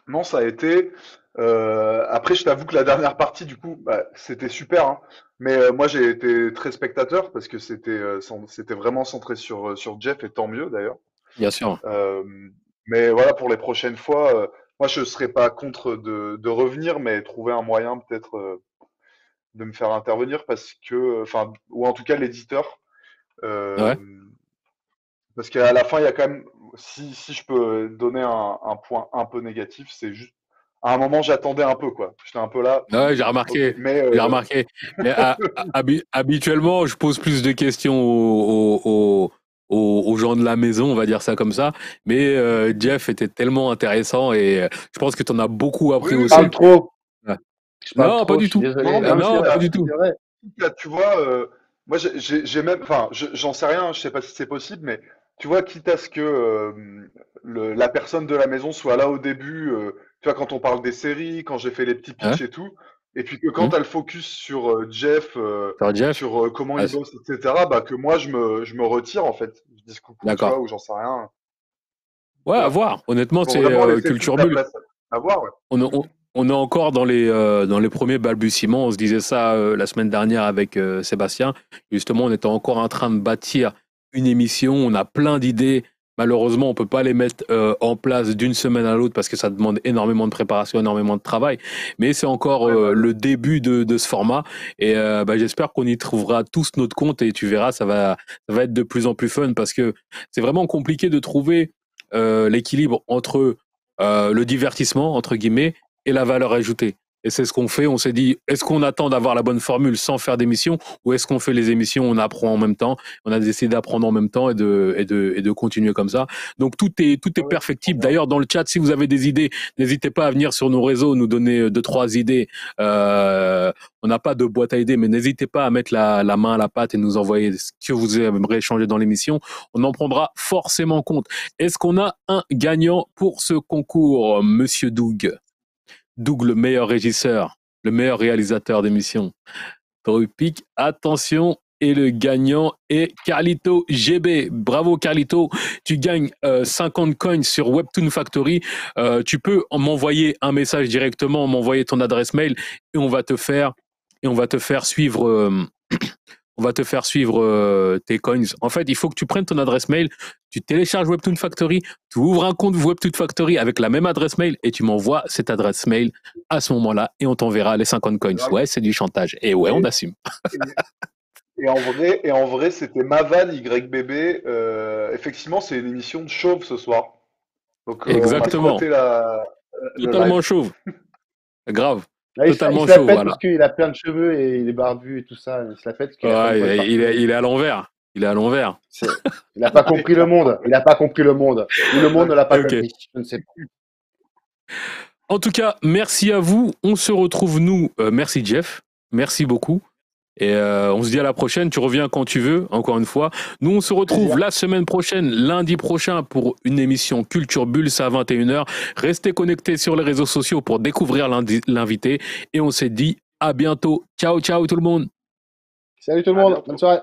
B: non, ça a été. Après, je t'avoue que la dernière partie, du coup, bah, c'était super, hein. Mais moi, j'ai été très spectateur parce que c'était vraiment centré sur Jeff, et tant mieux d'ailleurs.
A: Bien sûr.
B: Euh, mais voilà, pour les prochaines fois, moi, je serais pas contre de revenir, mais trouver un moyen peut-être de me faire intervenir parce que, enfin, ou en tout cas l'éditeur, euh,
A: Ouais.
B: parce qu'à la fin, il y a quand même, si je peux donner un point un peu négatif, c'est juste, à un moment, j'attendais un peu, quoi. J'étais un peu là,
A: Ouais, j'ai
B: ok,
A: remarqué.
B: mais
A: J'ai remarqué. Mais habituellement, je pose plus de questions aux gens de la maison, on va dire ça comme ça. Mais Jeff était tellement intéressant et je pense que tu en as beaucoup
B: oui,
A: appris
B: oui,
C: Je parle
A: aussi.
B: oui.
C: trop.
A: Ouais.
C: Je parle
A: Non, pas
C: trop. Je
A: du
C: suis
A: tout.
B: Non,
C: désolé.
B: mais
C: Non, mais c'est
A: Non, pas
C: vrai.
A: du tout.
C: C'est vrai.
B: là, tu vois, moi, j'ai même, enfin, j'en sais rien, je sais pas si c'est possible, mais tu vois, quitte à ce que la personne de la maison soit là au début, tu vois, quand on parle des séries, quand j'ai fait les petits
A: Hein.
B: pitchs et tout, et puis que quand
A: Hmm.
B: elle focus sur Jeff,
A: Sur Jeff?
B: sur comment
A: Ah,
B: il bosse, etc., bah que moi, je me retire, en fait. Je dis coucou, tu vois,
A: d'accord.
B: ou j'en sais rien,
A: Ouais,
B: tu
A: à
B: vois,
A: voir. Honnêtement,
B: pour
A: c'est
B: vraiment laisser toute
A: culture
B: la
A: bulle.
B: place à voir, ouais.
A: On est encore dans les premiers balbutiements. On se disait ça la semaine dernière avec Sébastien. Justement, on était encore en train de bâtir une émission. On a plein d'idées. Malheureusement, on peut pas les mettre en place d'une semaine à l'autre parce que ça demande énormément de préparation, énormément de travail. Mais c'est encore
B: Ouais, bah oui.
A: le début de ce format. Et j'espère qu'on y trouvera tous notre compte. Et tu verras, ça va être de plus en plus fun parce que c'est vraiment compliqué de trouver l'équilibre entre le divertissement, entre guillemets, et la valeur ajoutée. Et c'est ce qu'on fait. On s'est dit, est-ce qu'on attend d'avoir la bonne formule sans faire d'émissions ou est-ce qu'on fait les émissions, on apprend en même temps, on a décidé d'apprendre en même temps et de continuer comme ça. Donc tout est
B: Ouais, ouais, c'est trop
A: perfectible.
B: bien.
A: D'ailleurs, dans le chat, si vous avez des idées, n'hésitez pas à venir sur nos réseaux, nous donner 2, 3 idées. On n'a pas de boîte à idées, mais n'hésitez pas à mettre la main à la pâte et nous envoyer ce que vous aimeriez changer dans l'émission. On en prendra forcément compte. Est-ce qu'on a un gagnant pour ce concours, Monsieur Doug? Doug, le meilleur régisseur, le meilleur réalisateur d'émission. Trupic, attention, Et le gagnant est Carlito GB. Bravo Carlito, tu gagnes 50 coins sur Webtoon Factory. Tu peux m'envoyer un message directement, m'envoyer ton adresse mail et on va te faire suivre. On va te faire suivre tes coins. En fait, il faut que tu prennes ton adresse mail, tu télécharges Webtoon Factory, tu ouvres un compte Webtoon Factory avec la même adresse mail et tu m'envoies cette adresse mail à ce moment-là et on t'enverra les 50 coins. Ouais, c'est du chantage. Et ouais, on assume.
B: Et en vrai, c'était Mavan YBB. Effectivement, c'est une émission de chauve ce soir. Donc, on a
A: Exactement.
B: exploité le
A: Totalement
B: live.
A: chauve. Grave.
C: Ah, il
A: Totalement
C: se la
A: chauve,
C: pète
A: voilà.
C: parce qu'il a plein de cheveux et il est barbu et tout ça. Il se la pète parce qu'il a pas de poils
A: Ouais,
C: partout.
A: il est à l'envers. Il est à l'envers.
C: Il n'a pas compris le monde. Il n'a pas compris le monde. Ou le monde ne l'a pas
A: Ok.
C: compris. Je ne sais pas.
A: En tout cas, merci à vous. On se retrouve, nous. Merci, Jeff. Merci beaucoup. Et on se dit à la prochaine. Tu reviens quand tu veux, encore une fois. Nous, on se retrouve
C: Plaisir.
A: la semaine prochaine, lundi prochain, pour une émission Culture Bulle, c'est à 21h. Restez connectés sur les réseaux sociaux pour découvrir l'invité. Et on s'est dit à bientôt. Ciao, ciao tout le monde.
C: Salut tout le
B: À
C: monde.
B: bientôt.
C: Bonne soirée.